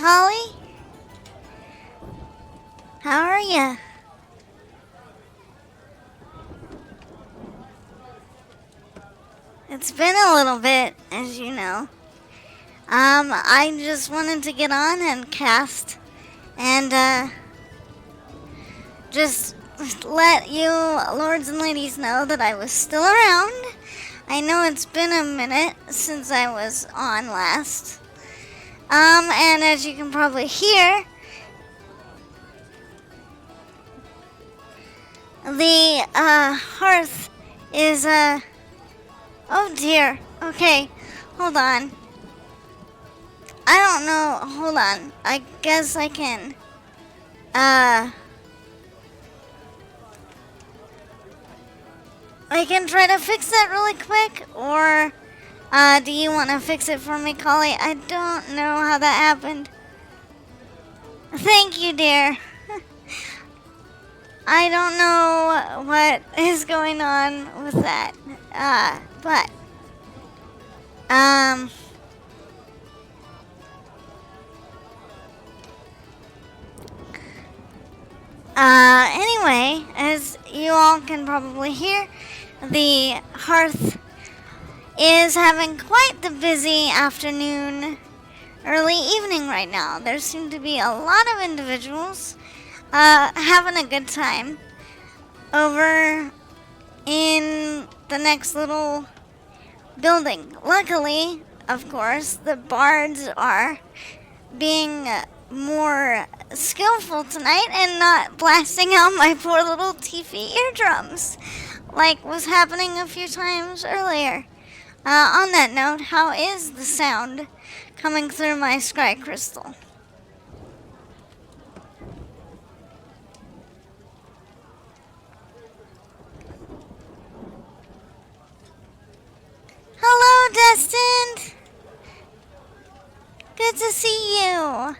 Holly. How are ya? It's been a little bit, as you know. I just wanted to get on and cast and just let you lords and ladies know that I was still around. I know it's been a minute since I was on last. And as you can probably hear, the hearth is oh dear. Okay, hold on. I don't know. Hold on. I guess I can. I can try to fix that really quick, or do you want to fix it for me, Collie? I don't know how that happened. Thank you, dear. I don't know what is going on with that, but anyway, as you all can probably hear, the hearth is having quite the busy afternoon, early evening right now. There seem to be a lot of individuals having a good time over in the next little building. Luckily, of course, the bards are being more skillful tonight and not blasting out my poor little Tiefy eardrums like was happening a few times earlier. On that note, how is the sound coming through my scry crystal? Hello, Destined! Good to see you.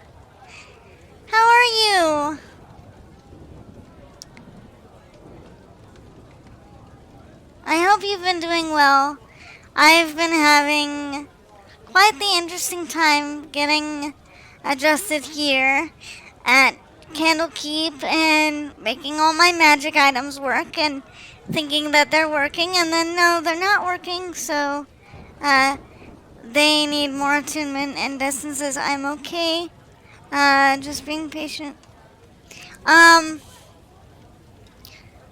How are you? I hope you've been doing well. I've been having quite the interesting time getting adjusted here at Candlekeep and making all my magic items work and thinking that they're working, and then no, they're not working, so they need more attunement, and Destin says I'm okay. Just being patient.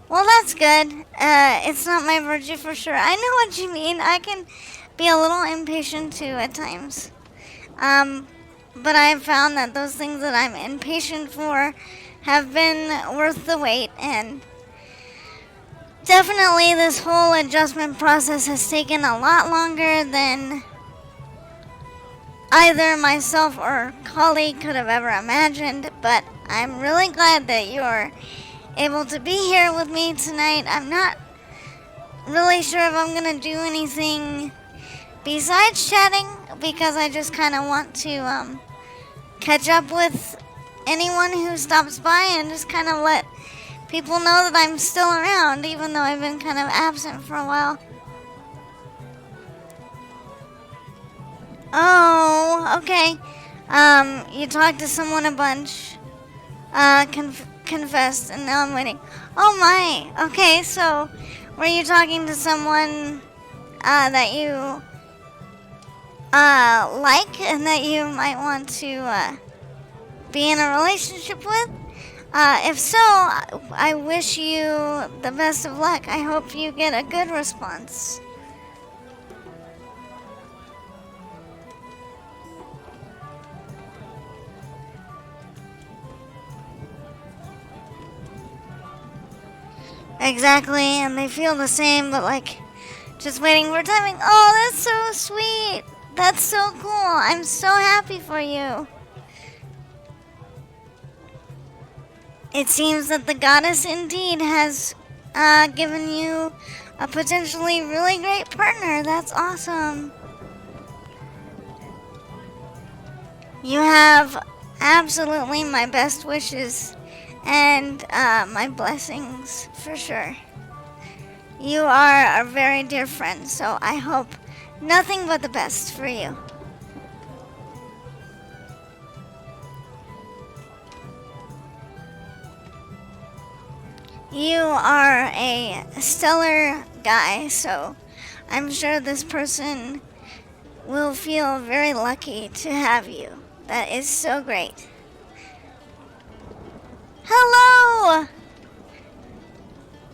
Well, that's good. It's not my virtue for sure. I know what you mean. I can be a little impatient too at times. But I've found that those things that I'm impatient for have been worth the wait, and definitely this whole adjustment process has taken a lot longer than either myself or colleague could have ever imagined, but I'm really glad that you're able to be here with me tonight. I'm not really sure if I'm gonna do anything besides chatting, because I just kind of want to catch up with anyone who stops by and just kind of let people know that I'm still around, even though I've been kind of absent for a while. Oh, okay. You talked to someone a bunch, confessed, and now I'm waiting. Oh my, okay, so were you talking to someone that you like and that you might want to be in a relationship with? If so, I wish you the best of luck. I hope you get a good response. Exactly, and they feel the same, but like, just waiting for timing. Oh, that's so sweet. That's so cool. I'm so happy for you. It seems that the goddess indeed has given you a potentially really great partner. That's awesome. You have absolutely my best wishes and my blessings for sure. You are a very dear friend, so I hope nothing but the best for you. You are a stellar guy, so I'm sure this person will feel very lucky to have you. That is so great. Hello!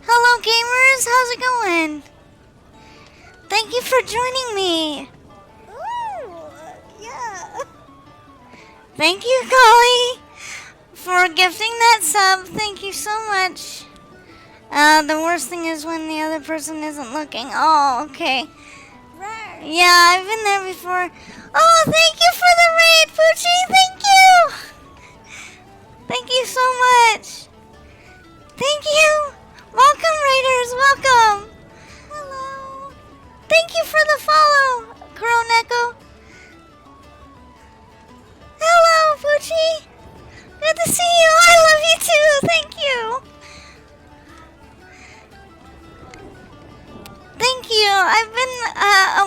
Hello, gamers! How's it going? Thank you for joining me. Ooh, yeah. Thank you, Golly, for gifting that sub. Thank you so much. The worst thing is when the other person isn't looking. Oh, okay. Right. Yeah, I've been there before. Oh, thank you for the raid, Poochie. Thank you. Thank you so much. Thank you. Welcome, raiders. Welcome. Hello. Thank you for the follow, Kuroneko. Hello, Poochie. Good to see you. I love you too. Thank you. Thank you. I've been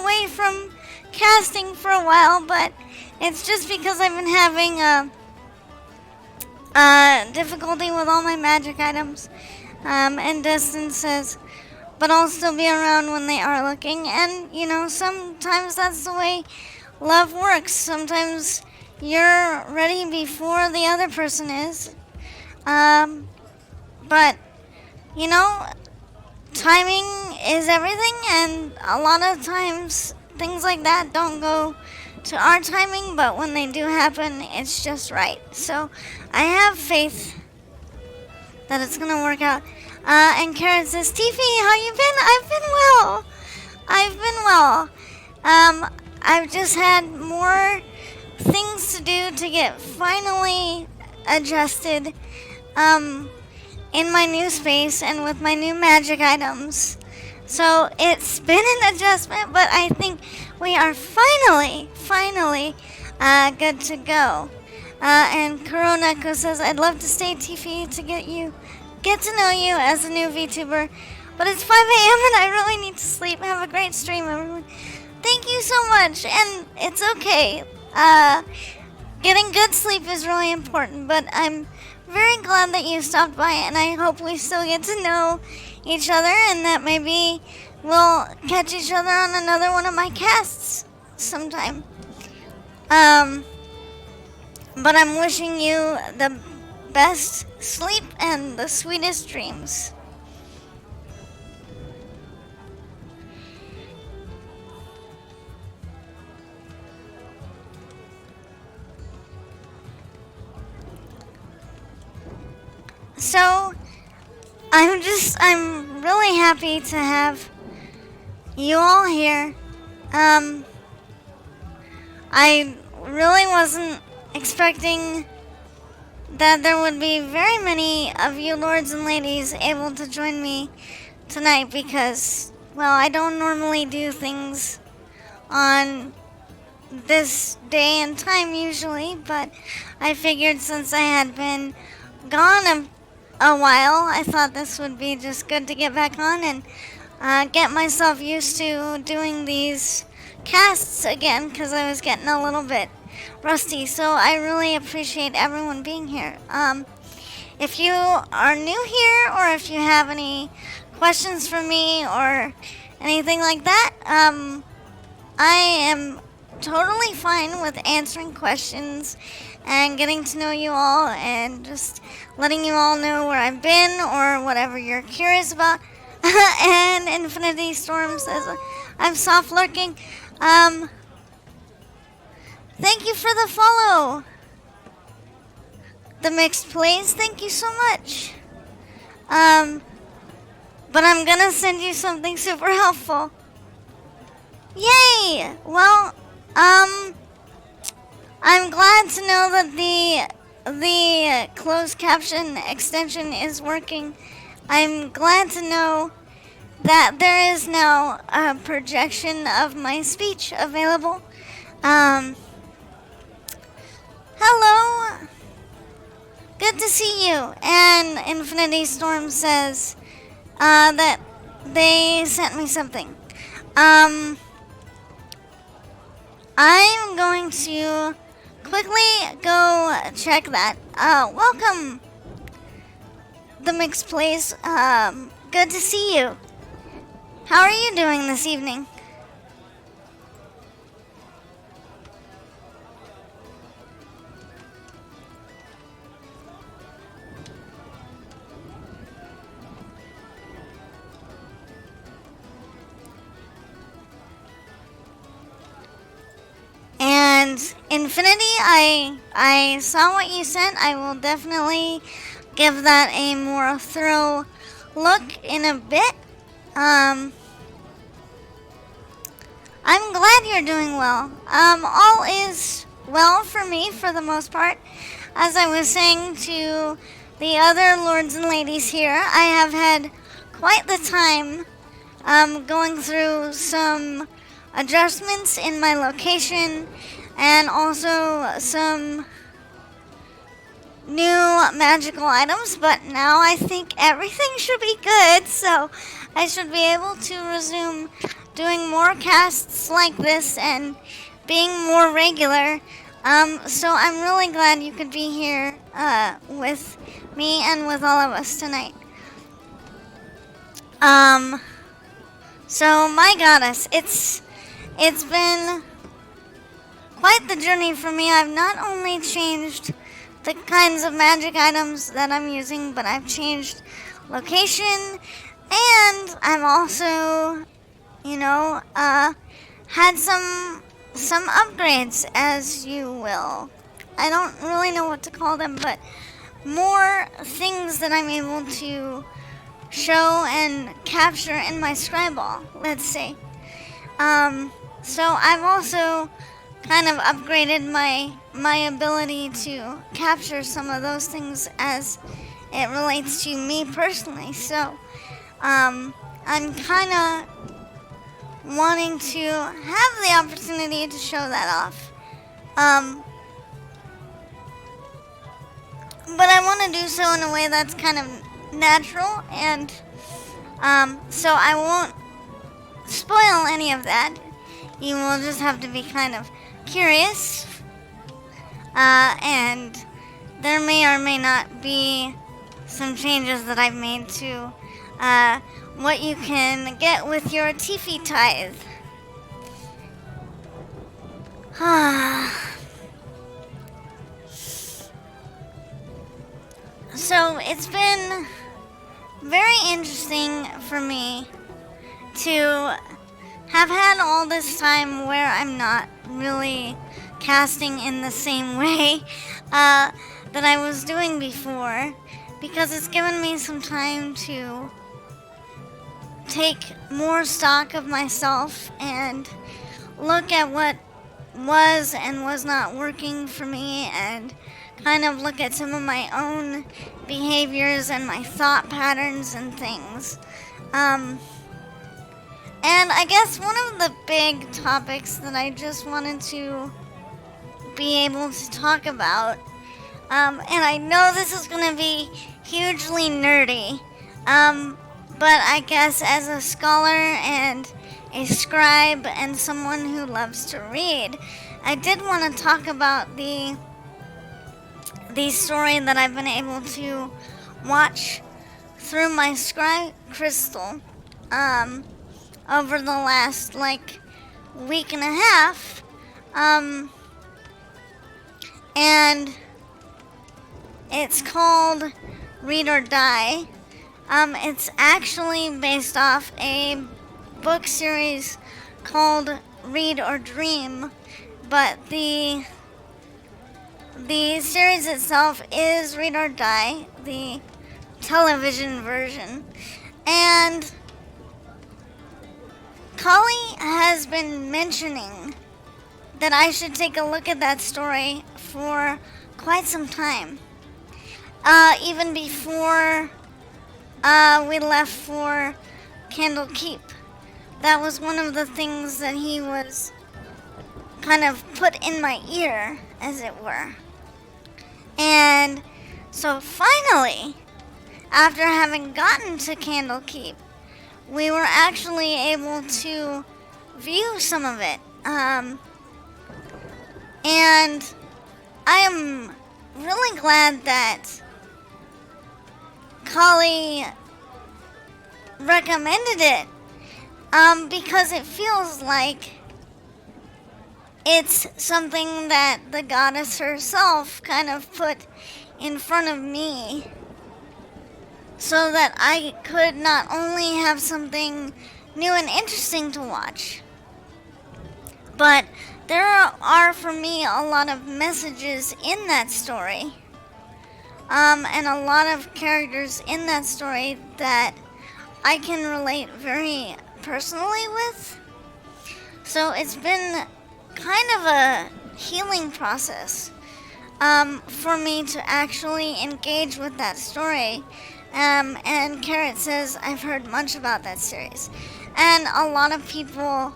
away from casting for a while, but it's just because I've been having difficulty with all my magic items. And Destin says, but I'll still be around when they are looking. And, you know, sometimes that's the way love works. Sometimes you're ready before the other person is. But, you know, timing is everything, and a lot of times things like that don't go to our timing, but when they do happen, it's just right. So I have faith that it's gonna work out. And Karen says, Tiffy, how you been? I've been well. I've been well. I've just had more things to do to get finally adjusted in my new space and with my new magic items. So it's been an adjustment, but I think we are finally good to go. And Kuroneko says, I'd love to stay Tiffy to get to know you as a new VTuber, but it's 5 a.m. and I really need to sleep. Have a great stream, everyone. Thank you so much, and it's okay. Getting good sleep is really important, but I'm very glad that you stopped by, and I hope we still get to know each other, and that maybe we'll catch each other on another one of my casts sometime. But I'm wishing you the best sleep and the sweetest dreams. So, I'm really happy to have you all here. I really wasn't expecting that there would be very many of you lords and ladies able to join me tonight because, well, I don't normally do things on this day and time usually, but I figured since I had been gone a while, I thought this would be just good to get back on and get myself used to doing these casts again because I was getting a little bit rusty. So I really appreciate everyone being here. If you are new here or if you have any questions for me or anything like that, I am totally fine with answering questions and getting to know you all and just letting you all know where I've been or whatever you're curious about. And Infinity Storm says, I'm soft lurking. Thank you for the follow. The Mixed Plays, thank you so much. But I'm gonna send you something super helpful. Yay! Well, I'm glad to know that the closed caption extension is working. I'm glad to know that there is now a projection of my speech available. Hello. Good to see you. And Infinity Storm says that they sent me something. I'm going to quickly go check that. Welcome. the mixed place. Good to see you. How are you doing this evening? And Infinity, I saw what you sent. I will definitely give that a more thorough look in a bit. I'm glad you're doing well. All is well for me for the most part. As I was saying to the other lords and ladies here, I have had quite the time going through some adjustments in my location and also some new magical items, but now I think everything should be good, so I should be able to resume doing more casts like this and being more regular. So I'm really glad you could be here with me and with all of us tonight. So my goddess, it's been quite the journey for me. I've not only changed the kinds of magic items that I'm using, but I've changed location, and I've also, had some upgrades, as you will. I don't really know what to call them, but more things that I'm able to show and capture in my scry ball, let's say. So I've also kind of upgraded my ability to capture some of those things as it relates to me personally. So I'm kind of wanting to have the opportunity to show that off. But I want to do so in a way that's kind of natural, and so I won't spoil any of that. You will just have to be kind of curious, and there may or may not be some changes that I've made to what you can get with your Tiefy tithe. So it's been very interesting for me to have had all this time where I'm not really casting in the same way that I was doing before, because it's given me some time to take more stock of myself and look at what was and was not working for me, and kind of look at some of my own behaviors and my thought patterns and things. And I guess one of the big topics that I just wanted to be able to talk about, and I know this is going to be hugely nerdy, but I guess as a scholar and a scribe and someone who loves to read, I did want to talk about the story that I've been able to watch through my scry crystal over the last week and a half, and it's called Read or Die. It's actually based off a book series called Read or Dream, but the series itself is Read or Die, the television version. And Kali has been mentioning that I should take a look at that story for quite some time. Even before we left for Candle Keep. That was one of the things that he was kind of put in my ear, as it were. And so finally, after having gotten to Candle Keep, we were actually able to view some of it. And I am really glad that Kali recommended it because it feels like it's something that the goddess herself kind of put in front of me so that I could not only have something new and interesting to watch, but there are for me a lot of messages in that story, and a lot of characters in that story that I can relate very personally with. So it's been kind of a healing process for me to actually engage with that story. And Carrot says, I've heard much about that series. And a lot of people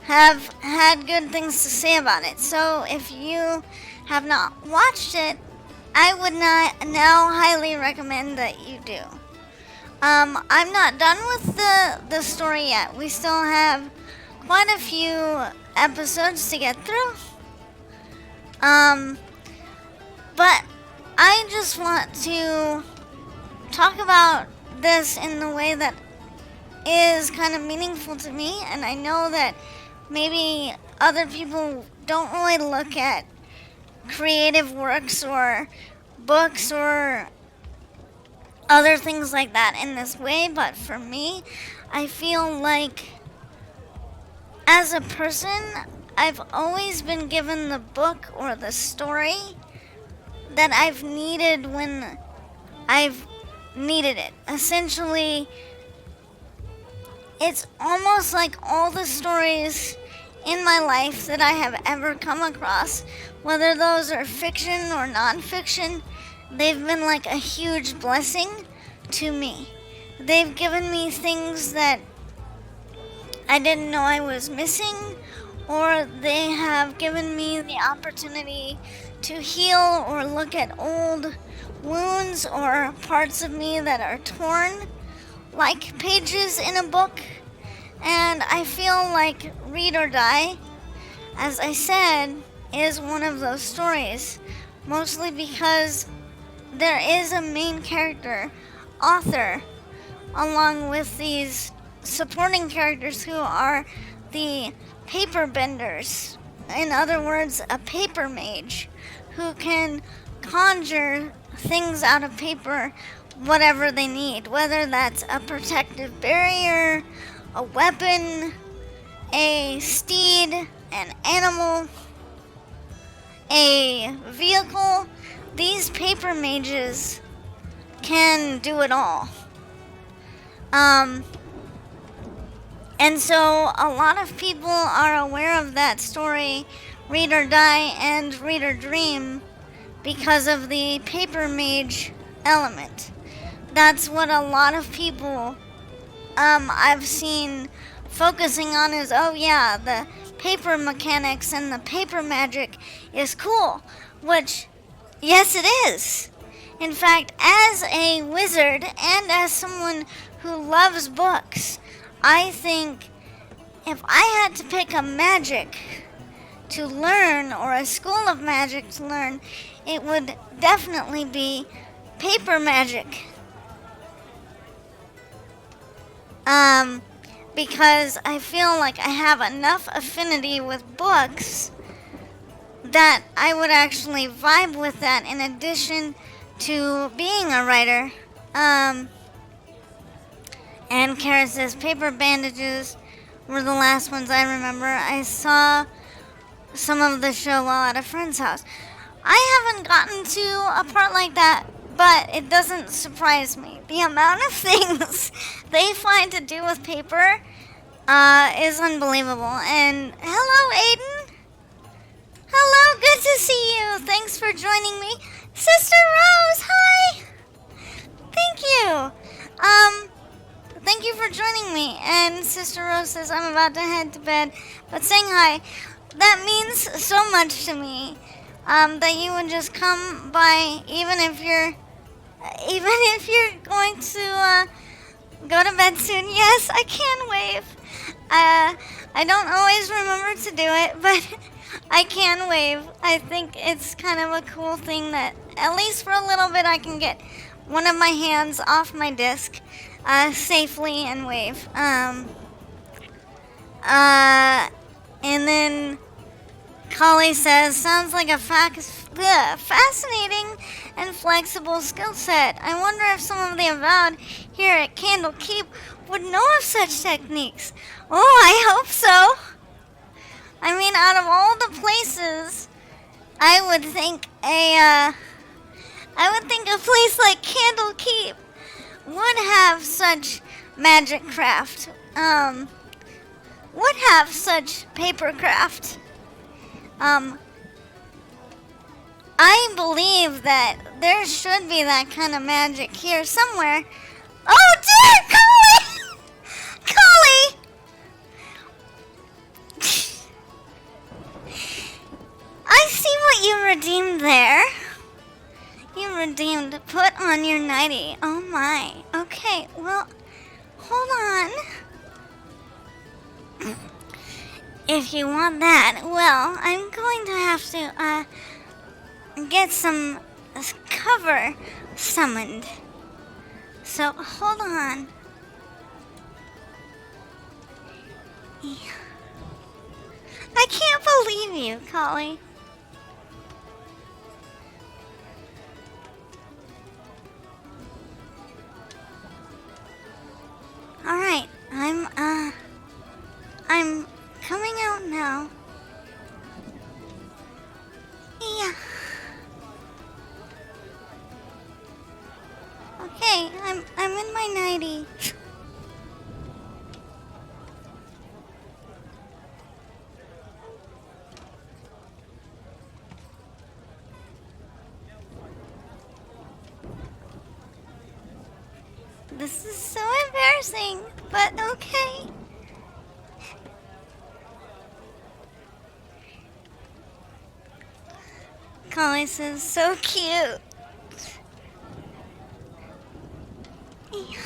have had good things to say about it. So if you have not watched it, I would not now highly recommend that you do. I'm not done with the story yet. We still have quite a few episodes to get through. But I just want to talk about this in the way that is kind of meaningful to me, and I know that maybe other people don't really look at creative works or books or other things like that in this way, but for me, I feel like as a person, I've always been given the book or the story that I've needed when I've needed it. Essentially, it's almost like all the stories in my life that I have ever come across, whether those are fiction or non-fiction, they've been like a huge blessing to me. They've given me things that I didn't know I was missing, or they have given me the opportunity to heal or look at old wounds or parts of me that are torn, like pages in a book. And I feel like Read or Die, as I said, is one of those stories, mostly because there is a main character, author, along with these supporting characters who are the paper benders. In other words, a paper mage who can conjure things out of paper, whatever they need, whether that's a protective barrier, a weapon, a steed, an animal, a vehicle. These paper mages can do it all. And so a lot of people are aware of that story, Read or Die and Read or Dream, because of the paper mage element. That's what a lot of people I've seen focusing on is, oh yeah, the paper mechanics and the paper magic is cool, which, yes it is. In fact, as a wizard and as someone who loves books, I think if I had to pick a magic to learn or a school of magic to learn, it would definitely be paper magic. Because I feel like I have enough affinity with books that I would actually vibe with that in addition to being a writer. And Kara says paper bandages were the last ones I remember. I saw some of the show while at a friend's house. I haven't gotten to a part like that, but it doesn't surprise me. The amount of things they find to do with paper is unbelievable. And hello, Aiden. Hello, good to see you. Thanks for joining me. Sister Rose, hi. Thank you. Thank you for joining me. And Sister Rose says I'm about to head to bed, but saying hi. That means so much to me. That you would just come by, even if you're going to go to bed soon. Yes, I can wave. I don't always remember to do it, but I can wave. I think it's kind of a cool thing that at least for a little bit I can get one of my hands off my disc safely and wave. And then Kali says, sounds like a fascinating and flexible skill set. I wonder if some of the avowed here at Candle Keep would know of such techniques. Oh, I hope so. I mean, out of all the places, I would think a place like Candle Keep would have such magic craft. Would have such paper craft. I believe that there should be that kind of magic here somewhere. Oh dear, Collie! Collie! I see what you redeemed there. You redeemed put on your nightie. Oh my. Okay, well, hold on. If you want that, well, I'm going to have to, get some cover summoned. So, hold on. I can't believe you, Collie. Alright, I'm coming out now. Yeah. Okay, I'm in my nightie. This is so embarrassing, but okay. Collie says, so cute. Yeah.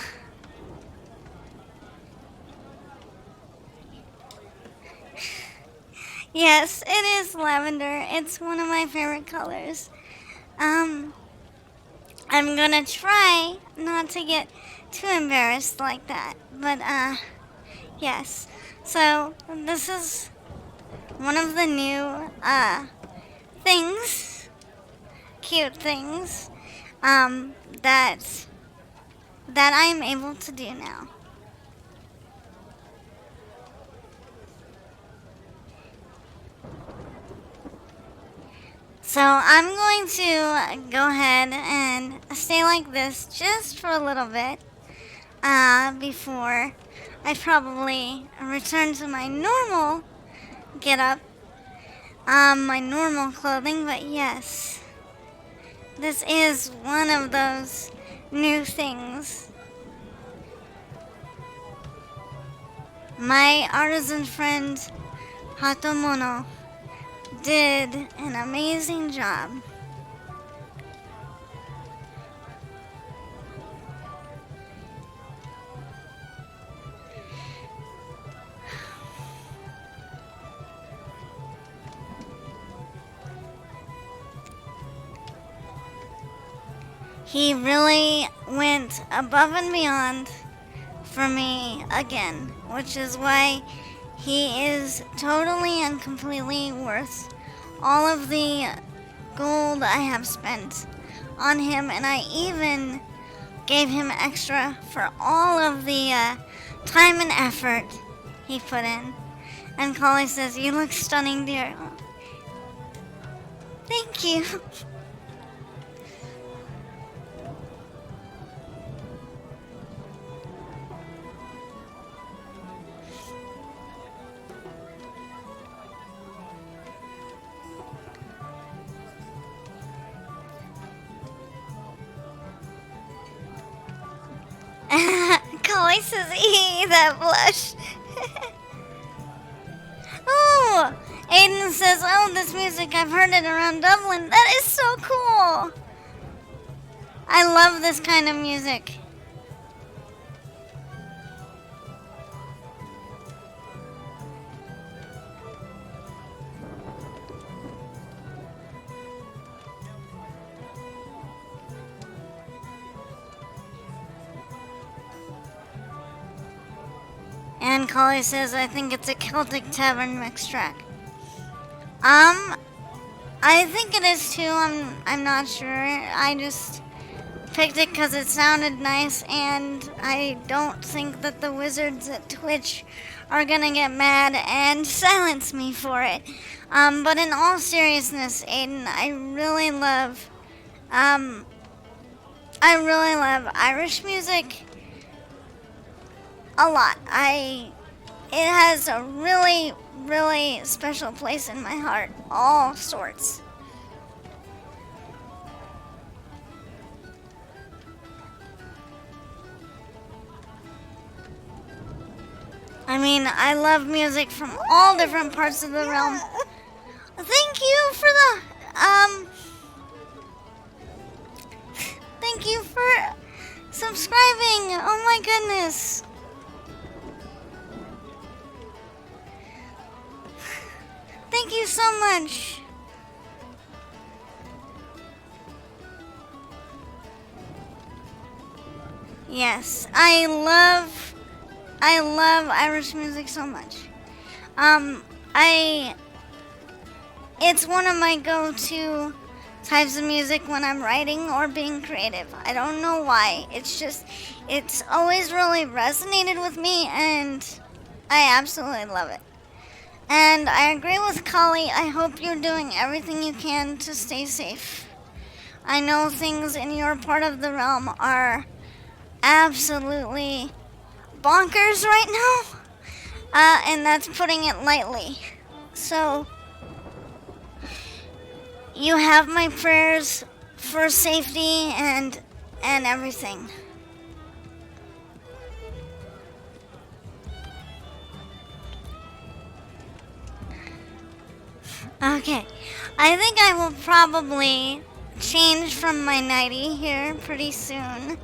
Yes, it is lavender. It's one of my favorite colors. I'm gonna try not to get too embarrassed like that. But, yes. So, this is one of the new, things, cute things, that I'm able to do now. So I'm going to go ahead and stay like this just for a little bit before I probably return to my normal get-up, my normal clothing. But yes, this is one of those new things. My artisan friend Hatomono did an amazing job. He really went above and beyond for me again, which is why he is totally and completely worth all of the gold I have spent on him, and I even gave him extra for all of the time and effort he put in. And Collie says, you look stunning, dear. Thank you. Collie says, eee, that blush. Oh, Aiden says, oh, this music, I've heard it around Dublin. That is so cool. I love this kind of music. And Collie says, I think it's a Celtic Tavern mix track. I think it is too. I'm not sure. I just picked it because it sounded nice, and I don't think that the wizards at Twitch are gonna get mad and silence me for it. But in all seriousness, Aiden, I really love Irish music a lot. It has a really, really special place in my heart, all sorts. I mean, I love music from all different parts of the realm. Thank you for thank you for subscribing. Oh my goodness. Thank you so much. Yes, I love Irish music so much. It's one of my go-to types of music when I'm writing or being creative. I don't know why. It's always really resonated with me, and I absolutely love it. And I agree with Kali. I hope you're doing everything you can to stay safe. I know things in your part of the realm are absolutely bonkers right now, and that's putting it lightly. So, you have my prayers for safety and everything. Okay, I think I will probably change from my nightie here pretty soon.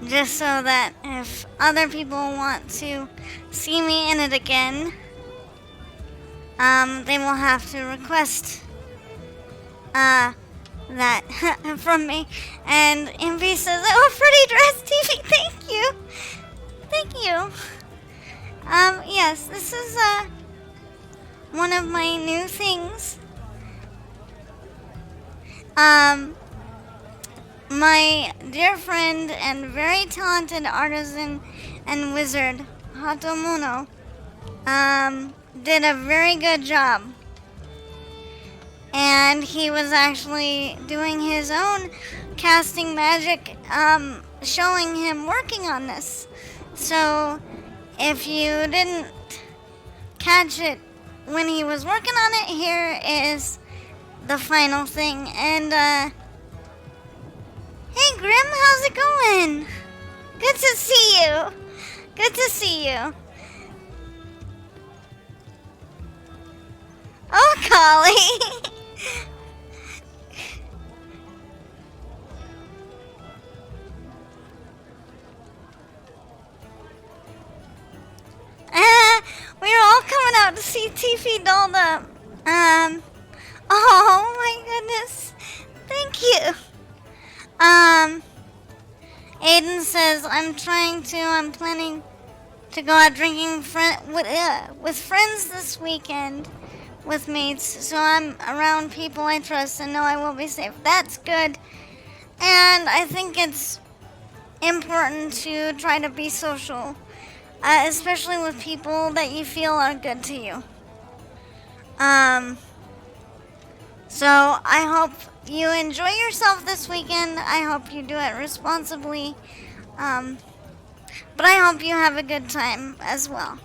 Just so that if other people want to see me in it again, they will have to request that from me. And Envy says, oh, pretty dress, TV, thank you. Thank you. Yes, this is one of my new things. My dear friend and very talented artisan and wizard, Hatomono, did a very good job. And he was actually doing his own casting magic, showing him working on this. So, if you didn't catch it when he was working on it, here is the final thing. And, hey Grim, how's it going? Good to see you. Good to see you. Oh, Collie. We're all coming out to see Tiefy dolled up. Oh my goodness. Thank you. Aiden says, I'm planning to go out drinking with friends this weekend with mates, so I'm around people I trust and know I will be safe. That's good. And I think it's important to try to be social, especially with people that you feel are good to you. So I hope you enjoy yourself this weekend. I hope you do it responsibly. But I hope you have a good time as well.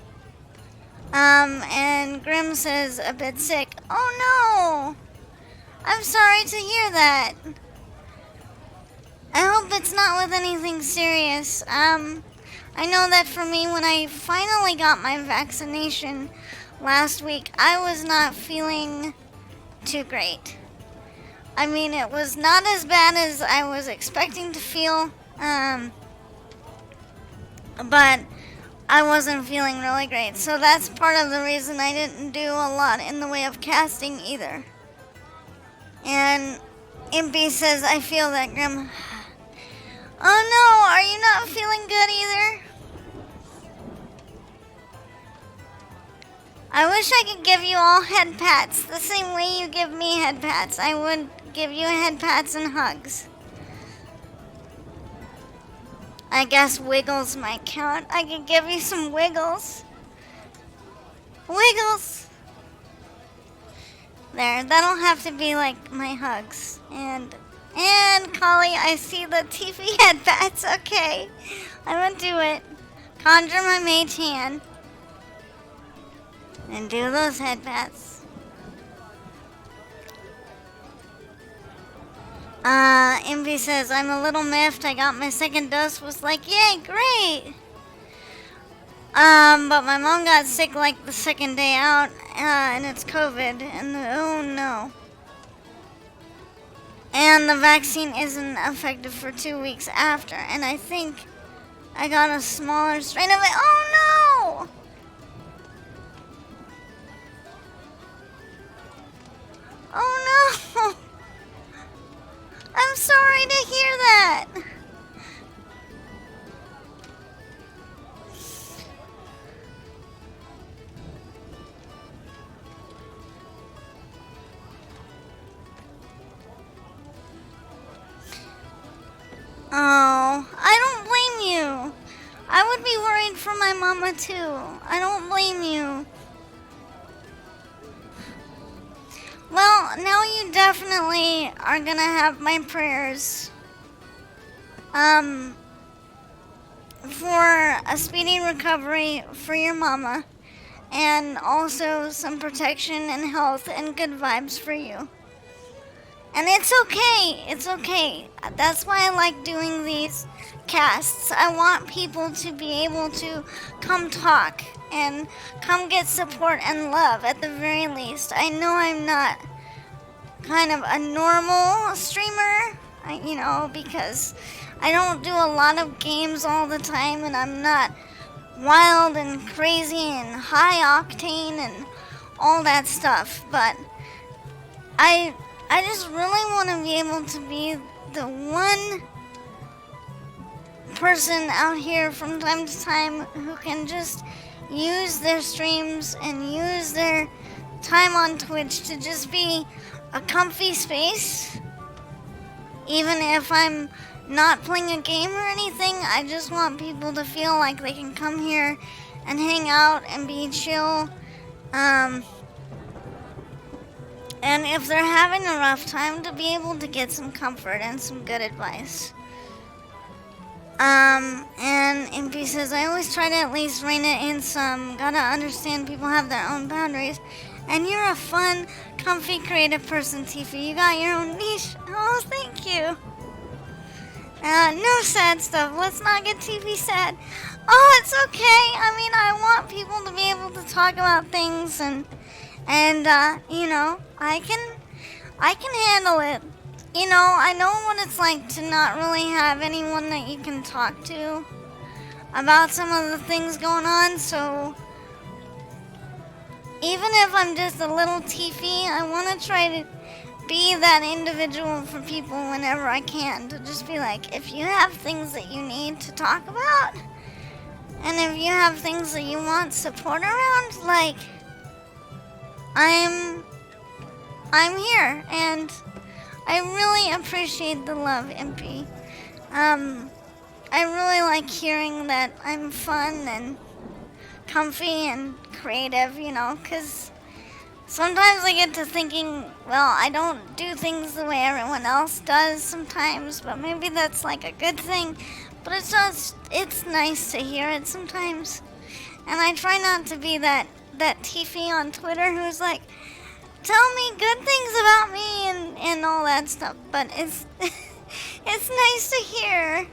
And Grim says, a bit sick. Oh no! I'm sorry to hear that. I hope it's not with anything serious. I know that for me, when I finally got my vaccination last week, I was not feeling too great. I mean, it was not as bad as I was expecting to feel, but I wasn't feeling really great. So that's part of the reason I didn't do a lot in the way of casting either. And Impy says, I feel that, Grim. Oh no, are you not feeling good either? I wish I could give you all head pats the same way you give me head pats. I would give you head pats and hugs. I guess wiggles might count. I could give you some wiggles. Wiggles! There, that'll have to be like my hugs. And Collie, I see the Tiefy head pats. Okay, I'm gonna do it. Conjure my mage hand. And do those head pats. Envy says, I'm a little miffed. I got my second dose. Was like, yay, great. But my mom got sick like the second day out, and it's COVID, and oh no. And the vaccine isn't effective for 2 weeks after, and I think I got a smaller strain of it. Oh no! Oh no! I'm sorry to hear that. Oh, I don't blame you. I would be worried for my mama too. I don't blame you. Well, now you definitely are gonna have my prayers. For a speedy recovery for your mama. And also some protection and health and good vibes for you. And it's okay. It's okay. That's why I like doing these casts. I want people to be able to come talk and come get support and love at the very least. I know I'm not kind of a normal streamer, because I don't do a lot of games all the time, and I'm not wild and crazy and high octane and all that stuff, but I just really want to be able to be the one person out here from time to time who can just use their streams and use their time on Twitch to just be a comfy space. Even if I'm not playing a game or anything, I just want people to feel like they can come here and hang out and be chill. And if they're having a rough time, to be able to get some comfort and some good advice. And MP says, I always try to at least rein it in some. Gotta understand people have their own boundaries. And you're a fun, comfy, creative person, Tiffy. You got your own niche. Oh, thank you. No sad stuff. Let's not get TV sad. Oh, it's okay. I mean, I want people to be able to talk about things and I can handle it. I know what it's like to not really have anyone that you can talk to about some of the things going on, so even if I'm just a little teefy, I want to try to be that individual for people whenever I can, to just be like, if you have things that you need to talk about, and if you have things that you want support around, like, I'm here, and I really appreciate the love, MP. I really like hearing that I'm fun and comfy and creative, because sometimes I get to thinking, well, I don't do things the way everyone else does sometimes, but maybe that's like a good thing. But it's nice to hear it sometimes. And I try not to be that Tiffy on Twitter who's like, tell me good things about me and all that stuff. But it's it's nice to hear.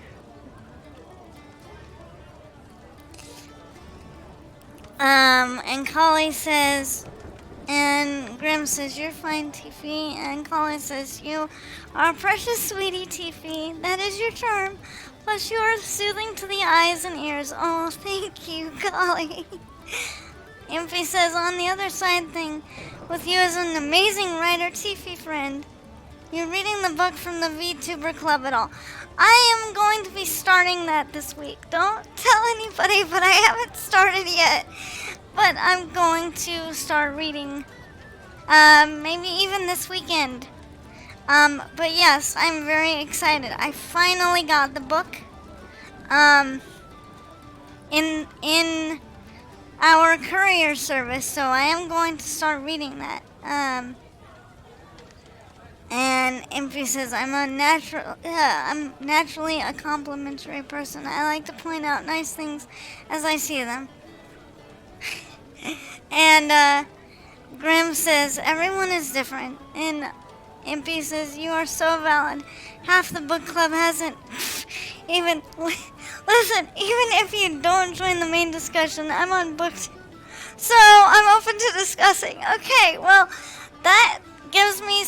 And Collie says, and Grim says, you're fine, Tiffy. And Collie says, you are a precious sweetie, Tiffy. That is your charm. Plus, you are soothing to the eyes and ears. Oh, thank you, Collie. Impy says, on the other side thing, with you as an amazing writer, Tiffy friend. You're reading the book from the VTuber Club at all. I am going to be starting that this week. Don't tell anybody, but I haven't started yet. but I'm going to start reading. Maybe even this weekend. But yes, I'm very excited. I finally got the book. In our courier service, so I am going to start reading that. And Impy says, I'm naturally a complimentary person. I like to point out nice things as I see them. And Grim says, everyone is different. And Impy says, you are so valid. Half the book club hasn't even... Listen, even if you don't join the main discussion, I'm on book 2. So, I'm open to discussing. Okay, well, that gives me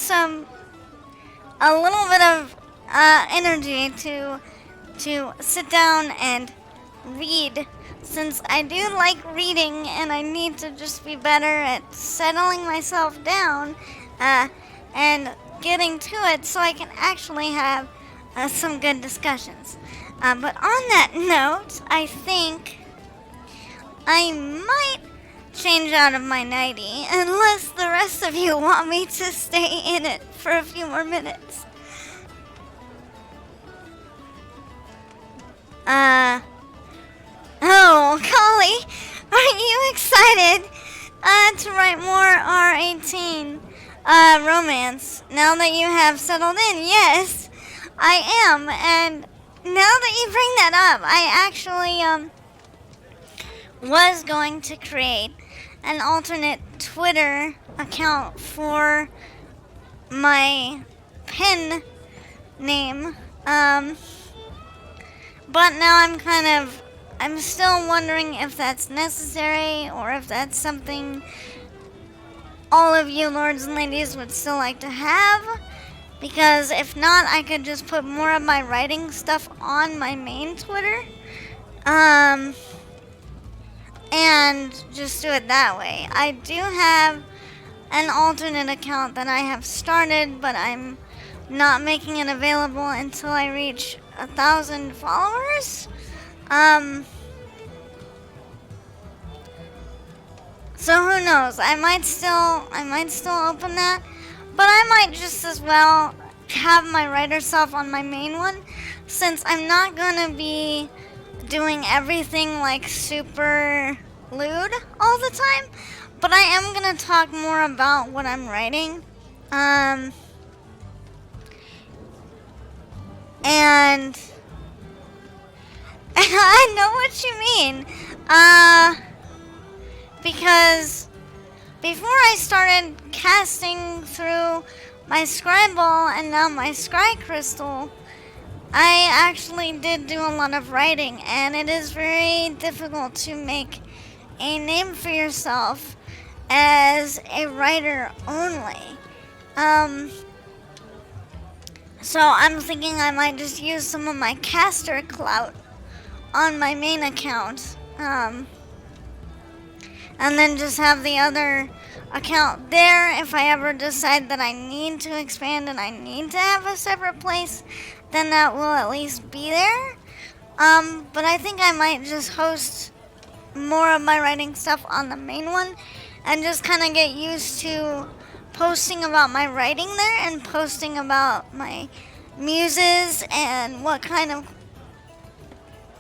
a little bit of energy to sit down and read, since I do like reading and I need to just be better at settling myself down and getting to it so I can actually have some good discussions. But on that note, I think I might change out of my nightie unless the rest of you want me to stay in it for a few more minutes. Oh, Collie, are you excited to write more R18 romance now that you have settled in? Yes, I am, and now that you bring that up, I actually was going to create an alternate Twitter account for my pen name, but now I'm still wondering if that's necessary or if that's something all of you lords and ladies would still like to have. Because if not, I could just put more of my writing stuff on my main Twitter. And just do it that way. I do have an alternate account that I have started, but I'm not making it available until I reach 1,000 followers. So who knows? I might still open that. But I might just as well have my writer self on my main one, since I'm not gonna be doing everything like super lewd all the time, but I am gonna talk more about what I'm writing. And I know what you mean. Because before I started casting through my scry ball and now my scry crystal, I actually did do a lot of writing, and it is very difficult to make a name for yourself as a writer only. So I'm thinking I might just use some of my caster clout on my main account, and then just have the other account there. If I ever decide that I need to expand and I need to have a separate place, then that will at least be there. But I think I might just host more of my writing stuff on the main one and just kind of get used to posting about my writing there and posting about my muses and what kind of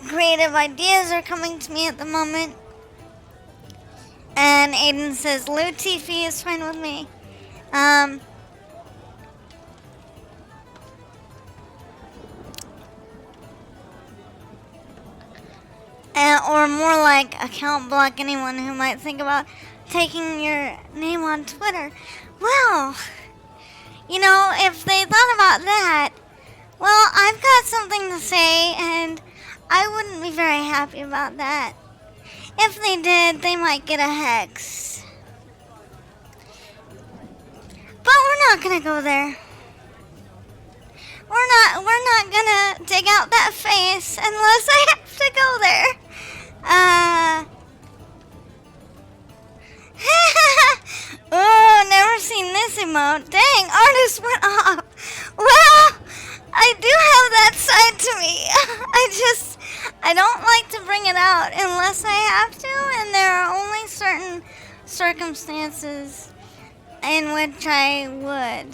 creative ideas are coming to me at the moment. And Aiden says, Lou Tiefy is fine with me. Or more like account block anyone who might think about taking your name on Twitter. Well, you know, if they thought about that, well, I've got something to say, and I wouldn't be very happy about that. If they did, they might get a hex. But we're not gonna go there. We're not gonna dig out that face unless I have to go there. Oh, never seen this emote. Dang, artist went off. Well, I do have that side to me. I don't like to bring it out unless I have to, and there are only certain circumstances in which I would.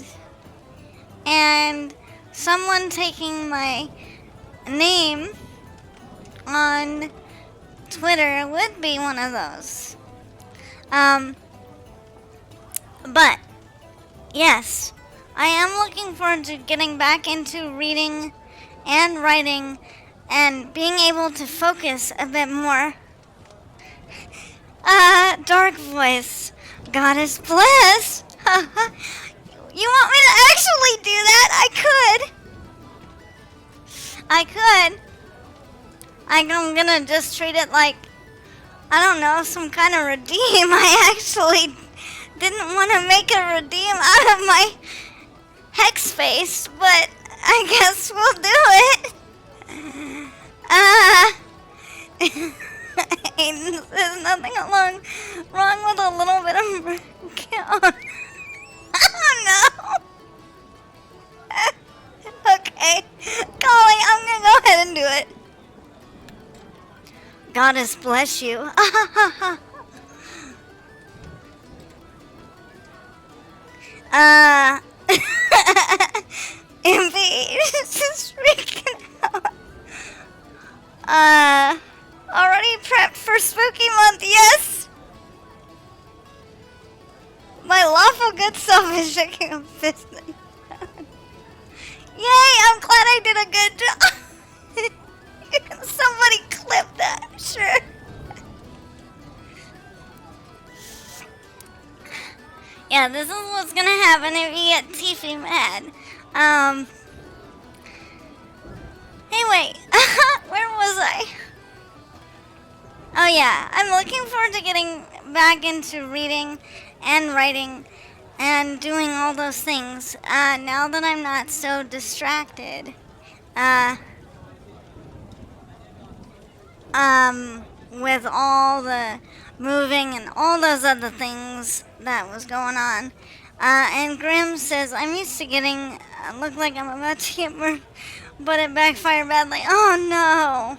And someone taking my name on Twitter would be one of those. But yes, I am looking forward to getting back into reading and writing and being able to focus a bit more. Dark voice. Goddess bless. You want me to actually do that? I could. I'm gonna just treat it like, I don't know, some kind of redeem. I actually didn't want to make a redeem out of my hex face, but I guess we'll do it. There's nothing wrong with a little bit of count. Oh no. Okay, Collie, I'm gonna go ahead and do it. Goddess bless you. Impy is freaking out. Already prepped for spooky month, yes! My lawful good self is shaking a fist. Yay, I'm glad I did a good job. Somebody clip that, sure. Yeah, this is what's gonna happen if you get Tiefy mad. Hey, wait. Where was I? Oh yeah, I'm looking forward to getting back into reading and writing and doing all those things. Now that I'm not so distracted. With all the moving and all those other things that was going on. And Grim says, I'm used to getting, look like I'm about to get burned, but it backfired badly. Oh no.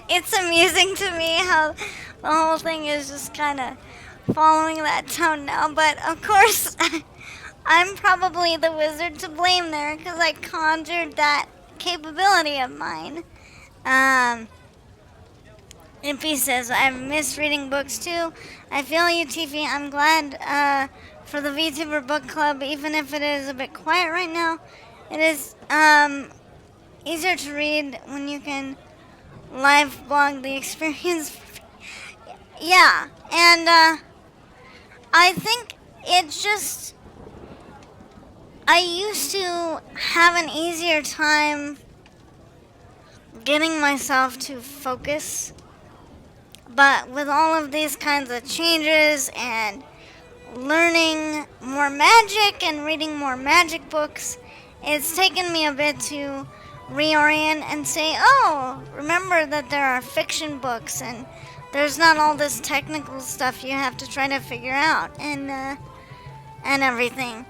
It's amusing to me how the whole thing is just kind of following that tone now. But of course, I'm probably the wizard to blame there because I conjured that capability of mine. Impy says, I've missed reading books too. I feel you, Tiffy. I'm glad for the VTuber book club, even if it is a bit quiet right now. It is easier to read when you can live blog the experience. Yeah, and I think it's just, I used to have an easier time getting myself to focus, but with all of these kinds of changes and learning more magic and reading more magic books, it's taken me a bit to reorient and say, oh, remember that there are fiction books and there's not all this technical stuff you have to try to figure out and everything.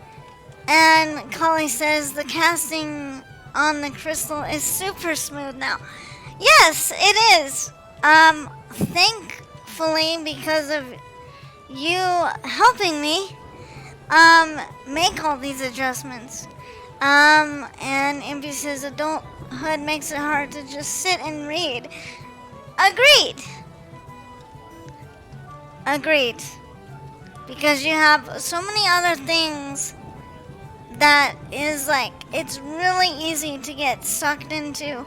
And Collie says the casting on the crystal is super smooth now. Yes, it is. Thankfully, because of you helping me make all these adjustments. And Impy says adulthood makes it hard to just sit and read. Agreed. Because you have so many other things that is like, it's really easy to get sucked into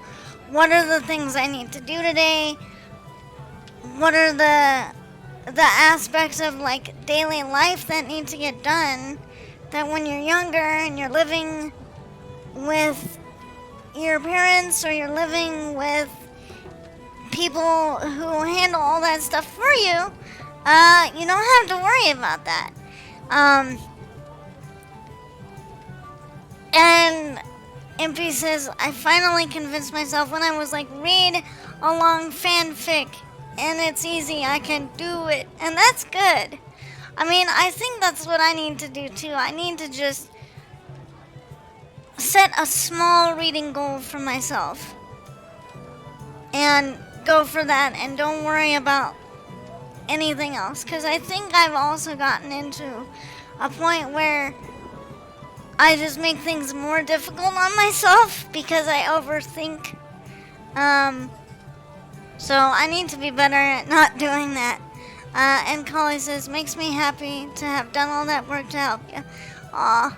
what are the things I need to do today? What are the aspects of like daily life that need to get done? That when you're younger and you're living with your parents or you're living with people who handle all that stuff for you, you don't have to worry about that. And Impy says, I finally convinced myself when I was like, read a long fanfic and it's easy, I can do it. And that's good. I mean, I think that's what I need to do too. I need to just set a small reading goal for myself and go for that and don't worry about anything else. Because I think I've also gotten into a point where I just make things more difficult on myself because I overthink. So I need to be better at not doing that. And Collie says, makes me happy to have done all that work to help you. Aw.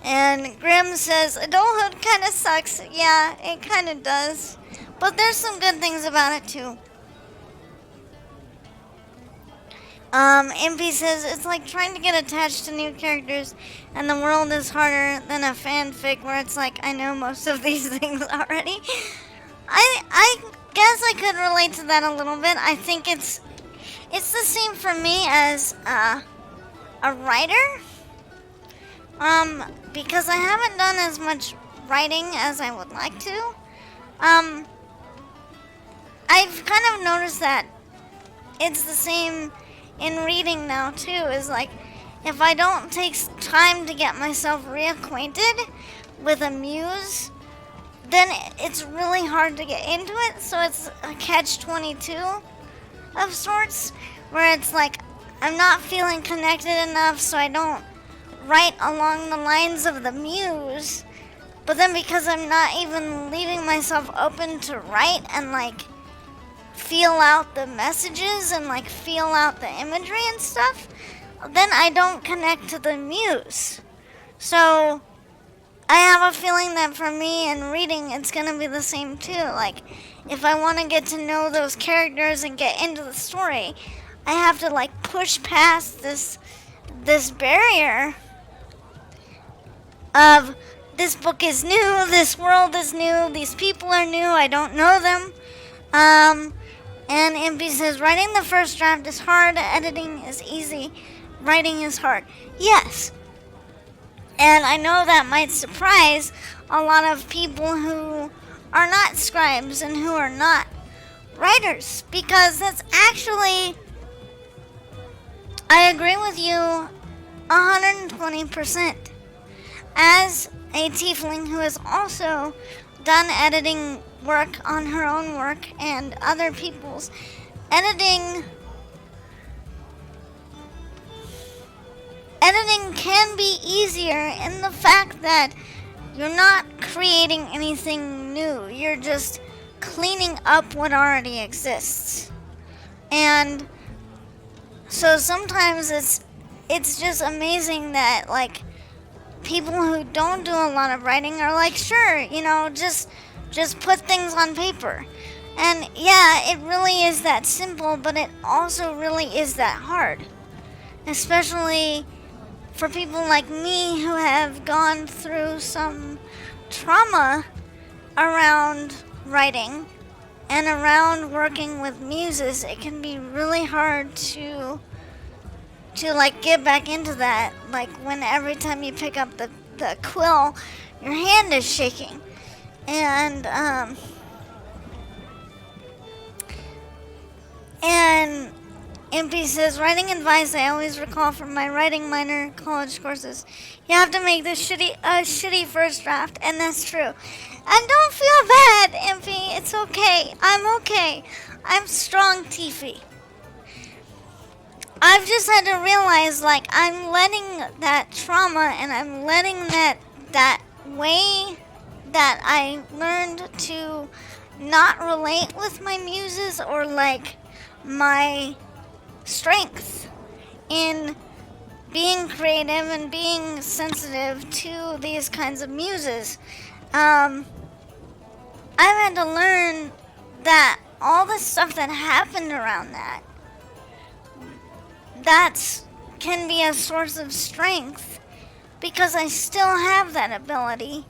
And Grim says, adulthood kind of sucks. Yeah, it kind of does. But there's some good things about it too. MP says, it's like trying to get attached to new characters, and the world is harder than a fanfic where it's like, I know most of these things already. I guess I could relate to that a little bit. I think it's the same for me as a writer. Because I haven't done as much writing as I would like to. I've kind of noticed that it's the same in reading now too. Is like, if I don't take time to get myself reacquainted with a muse, then it's really hard to get into it. So it's a catch-22 of sorts, where it's like I'm not feeling connected enough, so I don't write along the lines of the muse. But then because I'm not even leaving myself open to write and like feel out the messages and like feel out the imagery and stuff, then I don't connect to the muse. So I have a feeling that for me in reading, it's gonna be the same too. Like, if I want to get to know those characters and get into the story, I have to like push past this barrier of this book is new, this world is new, these people are new, I don't know them. And MP says, writing the first draft is hard, editing is easy, writing is hard. Yes. And I know that might surprise a lot of people who are not scribes and who are not writers, because that's actually, I agree with you 120%. As a tiefling who has also done editing work on her own work and other people's, editing can be easier in the fact that you're not creating anything new. You're just cleaning up what already exists. And so sometimes it's just amazing that like people who don't do a lot of writing are like, sure, just put things on paper. And yeah, it really is that simple, but it also really is that hard. Especially for people like me who have gone through some trauma around writing and around working with muses. It can be really hard to like get back into that, like when every time you pick up the quill, your hand is shaking. And MP says, writing advice I always recall from my writing minor college courses. You have to make this shitty first draft, and that's true. And don't feel bad, MP. It's okay. I'm okay. I'm strong, Tiefy. I've just had to realize, like, I'm letting that trauma and I'm letting that way that I learned to not relate with my muses or, like, my strength in being creative and being sensitive to these kinds of muses. I've had to learn that all the stuff that happened around that can be a source of strength because I still have that ability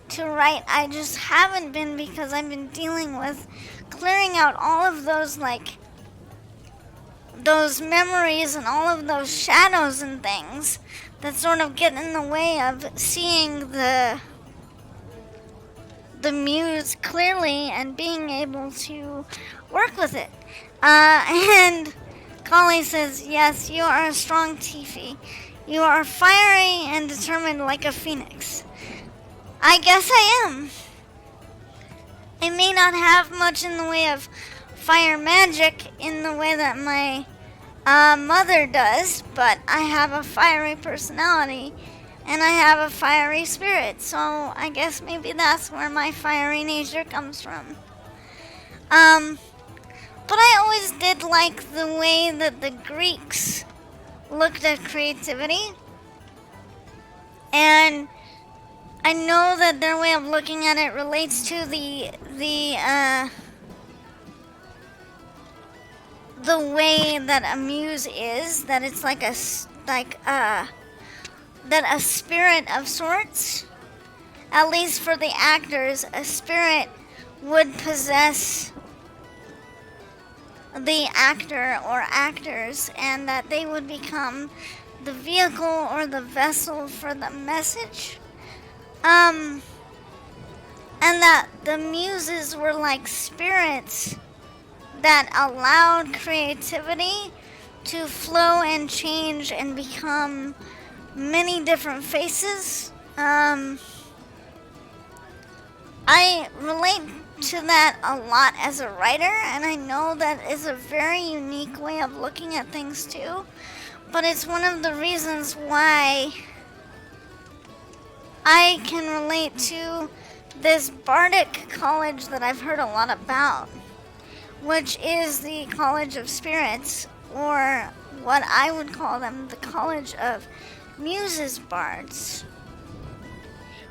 to write. I just haven't been because I've been dealing with clearing out all of those, like, those memories and all of those shadows and things that sort of get in the way of seeing the muse clearly and being able to work with it. And Collie says, yes, you are a strong Tiefy. You are fiery and determined like a phoenix. I guess I am. I may not have much in the way of fire magic in the way that my mother does, but I have a fiery personality and I have a fiery spirit, so I guess maybe that's where my fiery nature comes from. But I always did like the way that the Greeks looked at creativity, and I know that their way of looking at it relates to the way that a muse is, that it's like that a spirit of sorts, at least for the actors, a spirit would possess the actor or actors, and that they would become the vehicle or the vessel for the message. And that the muses were like spirits that allowed creativity to flow and change and become many different faces. I relate to that a lot as a writer, and I know that is a very unique way of looking at things too, but it's one of the reasons why I can relate to this bardic college that I've heard a lot about, which is the College of Spirits, or what I would call them, the College of Muses Bards,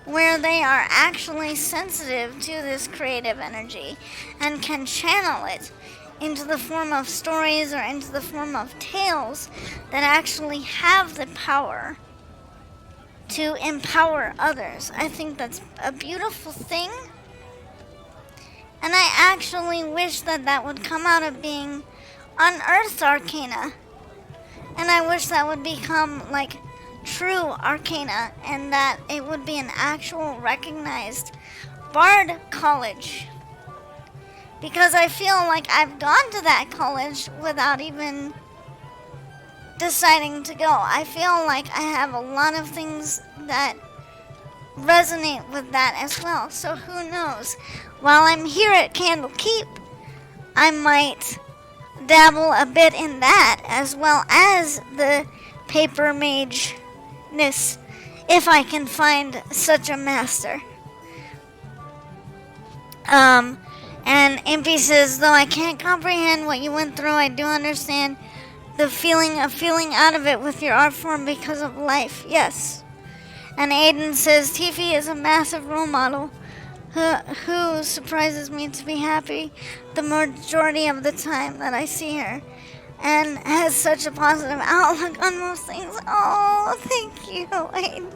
where they are actually sensitive to this creative energy and can channel it into the form of stories or into the form of tales that actually have the power to empower others. I think that's a beautiful thing, and I actually wish that that would come out of being unearthed arcana, and I wish that would become like true arcana, and that it would be an actual recognized bard college, because I feel like I've gone to that college without even deciding to go. I feel like I have a lot of things that resonate with that as well, so who knows, while I'm here at Candlekeep, I might dabble a bit in that as well as the paper mage, if I can find such a master. And Impy says, though I can't comprehend what you went through, I do understand the feeling of feeling out of it with your art form because of life. Yes. And Aiden says, Tiffy is a massive role model who surprises me to be happy the majority of the time that I see her, and has such a positive outlook on most things. Oh, thank you, Aiden.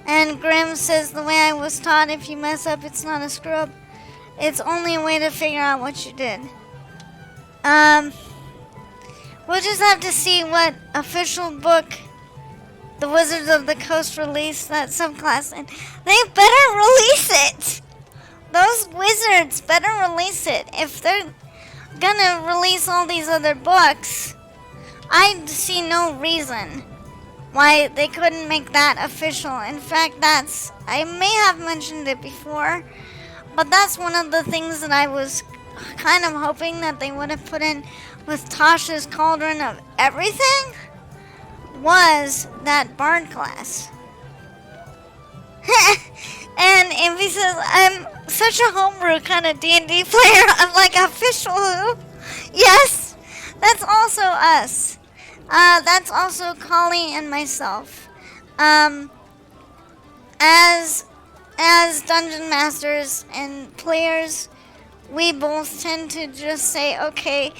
And Grim says, the way I was taught, if you mess up, it's not a screw up. It's only a way to figure out what you did. We'll just have to see what official book the Wizards of the Coast released that subclass in. They better release it! Those wizards better release it. If they're gonna release all these other books, I see no reason why they couldn't make that official. In fact, I may have mentioned it before, but that's one of the things that I was kind of hoping that they would have put in with Tasha's Cauldron of Everything, was that bard class. And Envy says, I'm such a homebrew kind of D&D player. I'm like official who? Yes, that's also us. That's also Collie and myself. As dungeon masters and players, we both tend to just say, okay,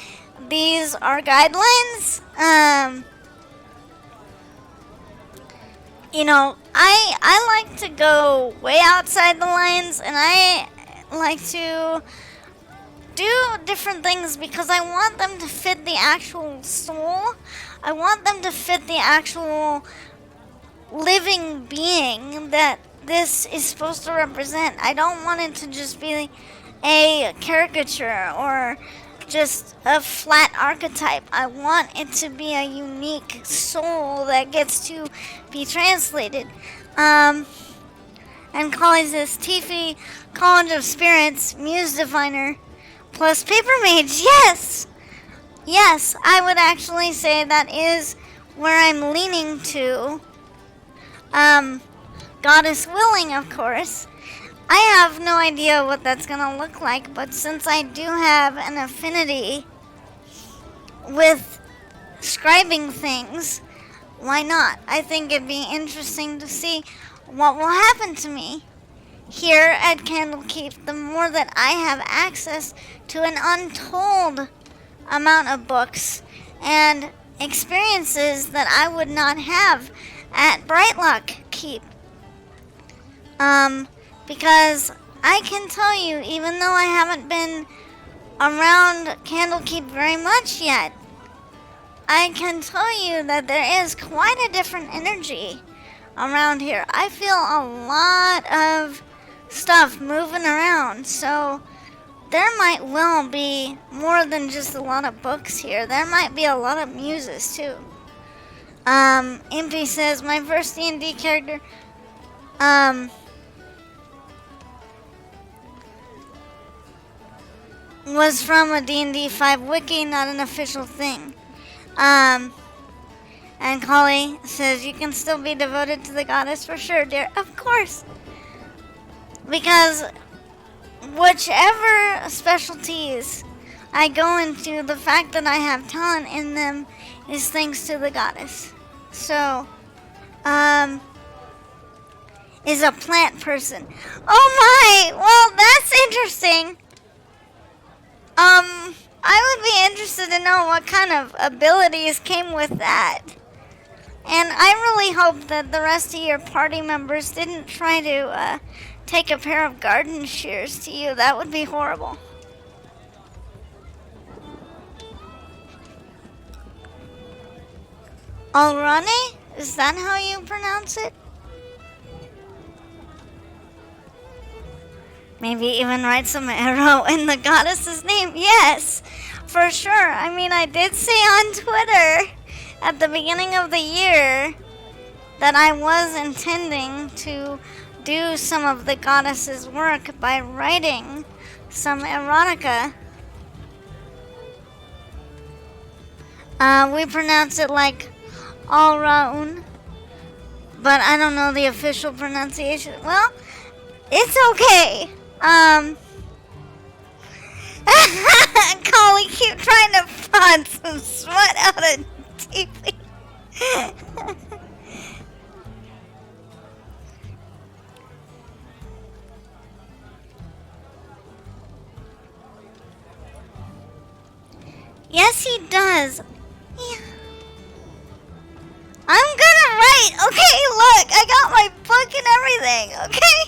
these are guidelines. I like to go way outside the lines, and I like to do different things because I want them to fit the actual soul. I want them to fit the actual living being that this is supposed to represent. I don't want it to just be a caricature or just a flat archetype. I want it to be a unique soul that gets to be translated. And Collie says, Tiefy, College of Spirits, Muse Diviner, plus Paper Mage. Yes! Yes, I would actually say that is where I'm leaning to. Goddess willing, of course. I have no idea what that's gonna look like, but since I do have an affinity with scribing things, why not? I think it'd be interesting to see what will happen to me here at Candlekeep the more that I have access to an untold amount of books and experiences that I would not have at Brightlock Keep. Because I can tell you, even though I haven't been around Candlekeep very much yet, I can tell you that there is quite a different energy around here. I feel a lot of stuff moving around, so there might well be more than just a lot of books here. There might be a lot of muses too. Impy says, my first D&D character, was from a D&D 5 wiki, not an official thing. And Collie says, you can still be devoted to the goddess for sure, dear. Of course. Because whichever specialties I go into, the fact that I have talent in them is thanks to the goddess. So, is a plant person. Oh my! Well, that's interesting. I would be interested to know what kind of abilities came with that. And I really hope that the rest of your party members didn't try to take a pair of garden shears to you. That would be horrible. Alrane? Is that how you pronounce it? Maybe even write some arrow in the goddess's name. Yes, for sure. I mean, I did say on Twitter at the beginning of the year that I was intending to do some of the goddess's work by writing some erotica. We pronounce it like Alraun, but I don't know the official pronunciation. Well, it's okay. Collie keep trying to prod some smut out of TV. Yes, he does. Yeah. I'm gonna write. Okay, look, I got my book and everything. Okay.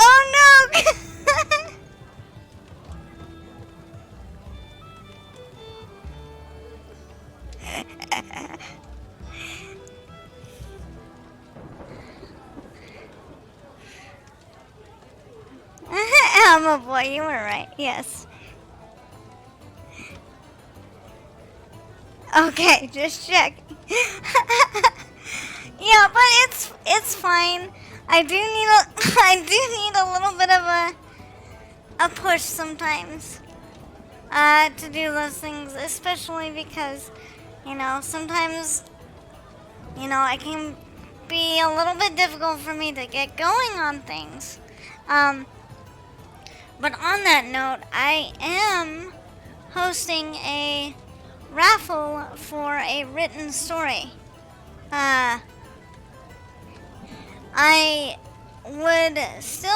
Oh no! I'm a boy, you were right, yes. Okay, just check. Yeah, but it's fine. I do need a little bit of a push sometimes to do those things, especially because, you know, sometimes, you know, it can be a little bit difficult for me to get going on things. But on that note, I am hosting a raffle for a written story. I would still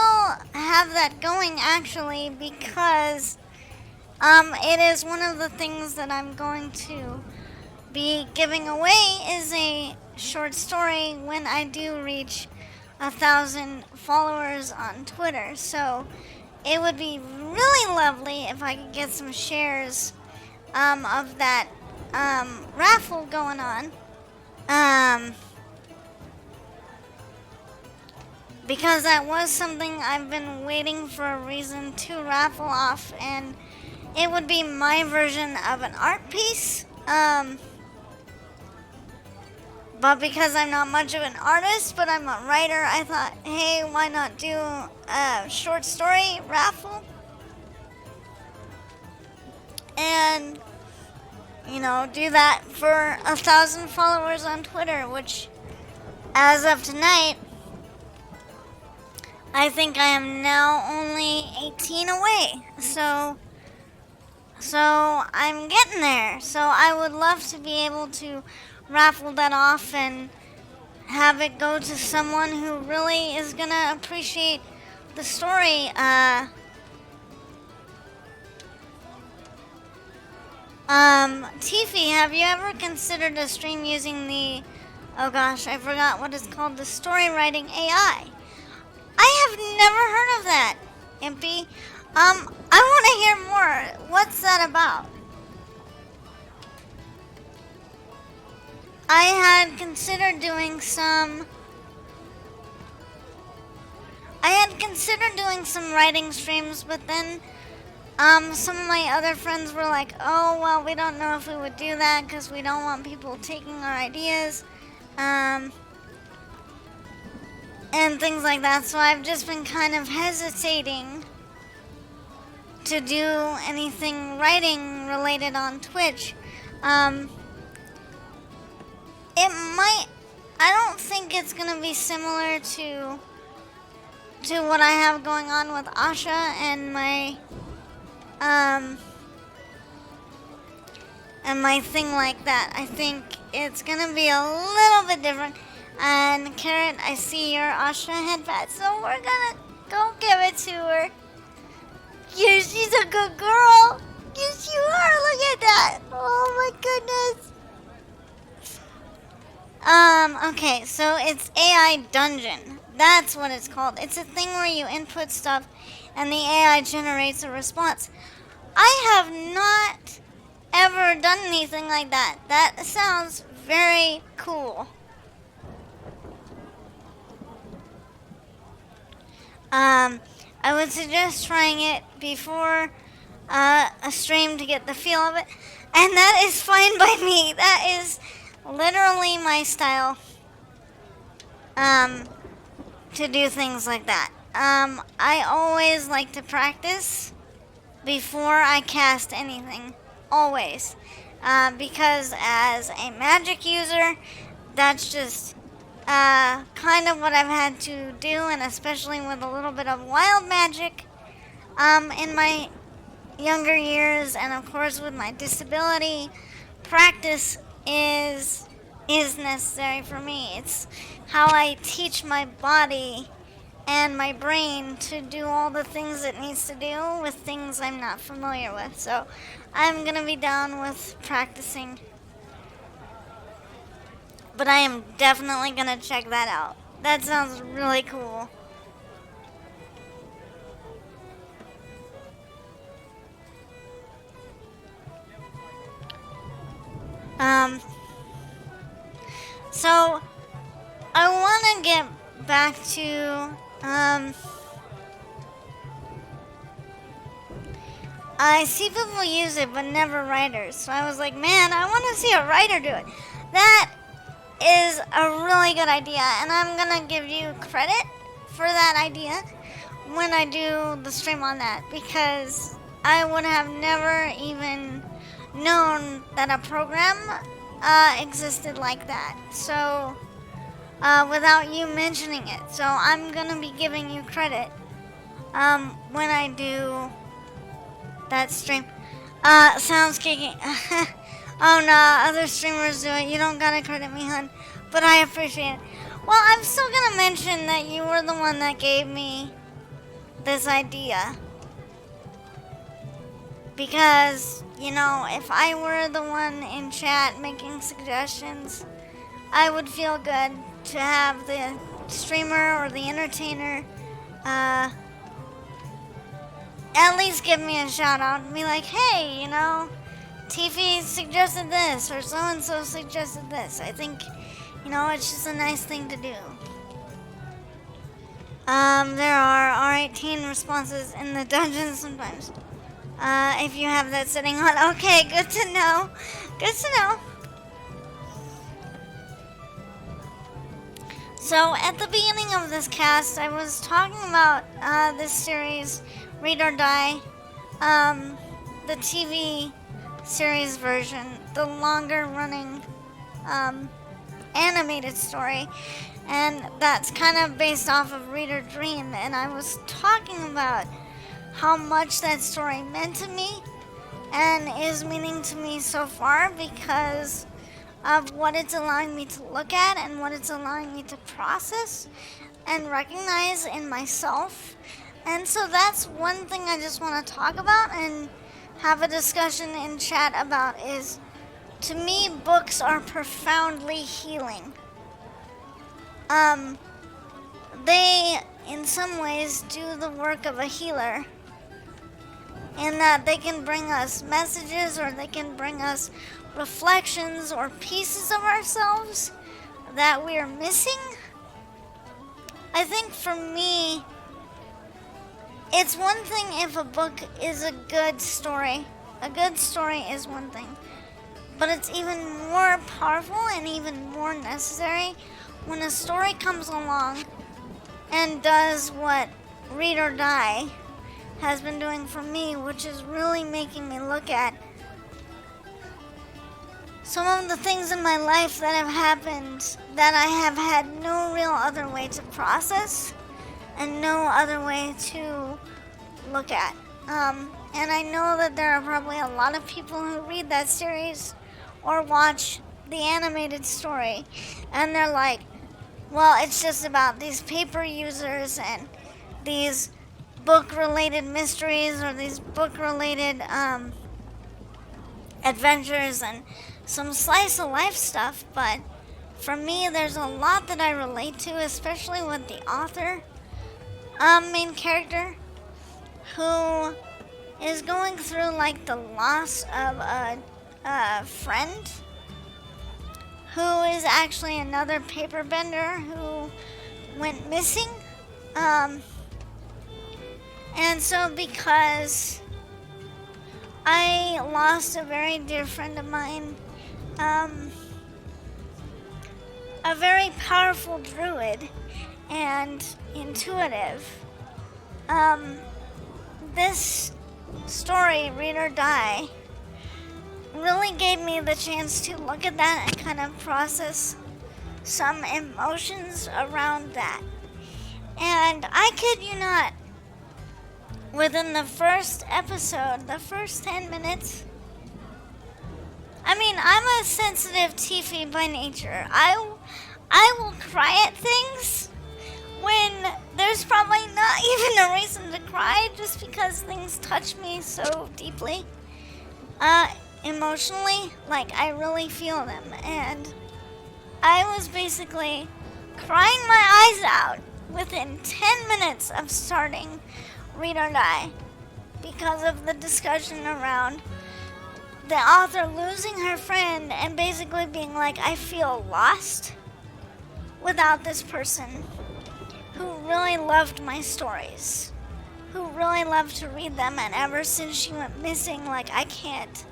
have that going actually because it is one of the things that I'm going to be giving away is a short story when I do reach 1,000 followers on Twitter. So it would be really lovely if I could get some shares of that raffle going on. Because that was something I've been waiting for a reason to raffle off, and it would be my version of an art piece. But because I'm not much of an artist, but I'm a writer, I thought, hey, why not do a short story raffle? And, do that for 1,000 followers on Twitter, which, as of tonight, I think I am now only 18 away. So I'm getting there. So I would love to be able to raffle that off and have it go to someone who really is gonna appreciate the story. Tiefy, have you ever considered a stream using the, oh gosh, I forgot what it's called, the story writing AI? I have never heard of that, Impy. I want to hear more. What's that about? I had considered doing some writing streams, but then some of my other friends were like, oh, well, we don't know if we would do that because we don't want people taking our ideas. And things like that, so I've just been kind of hesitating to do anything writing related on Twitch. I don't think it's gonna be similar to what I have going on with Asha and my thing like that. I think it's gonna be a little bit different. And Carrot, I see your Asha headband, so we're gonna go give it to her. Yeah, she's a good girl. Yes, you are. Look at that. Oh my goodness. Okay, so it's AI Dungeon. That's what it's called. It's a thing where you input stuff and the AI generates a response. I have not ever done anything like that. That sounds very cool. I would suggest trying it before a stream to get the feel of it. And that is fine by me. That is literally my style to do things like that. I always like to practice before I cast anything. Always. Because as a magic user, that's just kind of what I've had to do, and especially with a little bit of wild magic in my younger years, and of course with my disability, practice is necessary for me. It's how I teach my body and my brain to do all the things it needs to do with things I'm not familiar with. So I'm gonna be down with practicing. But I am definitely gonna check that out. That sounds really cool. So I wanna get back to, I see people use it, but never writers. So I was like, man, I wanna see a writer do it. That is a really good idea, and I'm gonna give you credit for that idea when I do the stream on that, because I would have never even known that a program existed like that. So without you mentioning it, so I'm gonna be giving you credit when I do that stream. Sounds kicking. Oh no, other streamers do it. You don't gotta credit me, hun. But I appreciate it. Well, I'm still gonna mention that you were the one that gave me this idea. Because, if I were the one in chat making suggestions, I would feel good to have the streamer or the entertainer at least give me a shout out and be like, hey, Tiffy suggested this, or so and so suggested this. I think, it's just a nice thing to do. There are R18 responses in the dungeon sometimes. If you have that setting on. Okay, good to know. Good to know. So, at the beginning of this cast, I was talking about this series, Read or Die, the TV series version, the longer running animated story, and that's kind of based off of Read or Dream, and I was talking about how much that story meant to me and is meaning to me so far because of what it's allowing me to look at and what it's allowing me to process and recognize in myself. And so that's one thing I just want to talk about and have a discussion in chat about is, to me, books are profoundly healing. They, in some ways, do the work of a healer in that they can bring us messages or they can bring us reflections or pieces of ourselves that we are missing. I think for me, it's one thing if a book is a good story. A good story is one thing. But it's even more powerful and even more necessary when a story comes along and does what Read or Die has been doing for me, which is really making me look at some of the things in my life that have happened that I have had no real other way to process and no other way to look at. And I know that there are probably a lot of people who read that series or watch the animated story and they're like, well, it's just about these paper users and these book-related mysteries or these book-related adventures and some slice-of-life stuff. But for me, there's a lot that I relate to, especially with the author, main character, who is going through like the loss of a friend who is actually another paper bender who went missing. And so because I lost a very dear friend of mine, a very powerful druid and intuitive, this story, Read or Die, really gave me the chance to look at that and kind of process some emotions around that. And I kid you not, within the first episode, the first 10 minutes, I mean, I'm a sensitive Tiefy by nature. I will cry at things when there's probably not even a reason to cry, just because things touch me so deeply. Emotionally, like I really feel them. And I was basically crying my eyes out within 10 minutes of starting Read or Die because of the discussion around the author losing her friend and basically being like, I feel lost without this person who really loved my stories, who really loved to read them, and ever since she went missing, like I can't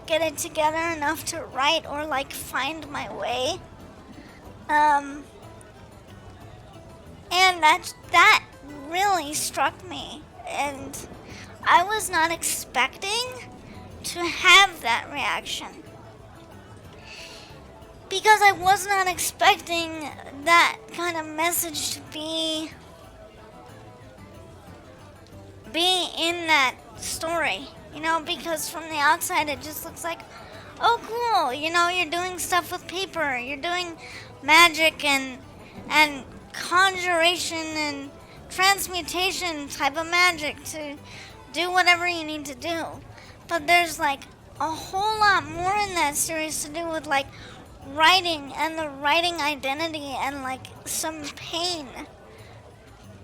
get it together enough to write or like find my way. And that really struck me, and I was not expecting to have that reaction because I was not expecting that kind of message to be in that story, because from the outside it just looks like, oh cool, you're doing stuff with paper, you're doing magic and conjuration and transmutation type of magic to do whatever you need to do. But there's like a whole lot more in that series to do with like writing and the writing identity and like some pain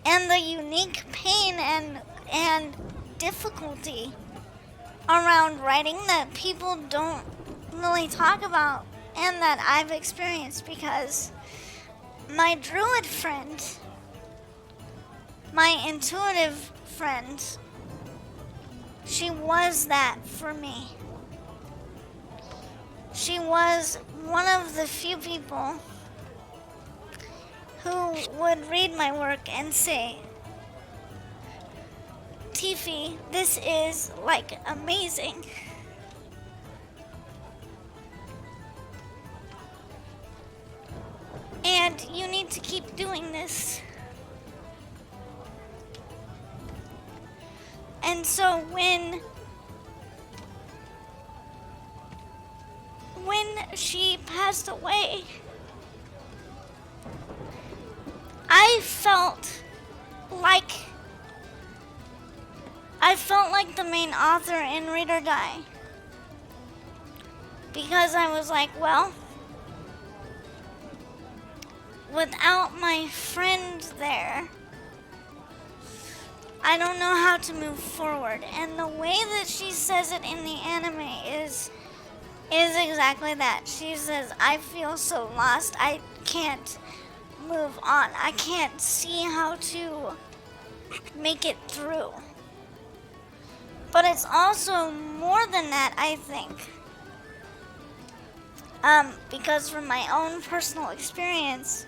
and the unique pain and and difficulty around writing that people don't really talk about and that I've experienced, because my druid friend, my intuitive friend, she was that for me. She was one of the few people who would read my work and say, Tiefy, this is like amazing. And you need to keep doing this. And so when she passed away, I felt like the main author in Read or Die, because I was like, well, without my friend there, I don't know how to move forward. And the way that she says it in the anime is exactly that. She says, I feel so lost, I can't move on. I can't see how to make it through. But it's also more than that, I think. Because from my own personal experience,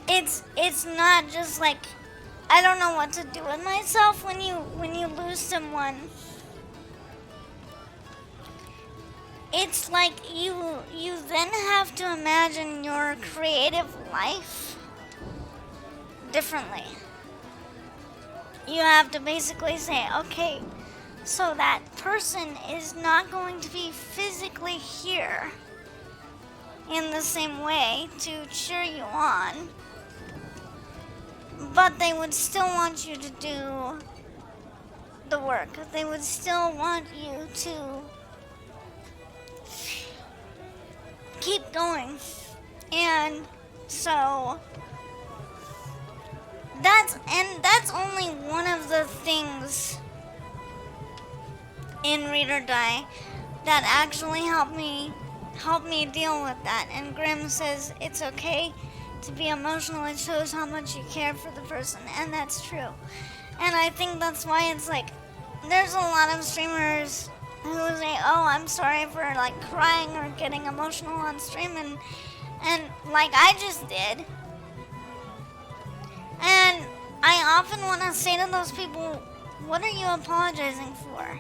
it's not just like, I don't know what to do with myself when you lose someone. It's like you then have to imagine your creative life differently. You have to basically say, okay, so that person is not going to be physically here in the same way to cheer you on, but they would still want you to do the work. They would still want you to keep going. And so that's only one of the things in Read or Die that actually helped me deal with that. And Grimm says it's okay to be emotional. It shows how much you care for the person, and that's true. And I think that's why it's like, there's a lot of streamers who say, oh, I'm sorry for like crying or getting emotional on stream, and like I just did. And I often want to say to those people, what are you apologizing for?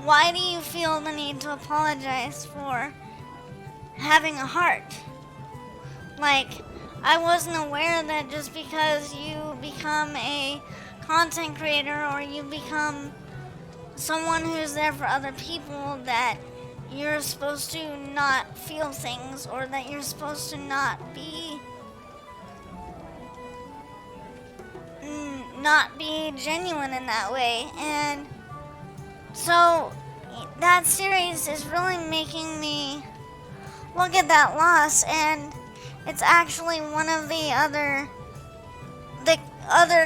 Why do you feel the need to apologize for having a heart? Like, I wasn't aware that just because you become a content creator or you become someone who's there for other people, that you're supposed to not feel things, or that you're supposed to not be genuine in that way. And so that series is really making me look at that loss, and it's actually one of the other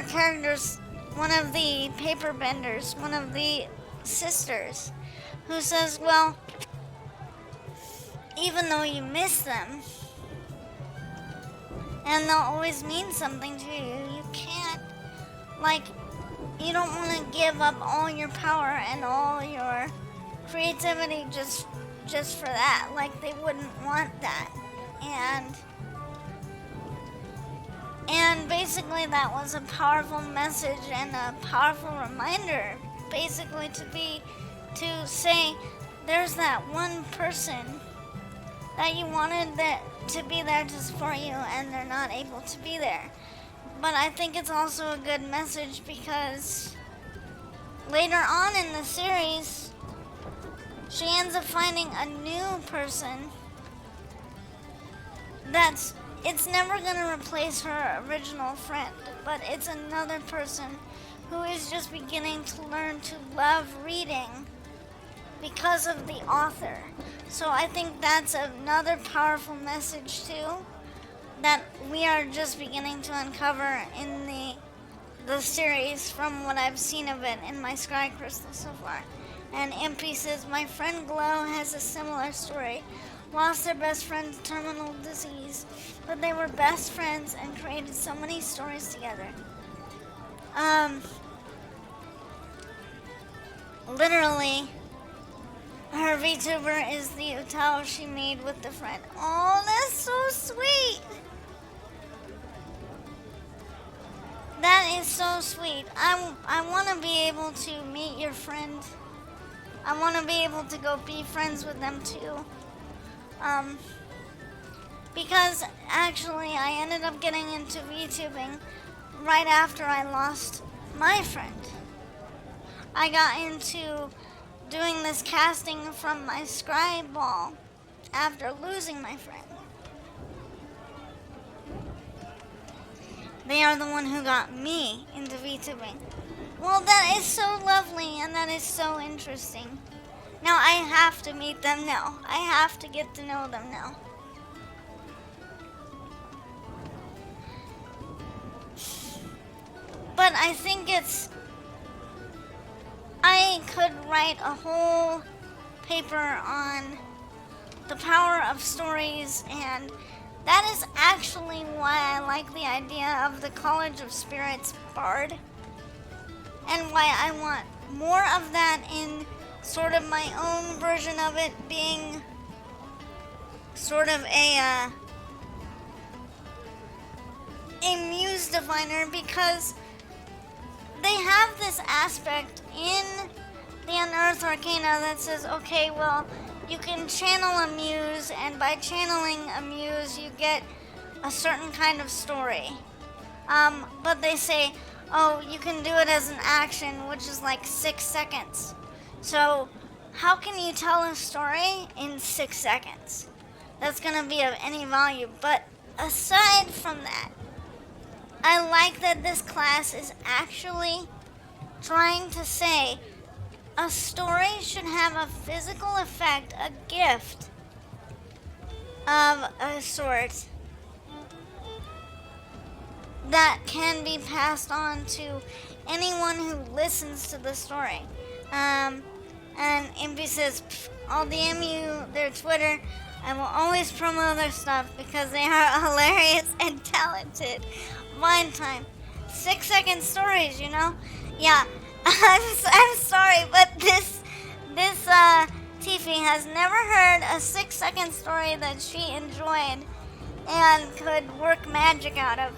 characters, one of the paper benders, one of the sisters, who says, well, even though you miss them and they'll always mean something to you, you can't, like, you don't want to give up all your power and all your creativity just for that. Like, they wouldn't want that. And basically that was a powerful message and a powerful reminder, basically to say, there's that one person that you wanted that to be there to support you, and they're not able to be there. But I think it's also a good message, because later on in the series, she ends up finding a new person it's never going to replace her original friend, but it's another person who is just beginning to learn to love reading because of the author. So I think that's another powerful message too, that we are just beginning to uncover in the series from what I've seen of it in my Sky Crystal so far. And Impy says, my friend Glow has a similar story. Lost their best friend to terminal disease, but they were best friends and created so many stories together. Literally, her VTuber is the Utao she made with the friend. Oh, that's so sweet. That is so sweet. I want to be able to meet your friend. I want to be able to go be friends with them too. Because actually I ended up getting into VTubing right after I lost my friend. I got into doing this casting from my scribe ball after losing my friend. They are the one who got me into VTubing. Well, that is so lovely and that is so interesting. Now I have to meet them now. I have to get to know them now. But I think I could write a whole paper on the power of stories, and that is actually why I like the idea of the College of Spirits Bard, and why I want more of that in sort of my own version of it, being sort of a muse diviner, because they have this aspect in the Unearthed Arcana that says, okay, well, you can channel a muse, and by channeling a muse, you get a certain kind of story. But they say, oh, you can do it as an action, which is like 6 seconds. So, how can you tell a story in 6 seconds? That's going to be of any value. But aside from that, I like that this class is actually trying to say a story should have a physical effect, a gift of a sort that can be passed on to anyone who listens to the story. And Impy says, I'll DM you their Twitter. I will always promote their stuff because they are hilarious and talented. Mind time. 6 second stories, you know? Yeah, I'm sorry, but this Tiffy has never heard a 6 second story that she enjoyed and could work magic out of.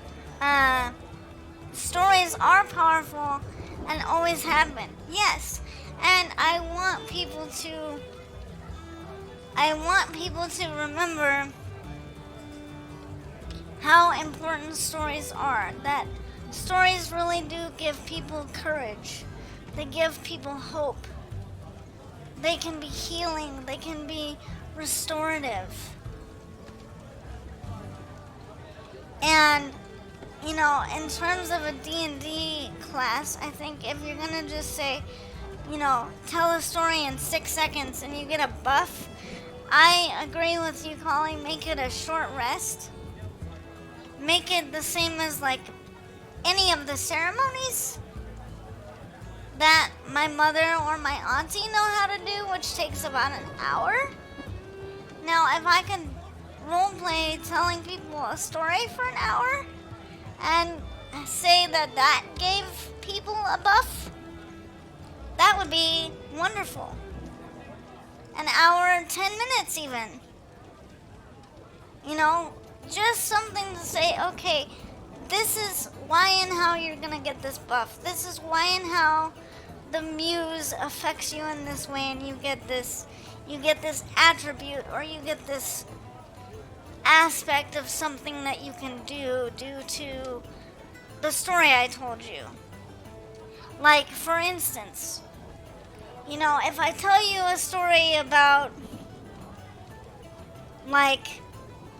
Stories are powerful and always have been. Yes, and I want people to remember how important stories are. That stories really do give people courage. They give people hope. They can be healing. They can be restorative. And, you know, in terms of a D&D class, I think if you're going to just say, you know, tell a story in 6 seconds and you get a buff, I agree with you, Colleen. Make it a short rest. Make it the same as, like, any of the ceremonies that my mother or my auntie know how to do, which takes about an hour. Now, if I could roleplay telling people a story for an hour and say that gave people a buff, that would be wonderful. An hour, 10 minutes even. You know, just something to say, okay, this is why and how you're gonna get this buff. This is why and how the muse affects you in this way, and you get this attribute, or you get this aspect of something that you can do due to the story I told you. Like, for instance, you know, if I tell you a story about, like,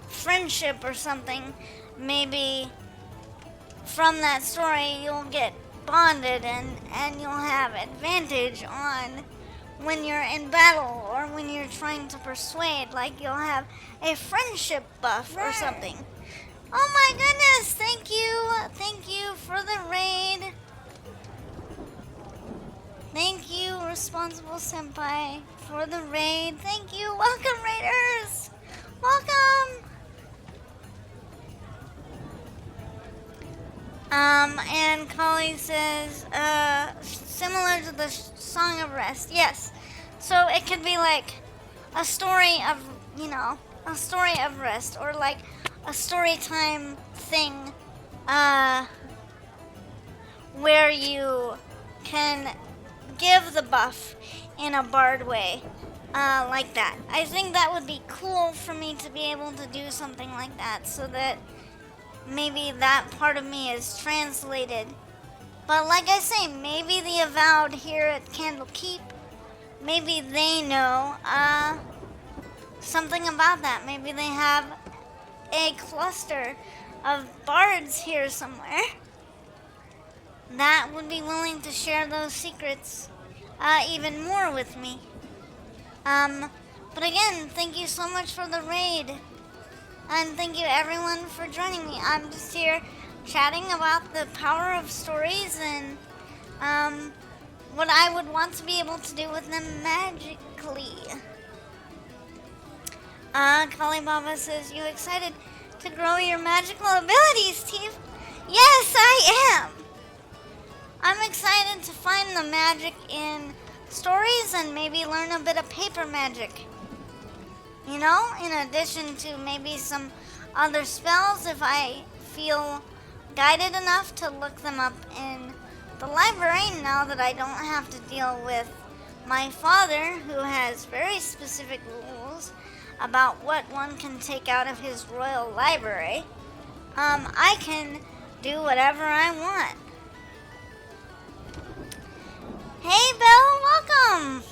friendship or something, maybe from that story you'll get bonded and you'll have advantage on when you're in battle or when you're trying to persuade. Like, you'll have a friendship buff or something. Oh my goodness, thank you for the raid. Thank you, Responsible Senpai, for the raid. Thank you, welcome raiders. Welcome. And Kali says, similar to the Song of Rest. Yes. So it could be like a story of, a story of rest, or like a story time thing, where you can give the buff in a bard way, like that. I think that would be cool for me to be able to do something like that, so that maybe that part of me is translated. But like I say, maybe the Avowed here at Candlekeep, maybe they know something about that. Maybe they have a cluster of bards here somewhere that would be willing to share those secrets even more with me. But again, thank you so much for the raid. And thank you everyone for joining me. I'm just here chatting about the power of stories and what I would want to be able to do with them magically. Kali Baba says, you excited to grow your magical abilities, Steve? Yes, I am. I'm excited to find the magic in stories and maybe learn a bit of paper magic. You know, in addition to maybe some other spells, if I feel guided enough to look them up in the library, now that I don't have to deal with my father, who has very specific rules about what one can take out of his royal library. I can do whatever I want. Hey, Bill, welcome!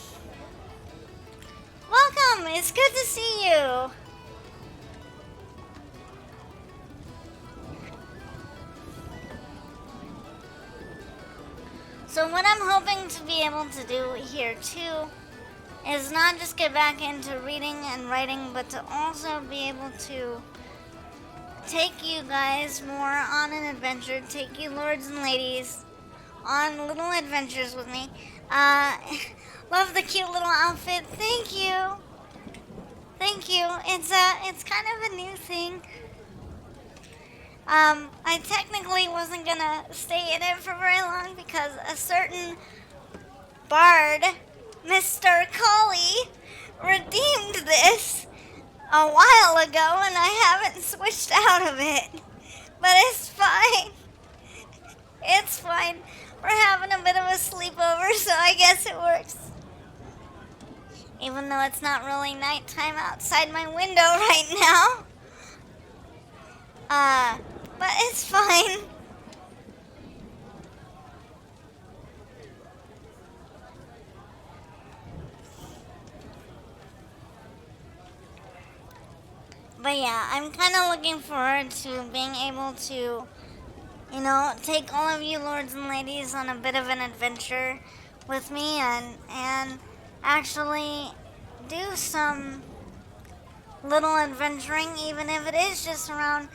Welcome, it's good to see you. So what I'm hoping to be able to do here too is not just get back into reading and writing, but to also be able to take you guys more on an adventure, take you lords and ladies on little adventures with me. Love the cute little outfit. Thank you. Thank you. It's kind of a new thing. I technically wasn't gonna stay in it for very long because a certain bard, Mr. Collie, redeemed this a while ago and I haven't switched out of it. But it's fine. It's fine. We're having a bit of a sleepover, so I guess it works. Even though it's not really nighttime outside my window right now. But it's fine. But yeah, I'm kind of looking forward to being able to, take all of you lords and ladies on a bit of an adventure with me and actually do some little adventuring, even if it is just around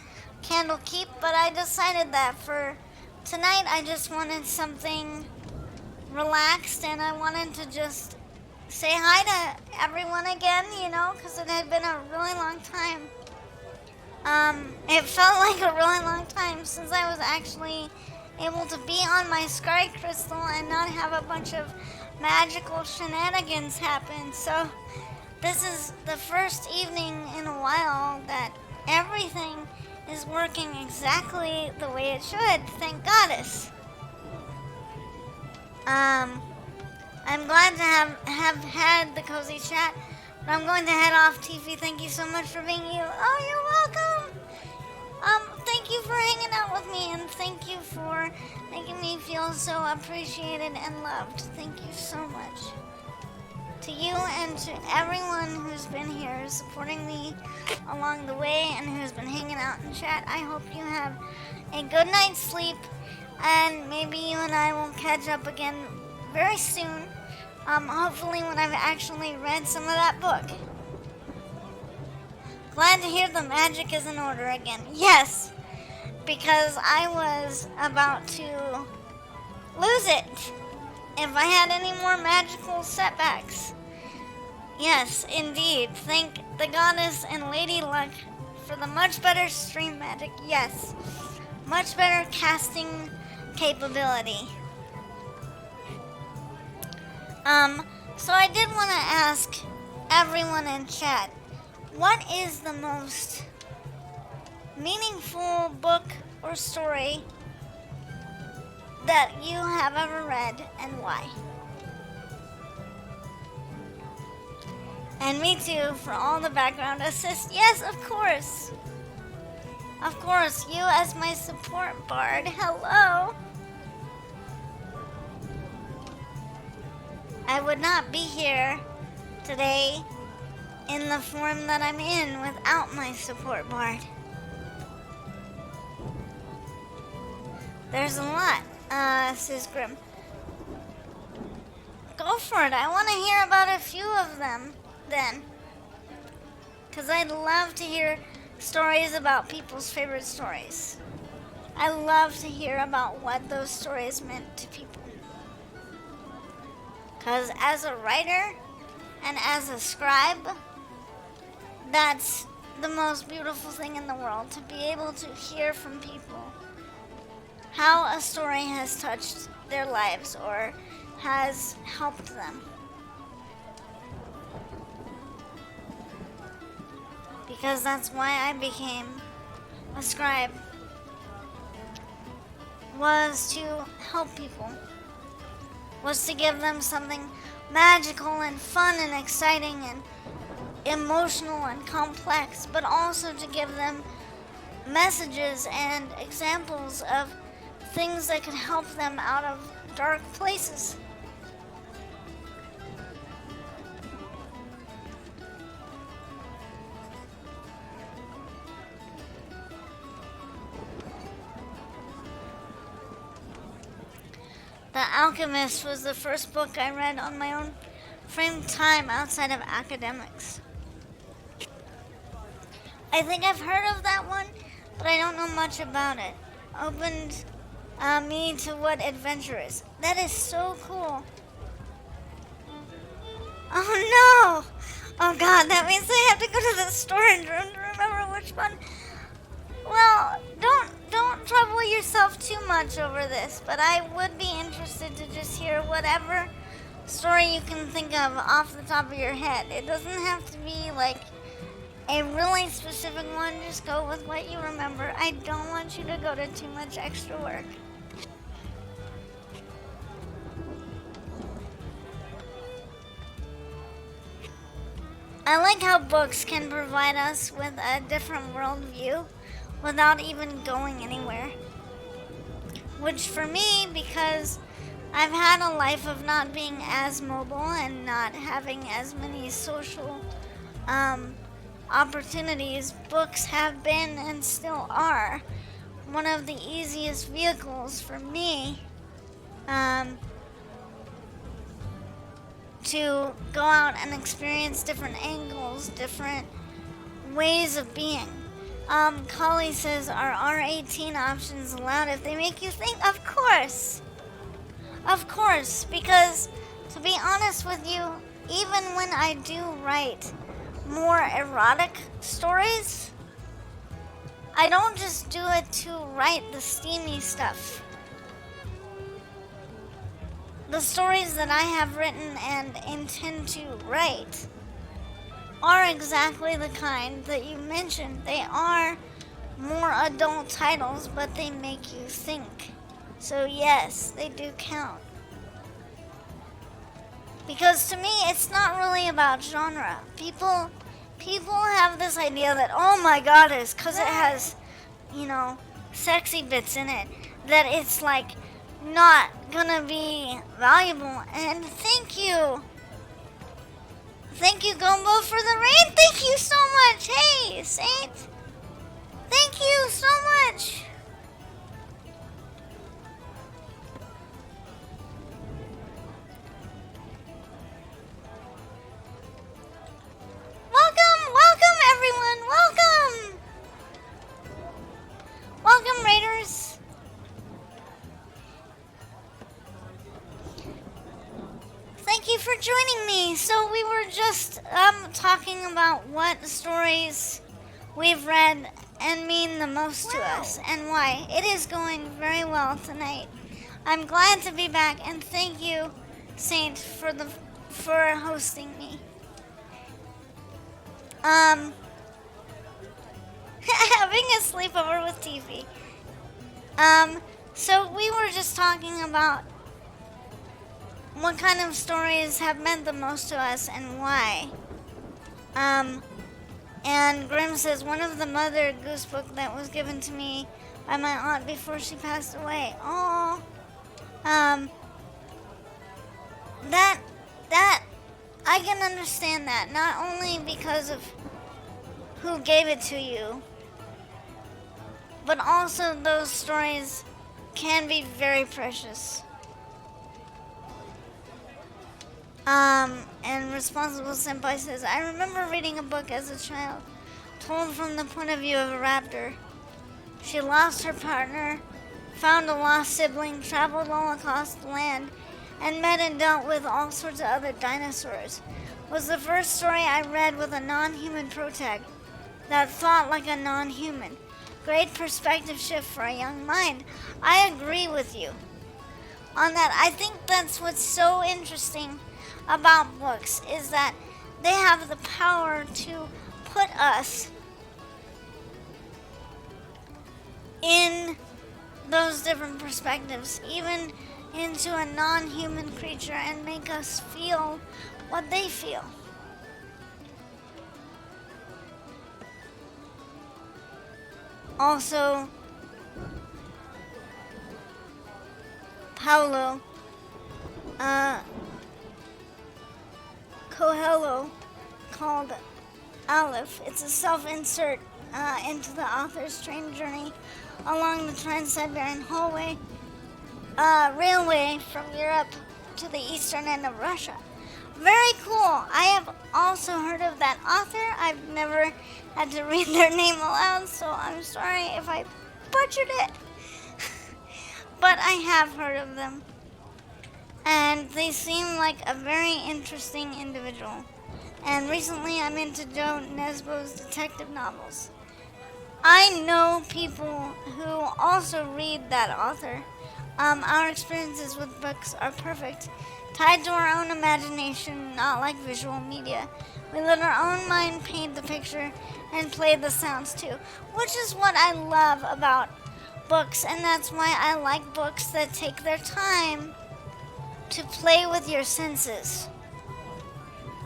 Candlekeep. But I decided that for tonight I just wanted something relaxed and I wanted to just say hi to everyone again, because it had been a really long time. It felt like a really long time since I was actually able to be on my Sky Crystal and not have a bunch of magical shenanigans happen. So this is the first evening in a while that everything is working exactly the way it should. Thank Goddess. I'm glad to have had the cozy chat, but I'm going to head off. Tiefy, thank you so much for being you. Oh, you're welcome. Thank you for hanging out with me, and thank you for making me feel so appreciated and loved. Thank you so much. To you and to everyone who's been here supporting me along the way and who's been hanging out in chat, I hope you have a good night's sleep, and maybe you and I will catch up again very soon. Hopefully when I've actually read some of that book. Glad to hear the magic is in order again. Yes, because I was about to lose it if I had any more magical setbacks. Yes, indeed. Thank the goddess and Lady Luck for the much better stream magic. Yes, much better casting capability. So I did want to ask everyone in chat, what is the most meaningful book or story that you have ever read and why? And me too, for all the background assist. Yes, of course. Of course, you as my support bard. Hello. I would not be here today in the form that I'm in without my support bard. There's a lot, Sis Grim. Go for it. I want to hear about a few of them then. Because I'd love to hear stories about people's favorite stories. I love to hear about what those stories meant to people. Because as a writer and as a scribe, that's the most beautiful thing in the world, to be able to hear from people how a story has touched their lives or has helped them. Because that's why I became a scribe, was to help people, was to give them something magical and fun and exciting and emotional and complex, but also to give them messages and examples of things that could help them out of dark places. The Alchemist was the first book I read on my own frame time outside of academics. I think I've heard of that one, but I don't know much about it. Opened me to what adventure is. That is so cool. Oh no! Oh god, that means I have to go to the storage room to remember which one. Well, don't trouble yourself too much over this, but I would be interested to just hear whatever story you can think of off the top of your head. It doesn't have to be like a really specific one, just go with what you remember. I don't want you to go to too much extra work. I like how books can provide us with a different worldview without even going anywhere. Which for me, because I've had a life of not being as mobile and not having as many social opportunities, books have been and still are one of the easiest vehicles for me to go out and experience different angles, different ways of being. Kali says, are R18 options allowed if they make you think? Of course. Of course, because to be honest with you, even when I do write more erotic stories, I don't just do it to write the steamy stuff. The stories that I have written and intend to write are exactly the kind that you mentioned. They are more adult titles, but they make you think. So yes, they do count. Because to me, it's not really about genre. People have this idea that, oh my god, it's because it has, sexy bits in it, that it's like not gonna be valuable. And thank you, Gumbo, for the raid. Thank you so much. Hey, Saint, thank you so much. Welcome everyone, welcome for joining me. So we were just talking about what stories we've read and mean the most to us and why. It is going very well tonight. I'm glad to be back, and thank you, Saint, for hosting me. Having a sleepover with Tiefy. So we were just talking about what kind of stories have meant the most to us and why. And Grim says one of the Mother Goose book that was given to me by my aunt before she passed away. Oh, that I can understand that, not only because of who gave it to you, but also those stories can be very precious. And Responsible Senpai says, I remember reading a book as a child, told from the point of view of a raptor. She lost her partner, found a lost sibling, traveled all across the land, and met and dealt with all sorts of other dinosaurs. It was the first story I read with a non-human protag that thought like a non-human. Great perspective shift for a young mind. I agree with you on that. I think that's what's so interesting about books, is that they have the power to put us in those different perspectives, even into a non-human creature, and make us feel what they feel. Also, Paulo Coelho called Aleph. It's a self-insert into the author's train journey along the Trans-Siberian railway from Europe to the eastern end of Russia. Very cool. I have also heard of that author. I've never had to read their name aloud, so I'm sorry if I butchered it. But I have heard of them. And they seem like a very interesting individual. And recently I'm into Joe Nesbo's detective novels. I know people who also read that author. Our experiences with books are perfect, tied to our own imagination, not like visual media. We let our own mind paint the picture and play the sounds too, which is what I love about books, and that's why I like books that take their time to play with your senses.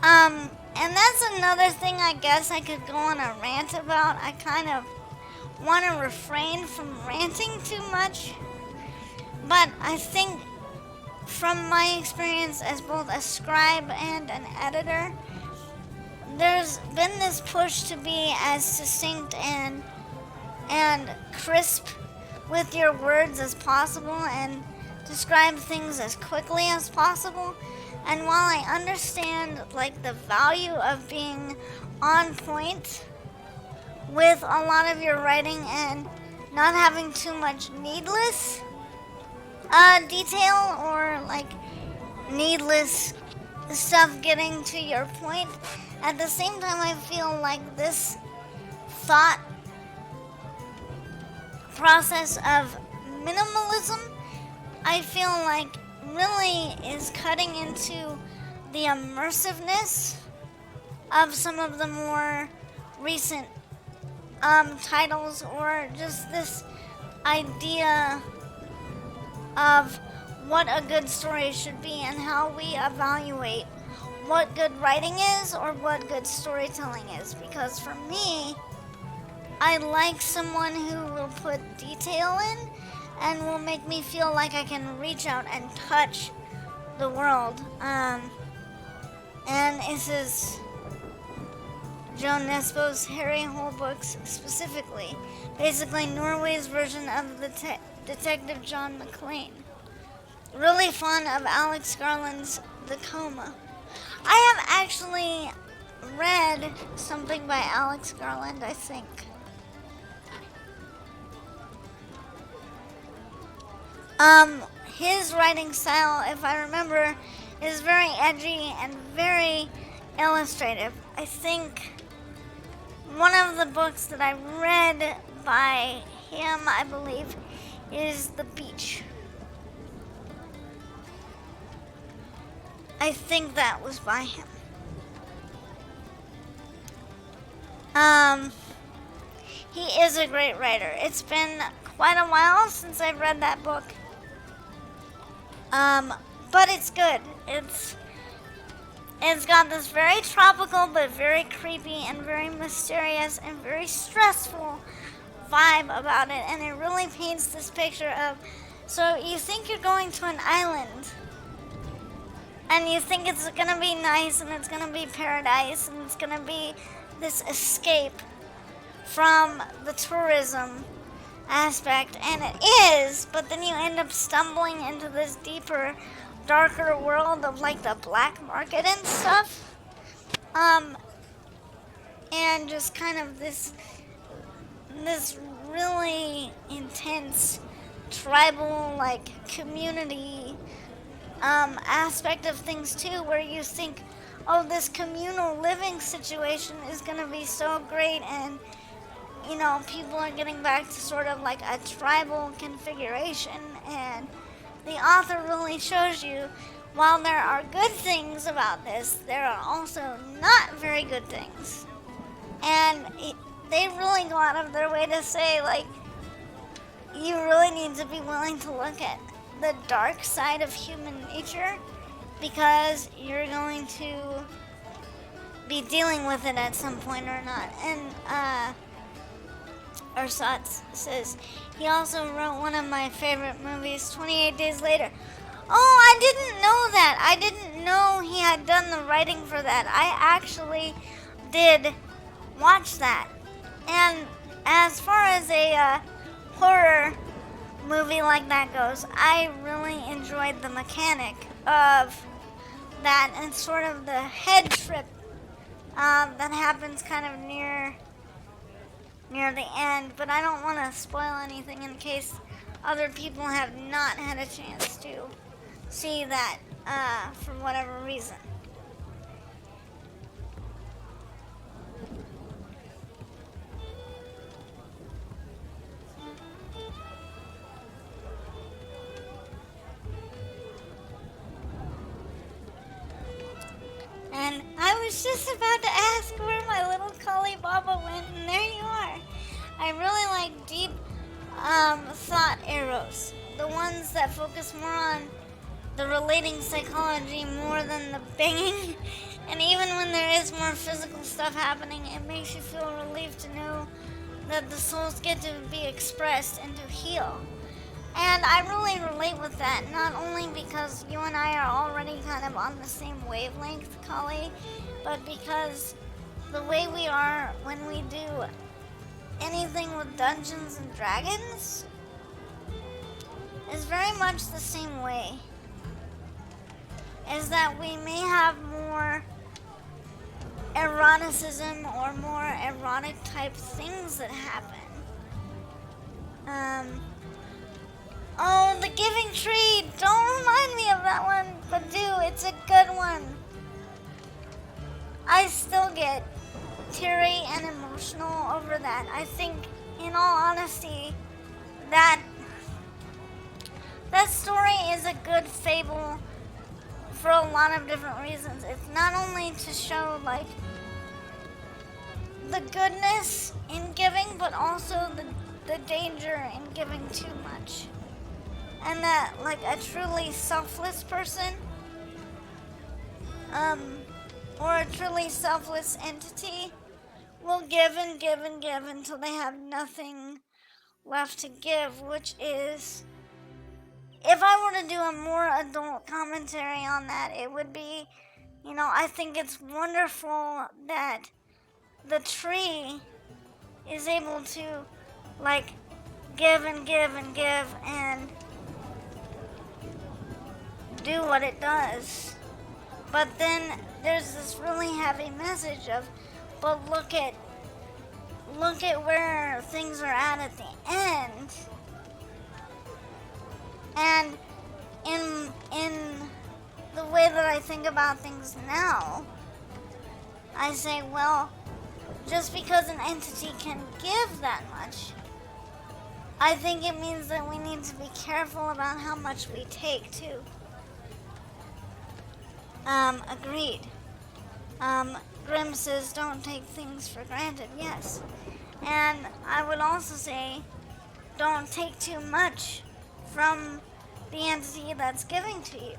And that's another thing I guess I could go on a rant about. I kind of want to refrain from ranting too much, but I think from my experience as both a scribe and an editor, there's been this push to be as succinct and crisp with your words as possible and describe things as quickly as possible. And while I understand like the value of being on point with a lot of your writing and not having too much needless detail or like needless stuff getting to your point, at the same time I feel like this thought process of minimalism, I feel like really is cutting into the immersiveness of some of the more recent titles, or just this idea of what a good story should be and how we evaluate what good writing is or what good storytelling is. Because for me, I like someone who will put detail in and will make me feel like I can reach out and touch the world. And this is Joe Nesbo's Harry Hole books specifically. Basically Norway's version of the Detective John McClane. Really fond of Alex Garland's The Coma. I have actually read something by Alex Garland, I think. His writing style, if I remember, is very edgy and very illustrative. I think one of the books that I read by him, I believe, is The Beach. I think that was by him. He is a great writer. It's been quite a while since I've read that book. But it's good. It's got this very tropical but very creepy and very mysterious and very stressful vibe about it, and it really paints this picture of, so you think you're going to an island and you think it's gonna be nice and it's gonna be paradise and it's gonna be this escape from the tourism aspect, and it is, but then you end up stumbling into this deeper, darker world of like the black market and stuff, and just kind of this really intense tribal like community aspect of things too, where you think, oh, this communal living situation is gonna be so great, and you know, people are getting back to sort of like a tribal configuration, and the author really shows you, while there are good things about this, there are also not very good things. And they really go out of their way to say, like, you really need to be willing to look at the dark side of human nature, because you're going to be dealing with it at some point or not. And Ursat says he also wrote one of my favorite movies, 28 Days Later. Oh, I didn't know that. I didn't know he had done the writing for that. I actually did watch that. And as far as a horror movie like that goes, I really enjoyed the mechanic of that and sort of the head trip that happens kind of near the end, but I don't want to spoil anything in case other people have not had a chance to see that for whatever reason. And I was just about to ask where my little collie Baba went, and there you are. I really like deep thought arrows, the ones that focus more on the relating psychology more than the banging. And even when there is more physical stuff happening, it makes you feel relieved to know that the souls get to be expressed and to heal. And I really relate with that, not only because you and I are already kind of on the same wavelength, Kali, but because the way we are when we do anything with Dungeons and Dragons is very much the same way. Is that we may have more eroticism or more erotic type things that happen. Oh, the Giving Tree! Don't remind me of that one, but do, it's a good one. I still get teary and emotional over that. I think, in all honesty, that story is a good fable for a lot of different reasons. It's not only to show, like, the goodness in giving, but also the danger in giving too much. And that, like, a truly selfless person, or a truly selfless entity will give and give and give until they have nothing left to give, which is, if I were to do a more adult commentary on that, it would be, you know, I think it's wonderful that the tree is able to, like, give and give and give and do what it does. But then there's this really heavy message of, but look at where things are at the end. And in the way that I think about things now, I say, well, just because an entity can give that much, I think it means that we need to be careful about how much we take too. Agreed. Grimm says don't take things for granted, yes. And I would also say don't take too much from the entity that's giving to you.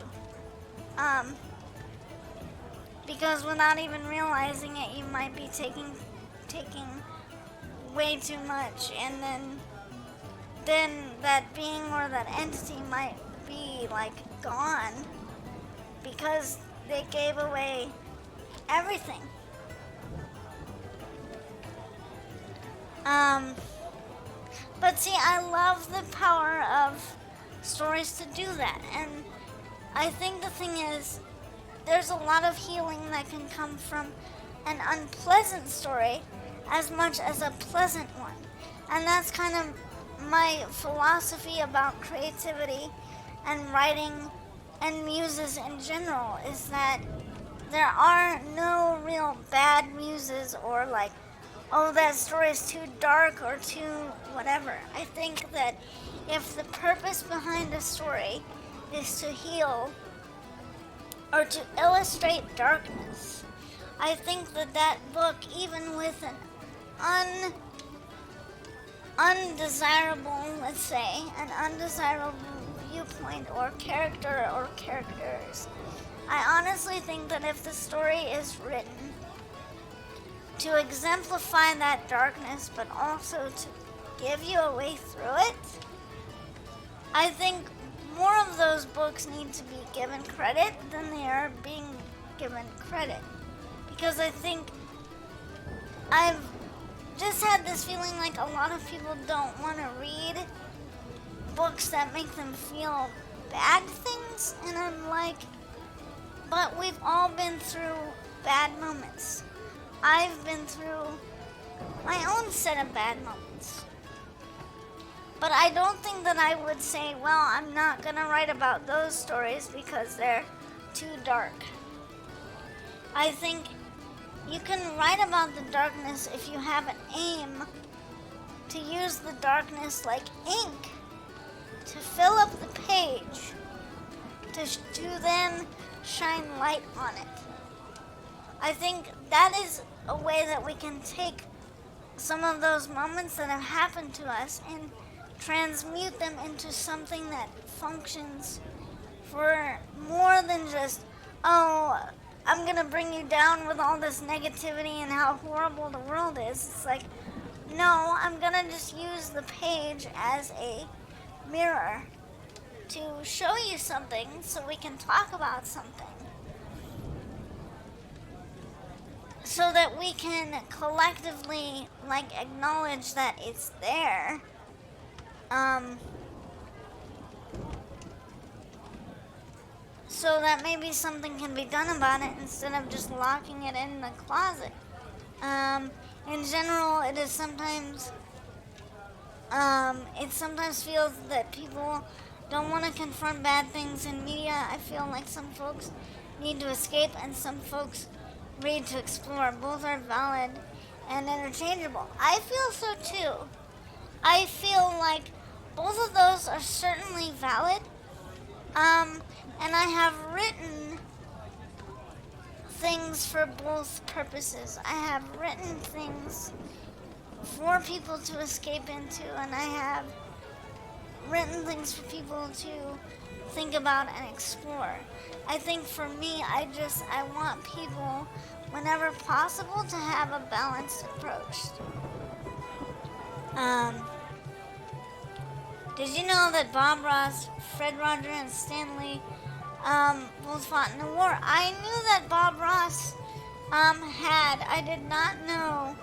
Because without even realizing it, you might be taking way too much, and then that being or that entity might be like gone because they gave away everything. But see, I love the power of stories to do that, and I think the thing is, there's a lot of healing that can come from an unpleasant story as much as a pleasant one. And that's kind of my philosophy about creativity and writing and muses in general, is that there are no real bad muses or like, oh, that story is too dark or too whatever. I think that if the purpose behind a story is to heal or to illustrate darkness, I think that that book, even with an undesirable, let's say, an undesirable viewpoint or character or characters, I honestly think that if the story is written to exemplify that darkness, but also to give you a way through it, I think more of those books need to be given credit than they are being given credit. Because I think I've just had this feeling like a lot of people don't want to read books that make them feel bad things, and I'm like, but we've all been through bad moments. I've been through my own set of bad moments. But I don't think that I would say, well, I'm not going to write about those stories because they're too dark. I think you can write about the darkness if you have an aim to use the darkness like ink to fill up the page, to then shine light on it. I think that is a way that we can take some of those moments that have happened to us and transmute them into something that functions for more than just, oh, I'm gonna bring you down with all this negativity and how horrible the world is. It's like, no, I'm gonna just use the page as a mirror to show you something so we can talk about something. So that we can collectively acknowledge that it's there. So that maybe something can be done about it instead of just locking it in the closet. In general, it sometimes feels that people don't want to confront bad things in media. I feel like some folks need to escape and some folks read to explore. Both are valid and interchangeable. I feel so too. I feel like both of those are certainly valid. And I have written things for both purposes. I have written things for people to escape into, and I have written things for people to think about and explore. I think for me, I want people, whenever possible, to have a balanced approach. Did you know that Bob Ross, Fred Roger, and Stan Lee both fought in a war? I knew that Bob Ross had. I did not know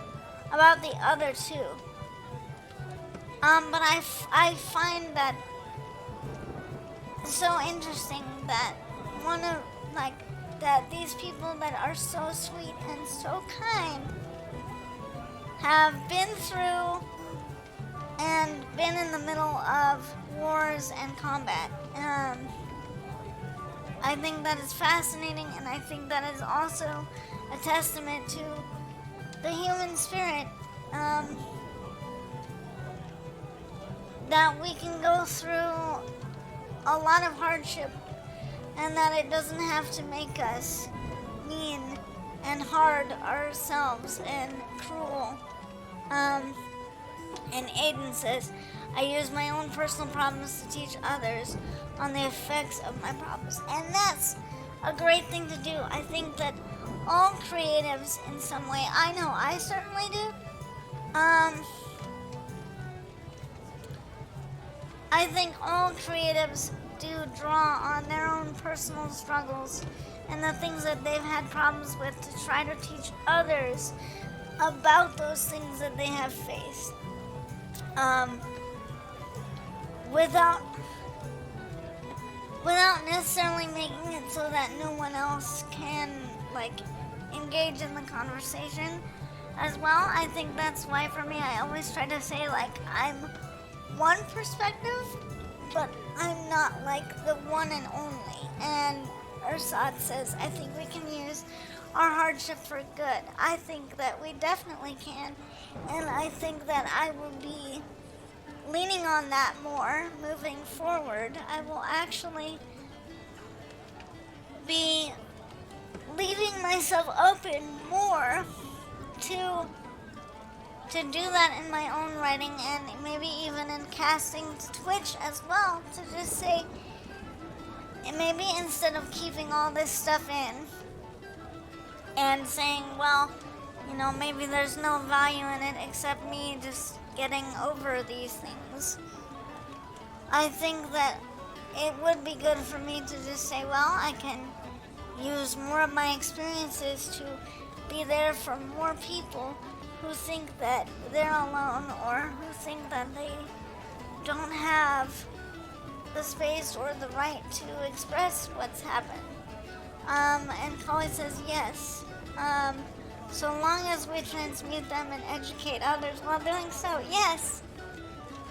about the other two. But I find that so interesting that that these people that are so sweet and so kind have been through and been in the middle of wars and combat. I think that is fascinating, and I think that is also a testament to the human spirit. That we can go through a lot of hardship, and that it doesn't have to make us mean and hard ourselves and cruel. And Aiden says, I use my own personal problems to teach others on the effects of my problems. And that's a great thing to do. I think that all creatives in some way, I know I certainly do, I think all creatives do draw on their own personal struggles and the things that they've had problems with to try to teach others about those things that they have faced. Without necessarily making it so that no one else can engage in the conversation as well. I think that's why for me I always try to say I'm one perspective, but I'm not the one and only. And Ursad says, I think we can use our hardship for good. I think that we definitely can, and I think that I will be leaning on that more moving forward. I will actually be leaving myself open more to do that in my own writing, and maybe even in casting to Twitch as well, to just say, maybe instead of keeping all this stuff in and saying, well, maybe there's no value in it except me just getting over these things. I think that it would be good for me to just say, well, I can use more of my experiences to be there for more people who think that they're alone, or who think that they don't have the space or the right to express what's happened. And Kali says yes. So long as we transmute them and educate others while doing so, yes.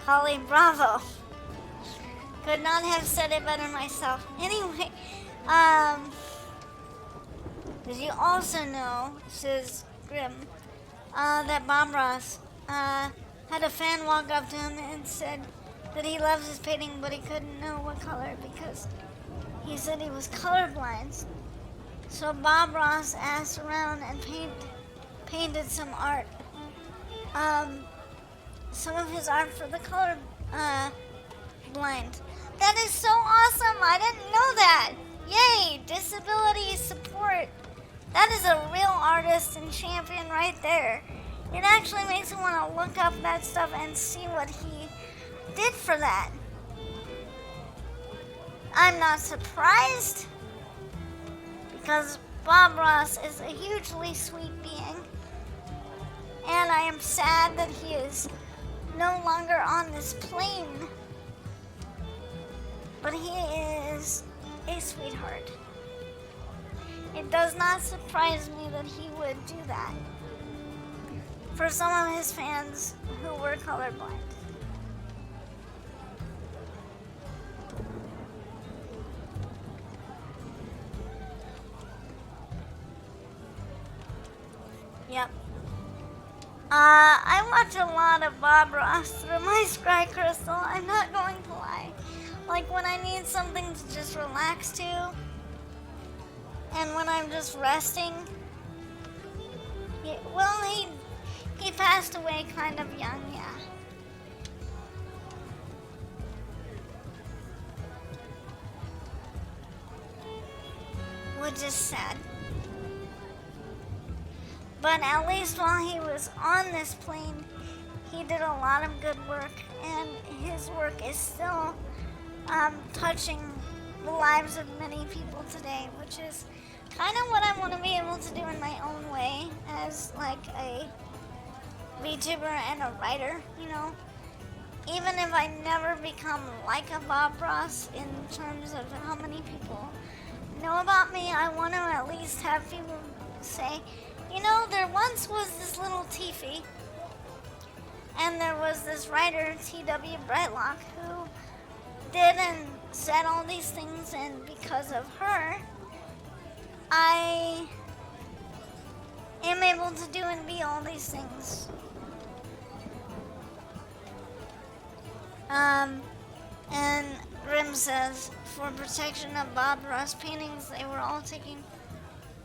Kali, bravo. Could not have said it better myself. Anyway, did you also know, says Grim, that Bob Ross had a fan walk up to him and said that he loves his painting, but he couldn't know what color because he said he was colorblind. So Bob Ross asked around and painted some art. Some of his art for the color blind. That is so awesome! I didn't know that. Yay! Disability support. That is a real artist and champion right there. It actually makes me want to look up that stuff and see what he did for that. I'm not surprised, because Bob Ross is a hugely sweet being, and I am sad that he is no longer on this plane, but he is a sweetheart. It does not surprise me that he would do that for some of his fans who were colorblind. Yep. I watch a lot of Bob Ross through my Scry Crystal. I'm not going to lie. When I need something to just relax to, and when I'm just resting. He passed away kind of young, yeah. Which is sad. But at least while he was on this plane, he did a lot of good work, and his work is still touching the lives of many people today, which is kind of what I want to be able to do in my own way as a VTuber and a writer, Even if I never become like a Bob Ross in terms of how many people know about me, I want to at least have people say, there once was this little Tiefy, and there was this writer, T.W. Brightlock, who did and said all these things, and because of her, I am able to do and be all these things. And Grim says, for protection of Bob Ross paintings, they were all taken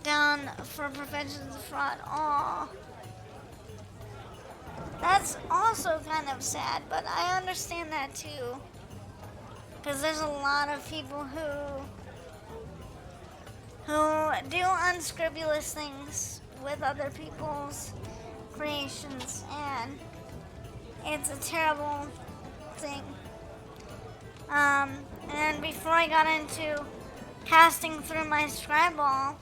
down for prevention of fraud. Aww. That's also kind of sad, but I understand that too. Because there's a lot of people who do unscrupulous things with other people's creations, and it's a terrible thing. And before I got into casting through my Scriball,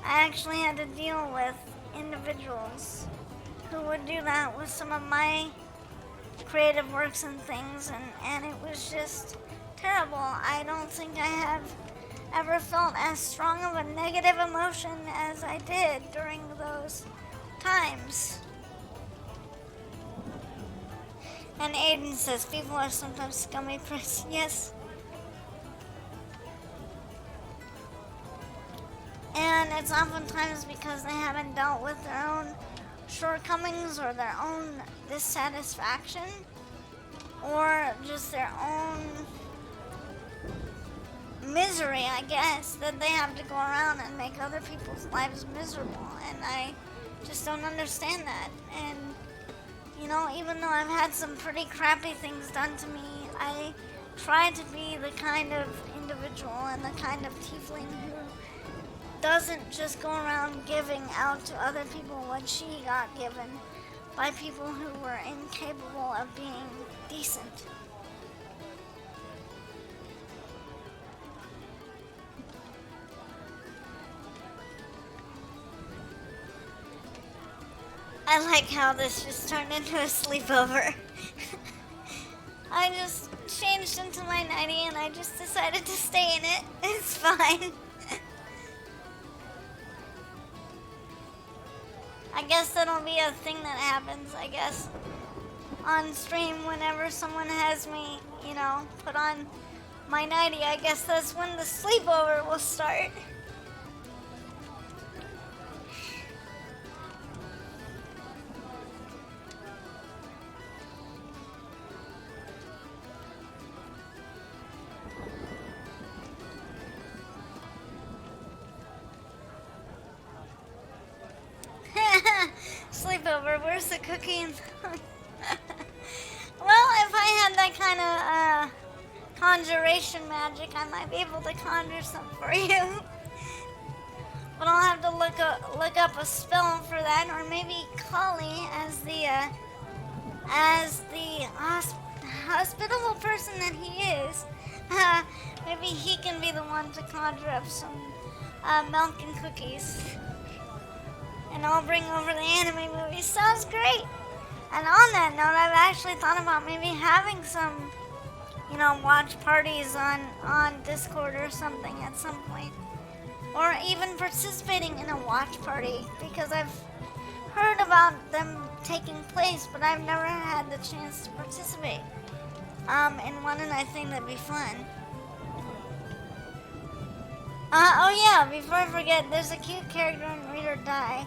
I actually had to deal with individuals who would do that with some of my creative works and things, and it was just terrible. I don't think I have ever felt as strong of a negative emotion as I did during those times. And Aiden says, people are sometimes scummy pricks. Yes. And it's oftentimes because they haven't dealt with their own shortcomings or their own dissatisfaction or just their own misery, I guess, that they have to go around and make other people's lives miserable. And I just don't understand that. And you know, even though I've had some pretty crappy things done to me, I try to be the kind of individual and the kind of tiefling who doesn't just go around giving out to other people what she got given by people who were incapable of being decent. I like how this just turned into a sleepover. I just changed into my nightie and I just decided to stay in it. It's fine. I guess that'll be a thing that happens, I guess, on stream whenever someone has me, you know, put on my nightie. I guess that's when the sleepover will start. Sleepover, where's the cookie? Well, if I had that kind of conjuration magic, I might be able to conjure some for you. But I'll have to look up a spell for that, or maybe Kali as the hospitable person that he is. Maybe he can be the one to conjure up some milk and cookies. And I'll bring over the anime movie. Sounds great. And on that note, I've actually thought about maybe having some, you know, watch parties on Discord or something at some point. Or even participating in a watch party, because I've heard about them taking place, but I've never had the chance to participate in one, and I think that'd be fun. Oh yeah, before I forget, there's a cute character in Read or Die.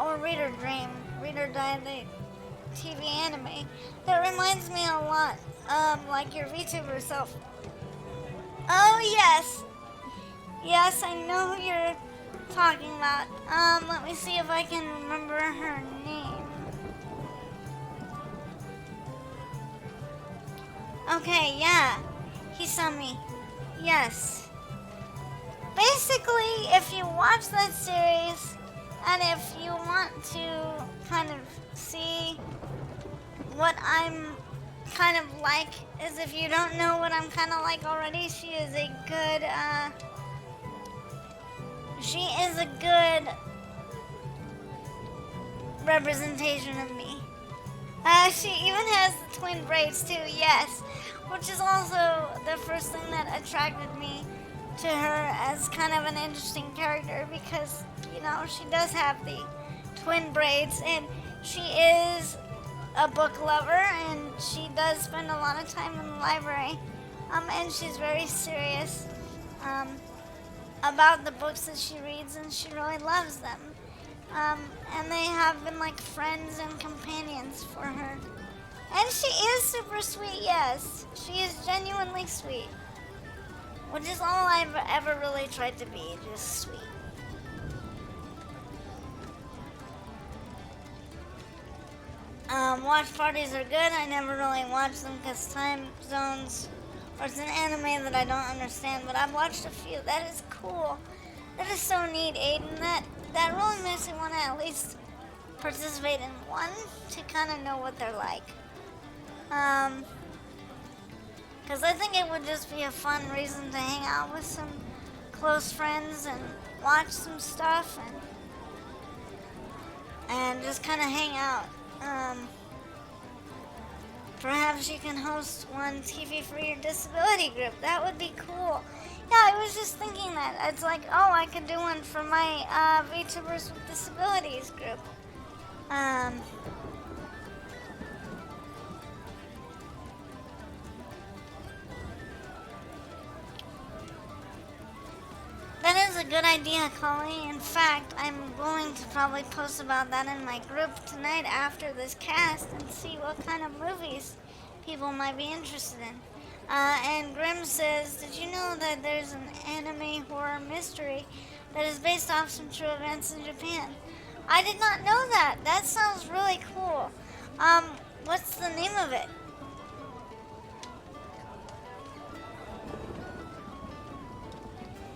Or Read or Dream. Read or Die, the TV anime. That reminds me a lot of like your VTuber self. Oh yes! Yes, I know who you're talking about. Let me see if I can remember her name. Okay, yeah. Hisami. Yes. Basically, if you watch that series, and if you want to kind of see what I'm kind of like, is if you don't know what I'm kind of like already, she is a good representation of me. She even has the twin braids too, yes, which is also the first thing that attracted me to her as kind of an interesting character, because, you know, she does have the twin braids, and she is a book lover, and she does spend a lot of time in the library. And she's very serious um, about the books that she reads, and she really loves them. Um, and they have been like friends and companions for her. And she is super sweet, yes. She is genuinely sweet. Which is all I've ever really tried to be, just sweet. Watch parties are good. I never really watch them because time zones, or it's an anime that I don't understand, but I've watched a few. That is cool. That is so neat, Aiden. That really makes me want to at least participate in one to kind of know what they're like. Because I think it would just be a fun reason to hang out with some close friends and watch some stuff and just kind of hang out. Perhaps you can host one TV for your disability group. That would be cool. Yeah, I was just thinking that. It's like, oh, I could do one for my VTubers with Disabilities group. That is a good idea, Collie. In fact, I'm going to probably post about that in my group tonight after this cast and see what kind of movies people might be interested in. And Grim says, did you know that there's an anime horror mystery that is based off some true events in Japan? I did not know that. That sounds really cool. What's the name of it?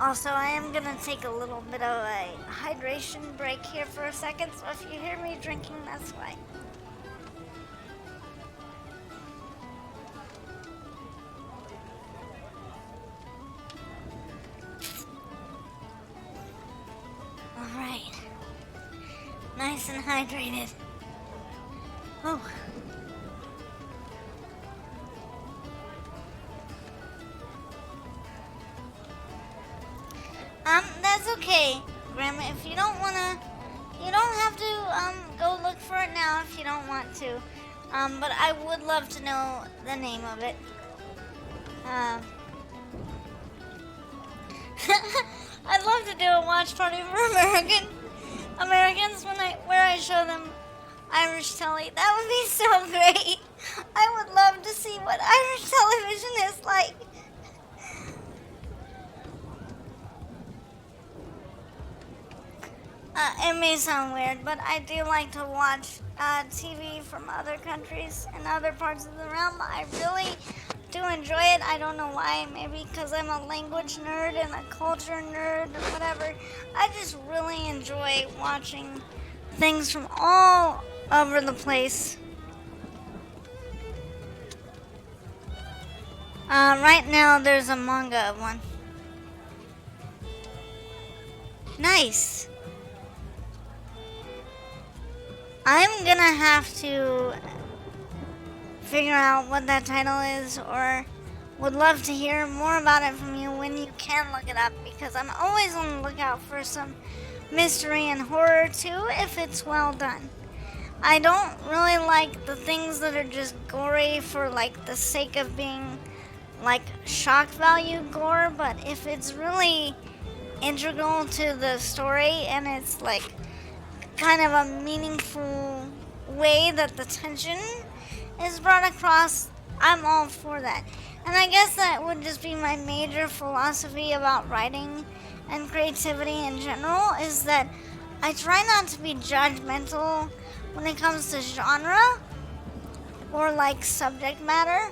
Also, I am going to take a little bit of a hydration break here for a second, so if you hear me drinking, that's why. Alright. Nice and hydrated. Oh. That's okay, Grandma. If you don't wanna, you don't have to, go look for it now if you don't want to. But I would love to know the name of it. I'd love to do a watch party for Americans where I show them Irish telly. That would be so great. I would love to see what Irish television is like. It may sound weird, but I do like to watch TV from other countries and other parts of the realm. I really do enjoy it. I don't know why. Maybe because I'm a language nerd and a culture nerd or whatever. I just really enjoy watching things from all over the place. Right now, there's a manga one. Nice. I'm gonna have to figure out what that title is, or would love to hear more about it from you when you can look it up, because I'm always on the lookout for some mystery and horror too, if it's well done. I don't really like the things that are just gory for like the sake of being like shock value gore, but if it's really integral to the story and it's like kind of a meaningful way that the tension is brought across, I'm all for that. And I guess that would just be my major philosophy about writing and creativity in general, is that I try not to be judgmental when it comes to genre or like subject matter,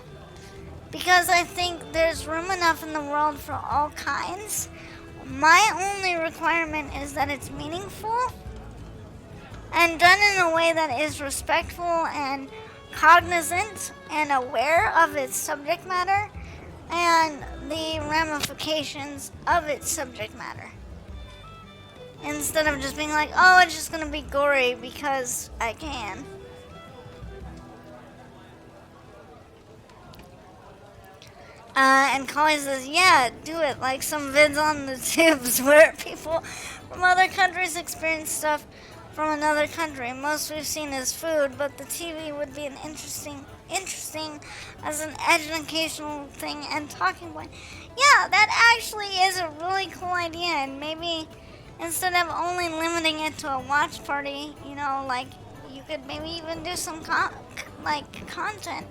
because I think there's room enough in the world for all kinds. My only requirement is that it's meaningful and done in a way that is respectful and cognizant and aware of its subject matter and the ramifications of its subject matter. Instead of just being like, oh, it's just gonna be gory because I can. And Collie says, yeah, do it, like some vids on the tubes where people from other countries experience stuff from another country. Most we've seen is food, but the TV would be an interesting as an educational thing and talking point. Yeah, that actually is a really cool idea, and maybe instead of only limiting it to a watch party, like you could maybe even do some content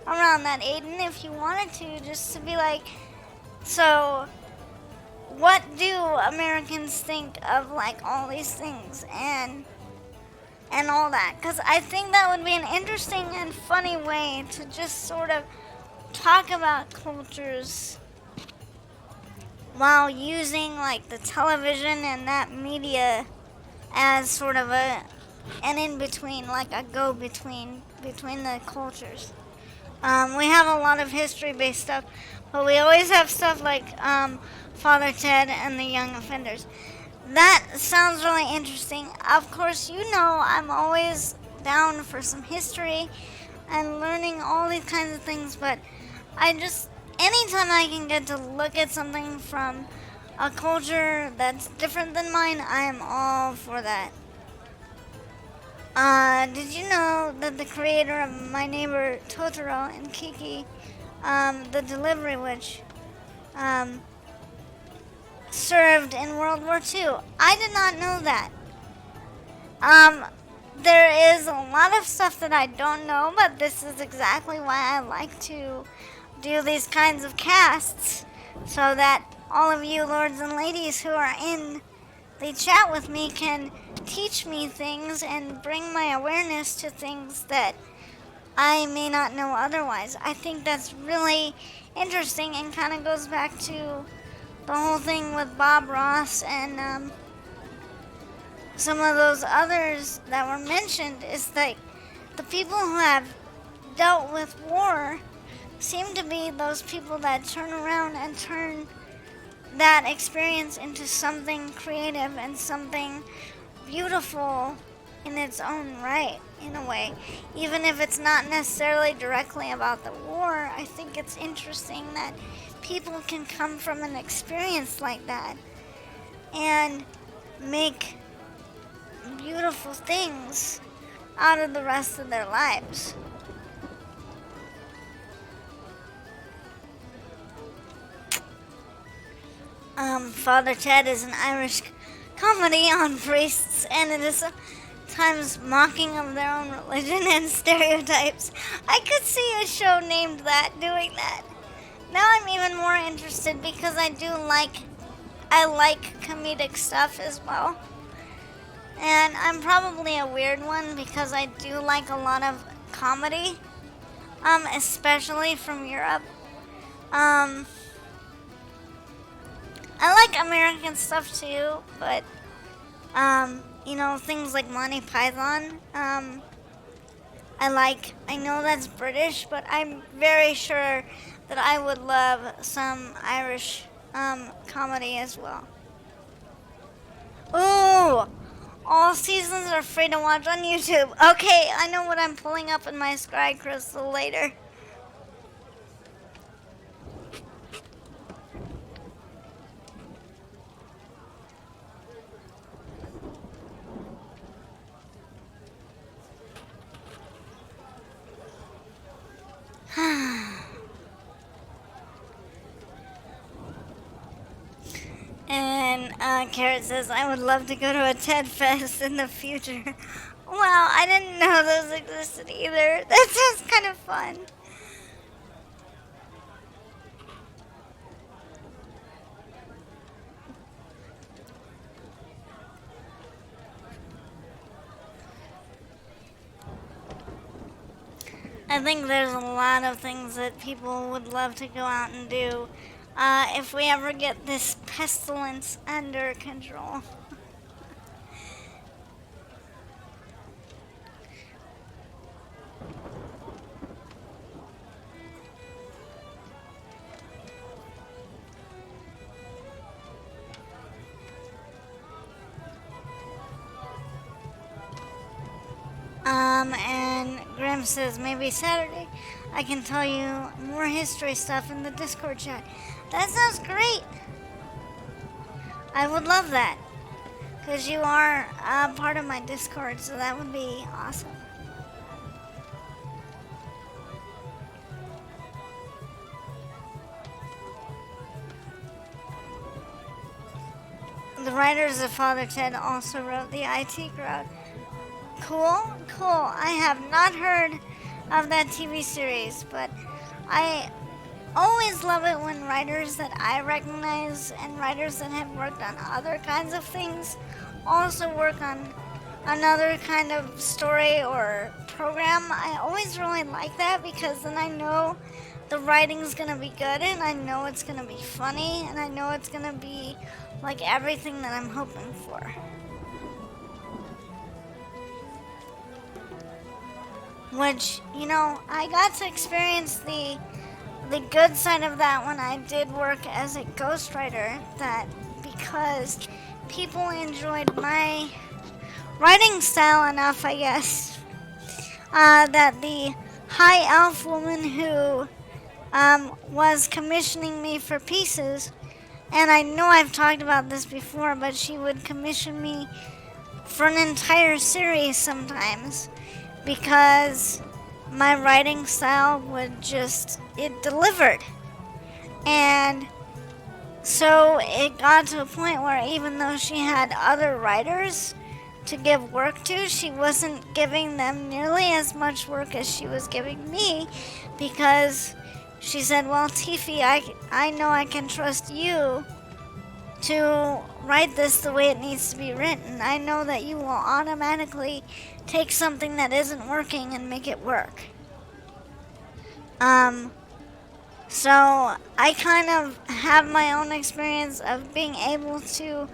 around that, Aiden, if you wanted to, just to be like, so what do Americans think of like all these things and all that? Because I think that would be an interesting and funny way to just sort of talk about cultures while using like the television and that media as sort of an in between, like a go between the cultures. We have a lot of history based stuff, but we always have stuff like Father Ted and the Young Offenders. That sounds really interesting. Of course, I'm always down for some history and learning all these kinds of things, but anytime I can get to look at something from a culture that's different than mine, I am all for that. Did you know that the creator of My Neighbor Totoro and Kiki, the delivery witch, served in World War II? I did not know that. There is a lot of stuff that I don't know, but this is exactly why I like to do these kinds of casts, so that all of you lords and ladies who are in the chat with me can teach me things and bring my awareness to things that I may not know otherwise. I think that's really interesting and kind of goes back to the whole thing with Bob Ross and some of those others that were mentioned, is like the people who have dealt with war seem to be those people that turn around and turn that experience into something creative and something beautiful in its own right, in a way. Even if it's not necessarily directly about the war, I think it's interesting that people can come from an experience like that and make beautiful things out of the rest of their lives. Father Ted is an Irish comedy on priests, and it is sometimes mocking of their own religion and stereotypes. I could see a show named that doing that. Now I'm even more interested because I like comedic stuff as well. And I'm probably a weird one because I do like a lot of comedy, especially from Europe. I like American stuff too, but, things like Monty Python, I know that's British, but I'm very sure that I would love some Irish, comedy as well. Ooh! All seasons are free to watch on YouTube. Okay, I know what I'm pulling up in my Scry Crystal later. And Carrot says, I would love to go to a TED Fest in the future. Wow, I didn't know those existed either. That sounds kind of fun. I think there's a lot of things that people would love to go out and do if we ever get this pestilence under control. And Grim says, maybe Saturday I can tell you more history stuff in the Discord chat. That sounds great. I would love that. because you are part of my Discord, so that would be awesome. The writers of Father Ted also wrote the IT Crowd. Cool, cool. I have not heard of that TV series, but I always love it when writers that I recognize and writers that have worked on other kinds of things also work on another kind of story or program. I always really like that because then I know the writing's gonna be good and I know it's gonna be funny and I know it's gonna be like everything that I'm hoping for. Which, I got to experience the good side of that when I did work as a ghostwriter, that because people enjoyed my writing style enough, I guess, that the high elf woman who was commissioning me for pieces, and I know I've talked about this before, but she would commission me for an entire series sometimes because my writing style it delivered. And so it got to a point where even though she had other writers to give work to, she wasn't giving them nearly as much work as she was giving me because she said, well, Tiffy, I know I can trust you to write this the way it needs to be written. I know that you will automatically take something that isn't working and make it work. So I kind of have my own experience of being able to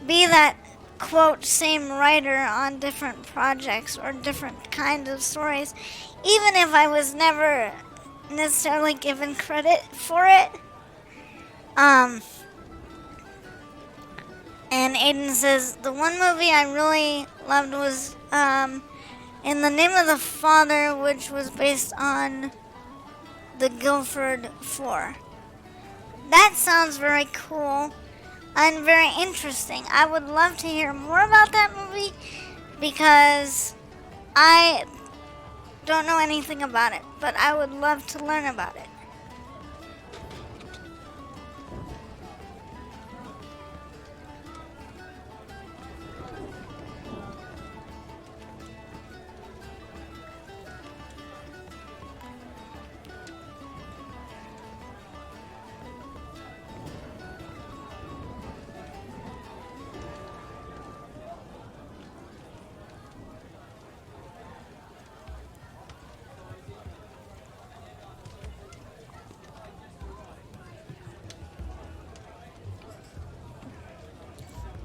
be that quote same writer on different projects or different kinds of stories, even if I was never necessarily given credit for it. And Aiden says, the one movie I really loved was In the Name of the Father, which was based on the Guilford 4. That sounds very cool and very interesting. I would love to hear more about that movie because I don't know anything about it, but I would love to learn about it.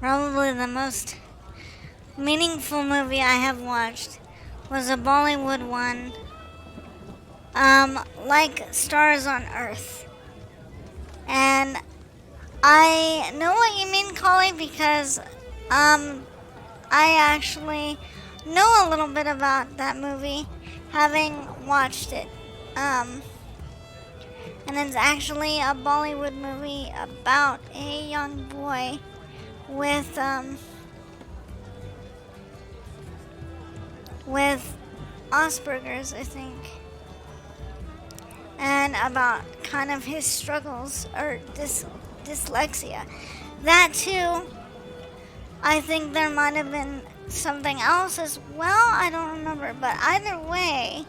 Probably the most meaningful movie I have watched was a Bollywood one, like Stars on Earth. And I know what you mean, Collie, because I actually know a little bit about that movie, having watched it. And it's actually a Bollywood movie about a young boy with Asperger's, I think, and about kind of his struggles or dyslexia. That too, I think there might have been something else as well. I don't remember, but either way,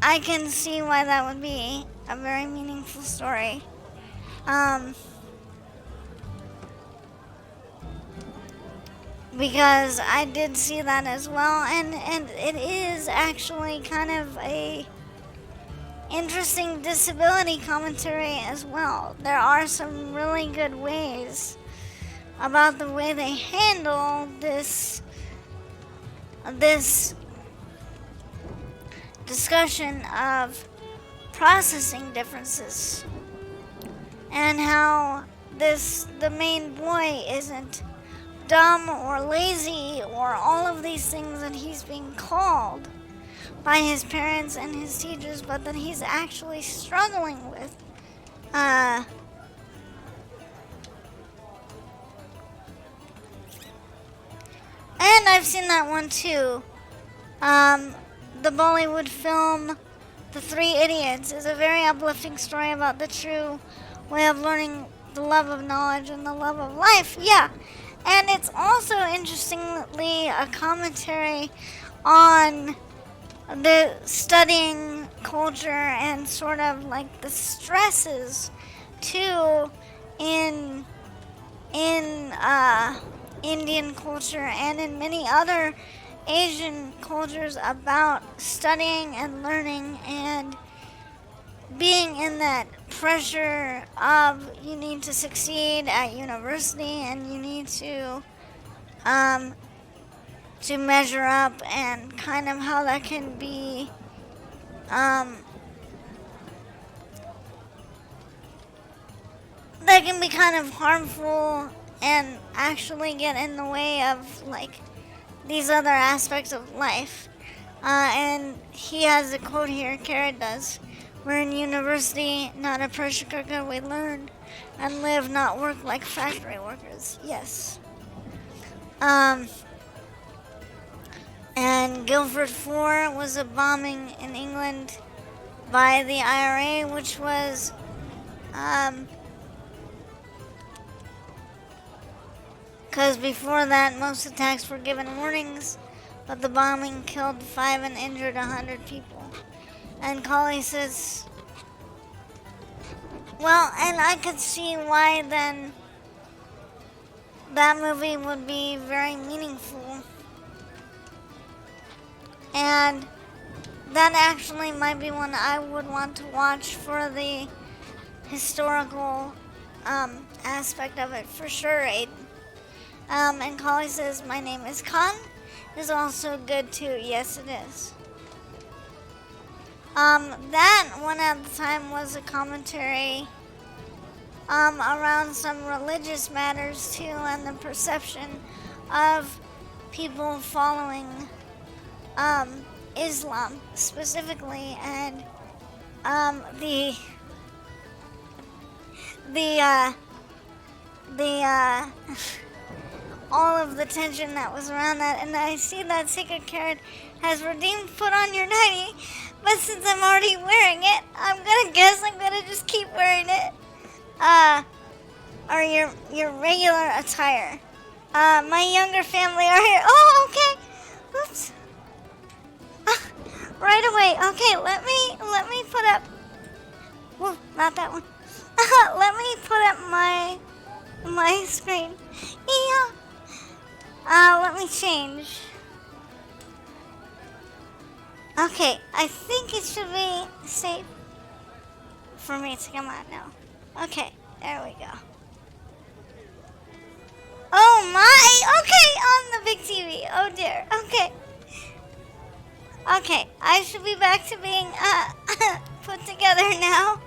I can see why that would be a very meaningful story. Because I did see that as well, and it is actually kind of a interesting disability commentary as well. There are some really good ways about the way they handle this discussion of processing differences and how the main boy isn't dumb or lazy or all of these things that he's being called, by his parents and his teachers, but that he's actually struggling with. And I've seen that one too. The Bollywood film The Three Idiots is a very uplifting story about the true way of learning the love of knowledge and the love of life. Yeah. And it's also, interestingly, a commentary on the studying culture and sort of like the stresses too in Indian culture and in many other Asian cultures about studying and learning and being in that pressure of you need to succeed at university and you need to measure up, and kind of how that can be kind of harmful and actually get in the way of like these other aspects of life. And he has a quote here, Carrot does. We're in university, not a pressure cooker. We learn and live, not work like factory workers. Yes. And Guildford 4 was a bombing in England by the IRA, which was because before that most attacks were given warnings, but the bombing killed 5 and injured 100 people. And Colley says, well, and I could see why then that movie would be very meaningful. And that actually might be one I would want to watch for the historical aspect of it, for sure, Aiden. And Colley says, my name is Khan, is also good too. Yes, it is. That one at the time was a commentary around some religious matters too, and the perception of people following Islam specifically, and the all of the tension that was around that. And I see that Sacred Carrot has redeemed put on your nightie, but since I'm already wearing it, I'm gonna guess I'm gonna just keep wearing it. Or your regular attire. My younger family are here. Oh, okay. Oops. Right away. Okay, let me put up. Whoa, not that one. Let me put up my screen. Yeah. Let me change. Okay, I think it should be safe for me to come out now. Okay, there we go. Oh my! Okay, on the big TV. Oh dear. Okay. Okay, I should be back to being put together now.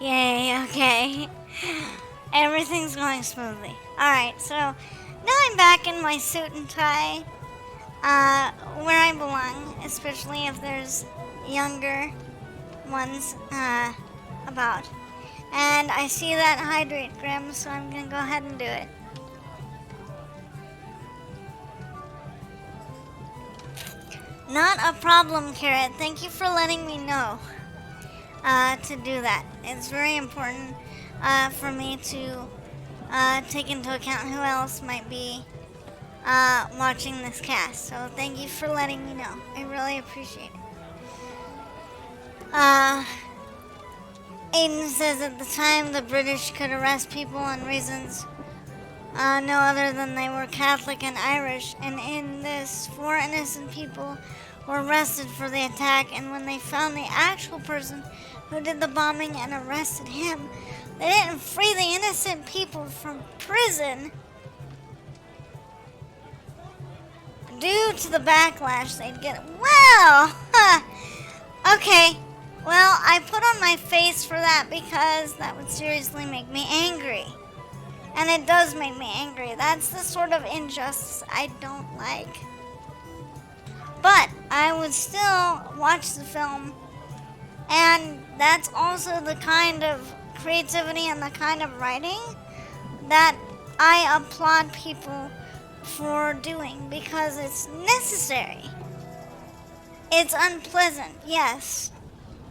Yay, okay. Everything's going smoothly. Alright, so now I'm back in my suit and tie, where I belong, especially if there's younger ones about. And I see that hydrate Grim, so I'm gonna go ahead and do it. Not a problem, Carrot. Thank you for letting me know to do that. It's very important for me to take into account who else might be watching this cast. So thank you for letting me know. I really appreciate it. Aiden says at the time the British could arrest people on reasons no other than they were Catholic and Irish, and in this 4 innocent people were arrested for the attack, and when they found the actual person who did the bombing and arrested him, they didn't free the innocent people from prison. due to the backlash they'd get. Well, okay. Well, I put on my face for that because that would seriously make me angry. And it does make me angry. That's the sort of injustice I don't like. But I would still watch the film. And that's also the kind of creativity and the kind of writing that I applaud people for doing because it's necessary. It's unpleasant, yes.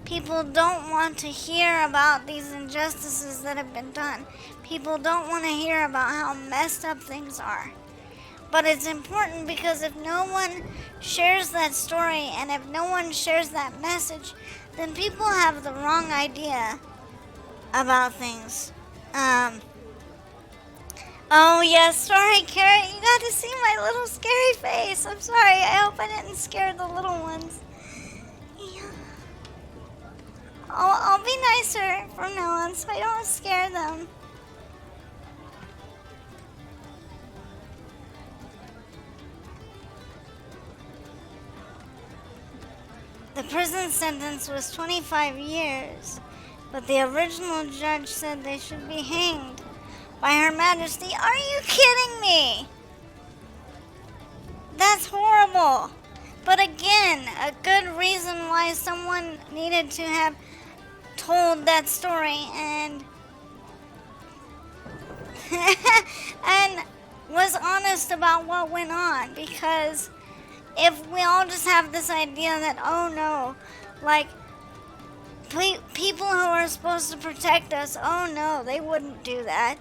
People don't want to hear about these injustices that have been done. People don't want to hear about how messed up things are. But it's important because if no one shares that story and if no one shares that message, then people have the wrong idea about things. Oh yes, sorry Carrot, you got to see my little scary face. I'm sorry, I hope I didn't scare the little ones. Yeah. I'll be nicer from now on so I don't scare them. The prison sentence was 25 years, but the original judge said they should be hanged by Her Majesty. Are you kidding me? That's horrible. But again, a good reason why someone needed to have told that story and and was honest about what went on, because if we all just have this idea that, oh no, like people who are supposed to protect us, oh no, they wouldn't do that.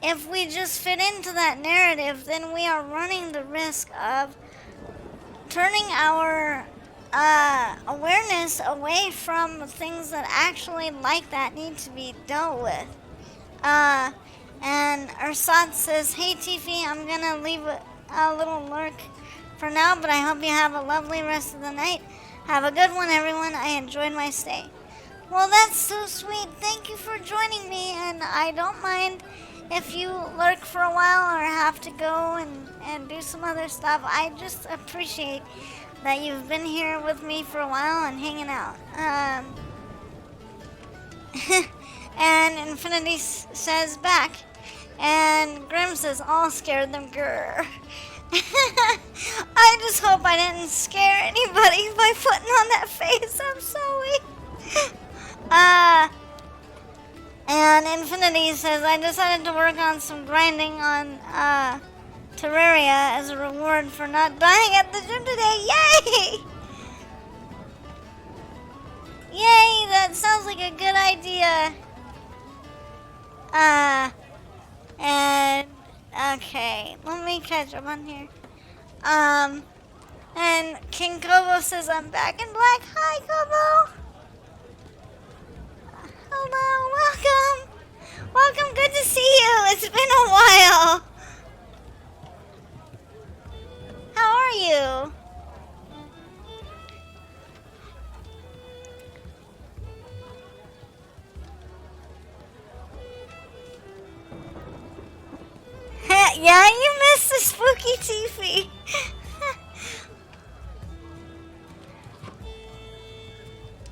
If we just fit into that narrative, then we are running the risk of turning our awareness away from things that actually like that need to be dealt with. And Ursat says, hey Tiffy, I'm gonna leave a little lurk for now, but I hope you have a lovely rest of the night. Have a good one, everyone. I enjoyed my stay. Well, that's so sweet. Thank you for joining me, and I don't mind if you lurk for a while or have to go and do some other stuff. I just appreciate that you've been here with me for a while and hanging out. And Infinity says back, and Grim says, all scared them, grr. I just hope I didn't scare anybody by putting on that face. I'm sorry. And Infinity says, I decided to work on some grinding on Terraria as a reward for not dying at the gym today. Yay! Yay, that sounds like a good idea. And okay, let me catch up on here. And King Kobo says, I'm back in black. Hi, Kobo. Hello, welcome. Welcome, good to see you. It's been a while. How are you? Yeah, you missed the spooky Tiffy.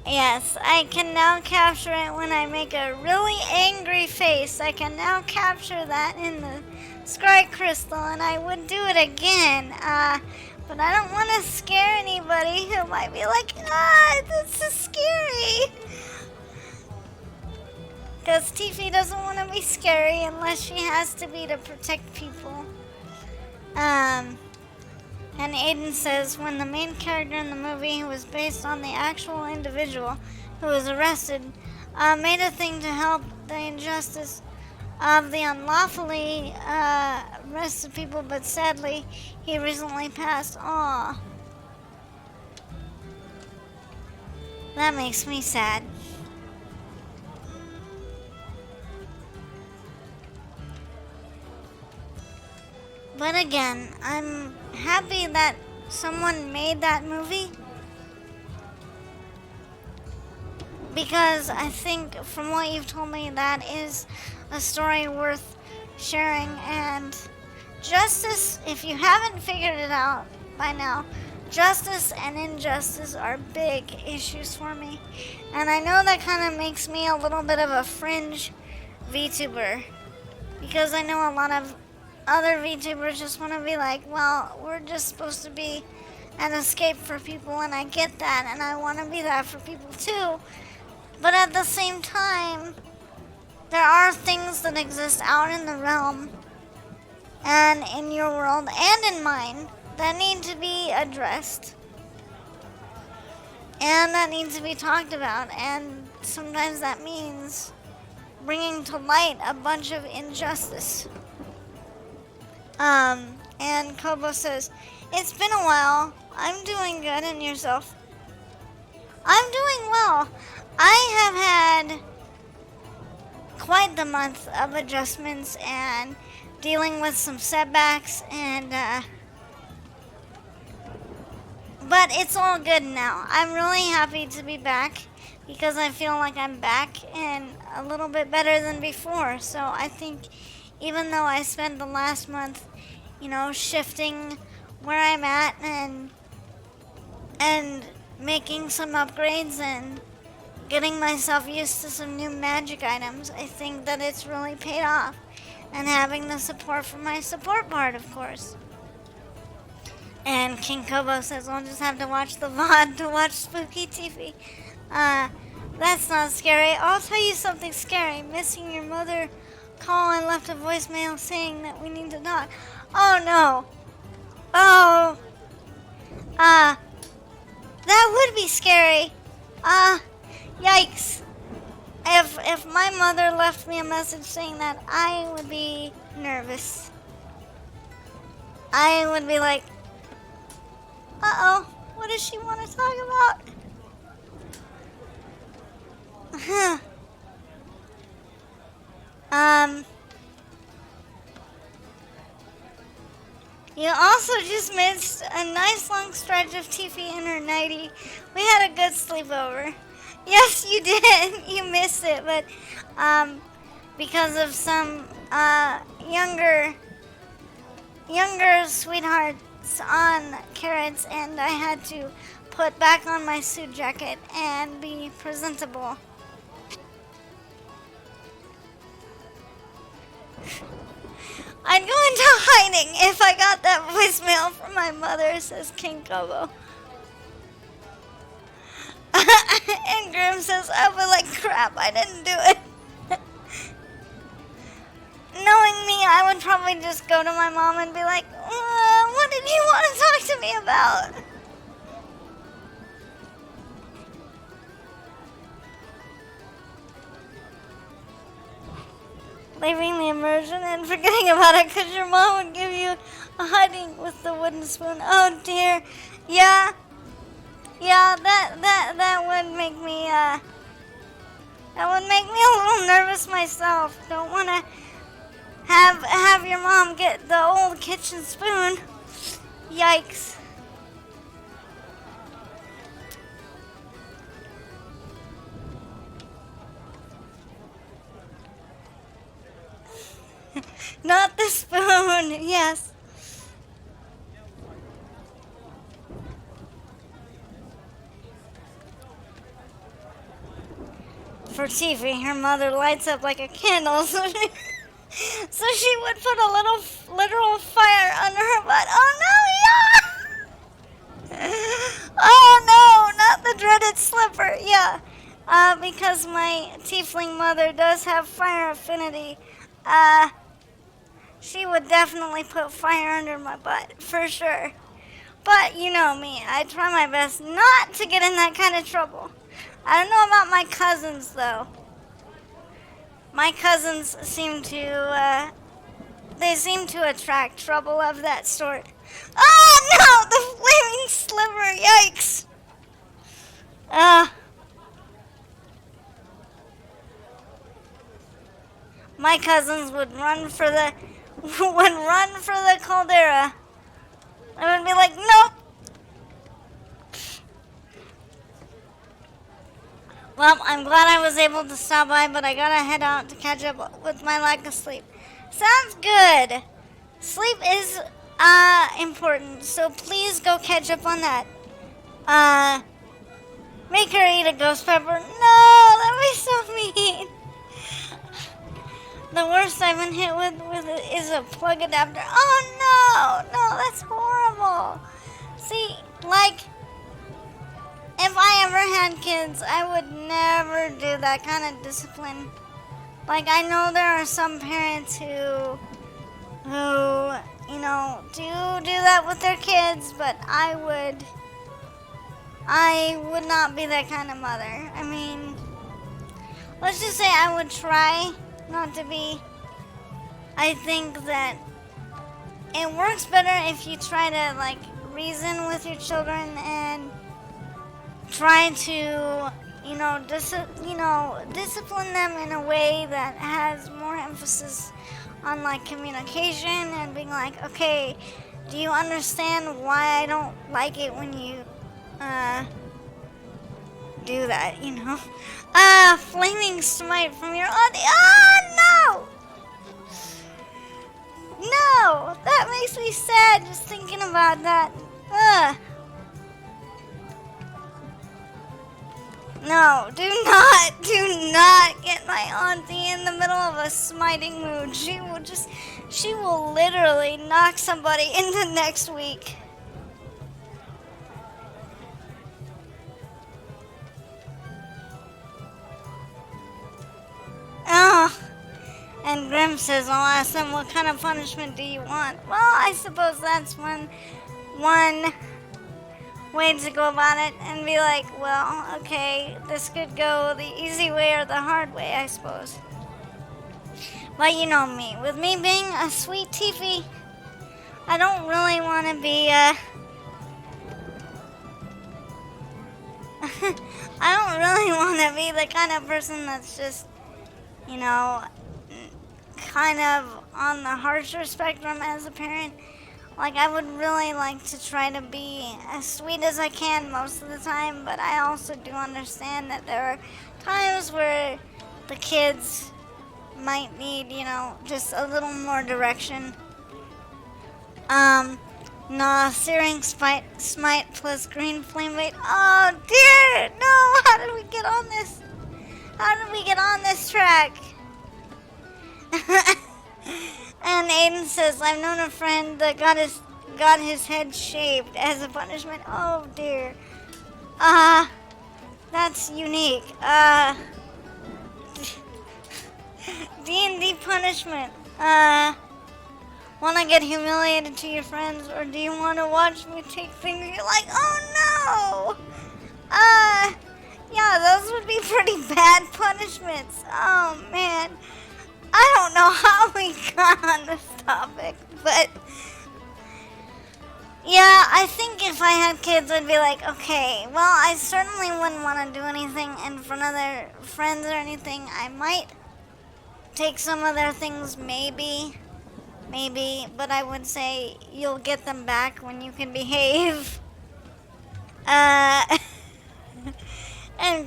Yes, I can now capture it when I make a really angry face. I can now capture that in the Scry Crystal, and I would do it again. But I don't want to scare anybody who might be like, this is scary. Because Tiffy doesn't want to be scary unless she has to be to protect people. And Aiden says, when the main character in the movie, who was based on the actual individual who was arrested, made a thing to help the injustice of the unlawfully arrested people, but sadly, he recently passed. Aw. That makes me sad. But again, I'm happy that someone made that movie, because I think from what you've told me, that is a story worth sharing. And justice, if you haven't figured it out, by now. Justice and injustice are big issues for me. And I know that kind of makes me a little bit of a fringe VTuber. Because I know a lot of other VTubers just want to be like, well, we're just supposed to be an escape for people, and I get that, and I want to be that for people too. But at the same time, there are things that exist out in the realm and in your world and in mine that need to be addressed and that need to be talked about, and sometimes that means bringing to light a bunch of injustice. And Kobo says, it's been a while. I'm doing good, and yourself? I'm doing well. I have had quite the month of adjustments and dealing with some setbacks, and but it's all good now. I'm really happy to be back because I feel like I'm back and a little bit better than before. So I think even though I spent the last month, shifting where I'm at and making some upgrades and getting myself used to some new magic items, I think that it's really paid off. And having the support from my support part, of course. And King Kobo says, I'll just have to watch the VOD to watch Spooky Tiefy. That's not scary. I'll tell you something scary. Missing your mother call and left a voicemail saying that we need to talk. Oh no. Oh. That would be scary. Yikes. If my mother left me a message saying that, I would be nervous. I would be like, uh-oh, what does she want to talk about? You also just missed a nice long stretch of Tiffy and her nightie. We had a good sleepover. Yes, you did. You missed it, but because of some younger sweethearts on carrots, and I had to put back on my suit jacket and be presentable. I'd go into hiding if I got that voicemail from my mother, says King Kobo. And Grim says, I feel like crap, I didn't do it. Knowing me, I would probably just go to my mom and be like, what did you want to talk to me about? Leaving the immersion and forgetting about it because your mom would give you a hiding with the wooden spoon. Oh dear. Yeah, that would make me a little nervous myself. Don't want to have your mom get the old kitchen spoon. Yikes. Not the spoon, yes. For Tiffy, her mother lights up like a candle, so she would put a little literal fire under her butt. Oh no, yeah! Oh no, not the dreaded slipper, yeah. Because my tiefling mother does have fire affinity, she would definitely put fire under my butt, for sure. But you know me, I try my best not to get in that kind of trouble. I don't know about my cousins, though. My cousins seem to attract trouble of that sort. Oh no, the flaming sliver, yikes. My cousins would run for the caldera. I would be like, nope. Well, I'm glad I was able to stop by, but I gotta head out to catch up with my lack of sleep. Sounds good. Sleep is important. So please go catch up on that. Make her eat a ghost pepper. No, that'd be so mean. The worst I've been hit with it is a plug adapter. Oh no, that's horrible. See, like, if I ever had kids, I would never do that kind of discipline. Like, I know there are some parents who do that with their kids, but I would not be that kind of mother. I mean, let's just say I would try not to be. I think that it works better if you try to, like, reason with your children and try to, discipline them in a way that has more emphasis on, like, communication and being like, okay, do you understand why I don't like it when you do that, Flaming smite from your auntie. Oh, no! No! That makes me sad just thinking about that. No, do not get my auntie in the middle of a smiting mood. She will literally knock somebody into next week. Oh, and Grim says, I'll ask them, what kind of punishment do you want? Well, I suppose that's one way to go about it and be like, well, okay, this could go the easy way or the hard way, I suppose. But you know me, with me being a sweet Tiefy, I don't really want to be, I don't really want to be the kind of person that's just, kind of on the harsher spectrum as a parent. Like, I would really like to try to be as sweet as I can most of the time, but I also do understand that there are times where the kids might need, just a little more direction. Searing smite plus green flame bait. Oh dear, no, how did we get on this? How did we get on this track? And Aiden says, I've known a friend that got his head shaved as a punishment. Oh dear. That's unique. D&D punishment. Want to get humiliated to your friends, or do you want to watch me take fingers? You're like, oh no! Yeah, those would be pretty bad punishments. Oh man. I don't know how we got on this topic, but yeah, I think if I had kids, I'd be like, okay, well, I certainly wouldn't want to do anything in front of their friends or anything. I might take some of their things, maybe, but I would say you'll get them back when you can behave. And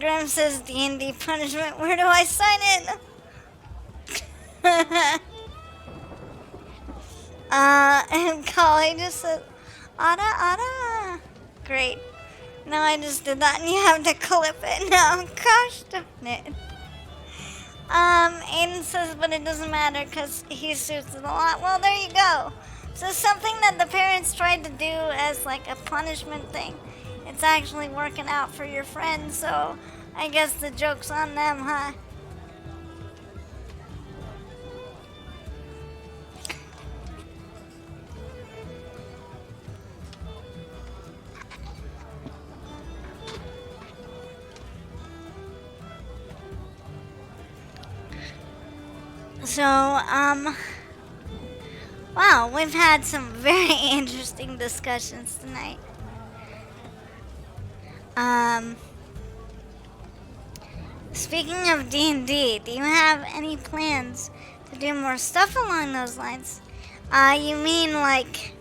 Grim says D&D punishment. Where do I sign in? And Kali just said, Ada. Great. Now I just did that and you have to clip it now. Gosh darn it. Aiden says, but it doesn't matter because he suits it a lot. Well, there you go. So something that the parents tried to do as like a punishment thing, it's actually working out for your friends. So I guess the joke's on them, huh? So, wow, we've had some very interesting discussions tonight. Speaking of D&D, do you have any plans to do more stuff along those lines? You mean like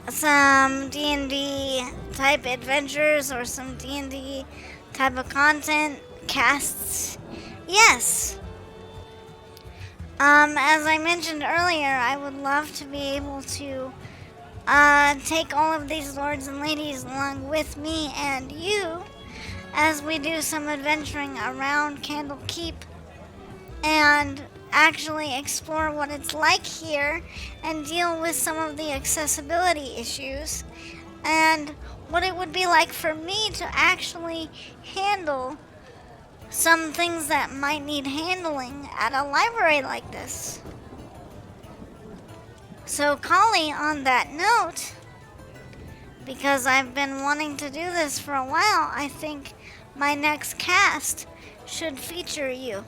some D&D type adventures or some D&D type of content, casts? Yes. As I mentioned earlier, I would love to be able to take all of these lords and ladies along with me and you as we do some adventuring around Candle Keep and actually explore what it's like here and deal with some of the accessibility issues and what it would be like for me to actually handle some things that might need handling at a library like this. So, Kali, on that note, because I've been wanting to do this for a while, I think my next cast should feature you.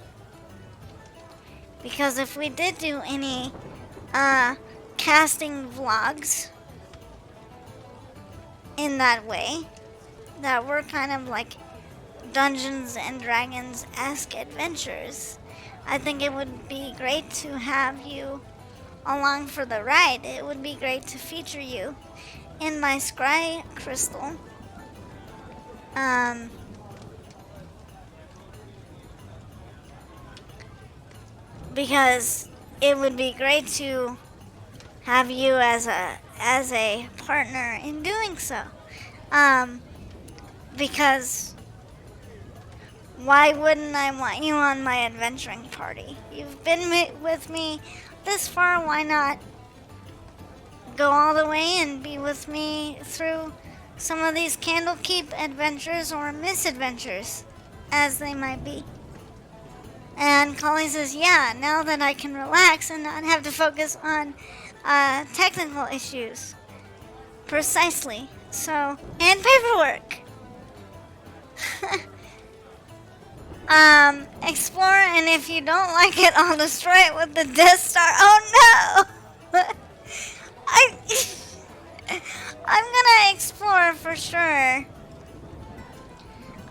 Because if we did do any casting vlogs in that way, that were kind of like Dungeons and Dragons-esque adventures, I think it would be great to have you along for the ride. It would be great to feature you in my scry crystal. Because it would be great to have you as a partner in doing so. Because why wouldn't I want you on my adventuring party? You've been with me this far, why not go all the way and be with me through some of these Candlekeep adventures or misadventures, as they might be. And Colleen says, yeah, now that I can relax and not have to focus on technical issues. Precisely. So, and paperwork. Explore, and if you don't like it, I'll destroy it with the Death Star. Oh no! I'm gonna explore for sure.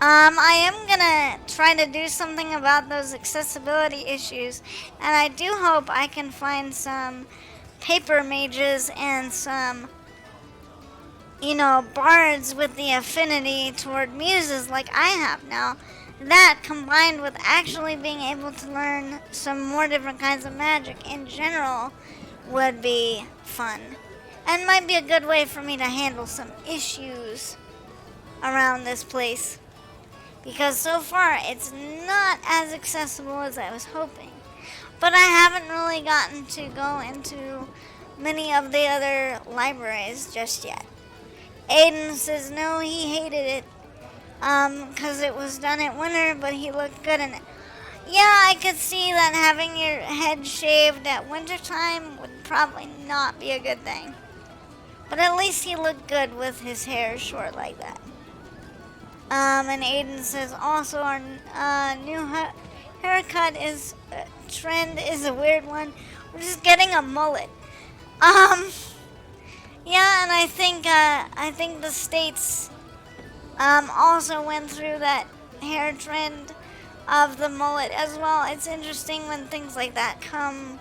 I am gonna try to do something about those accessibility issues, and I do hope I can find some paper mages and some, bards with the affinity toward muses like I have now. That, combined with actually being able to learn some more different kinds of magic in general, would be fun. And might be a good way for me to handle some issues around this place. Because so far, it's not as accessible as I was hoping. But I haven't really gotten to go into many of the other libraries just yet. Aiden says no, he hated it. Because it was done at winter, but he looked good in it. Yeah, I could see that having your head shaved at wintertime would probably not be a good thing. But at least he looked good with his hair short like that. And Aiden says also our new haircut is trend is a weird one. We're just getting a mullet. Yeah, and I think the states also went through that hair trend of the mullet as well. It's interesting when things like that come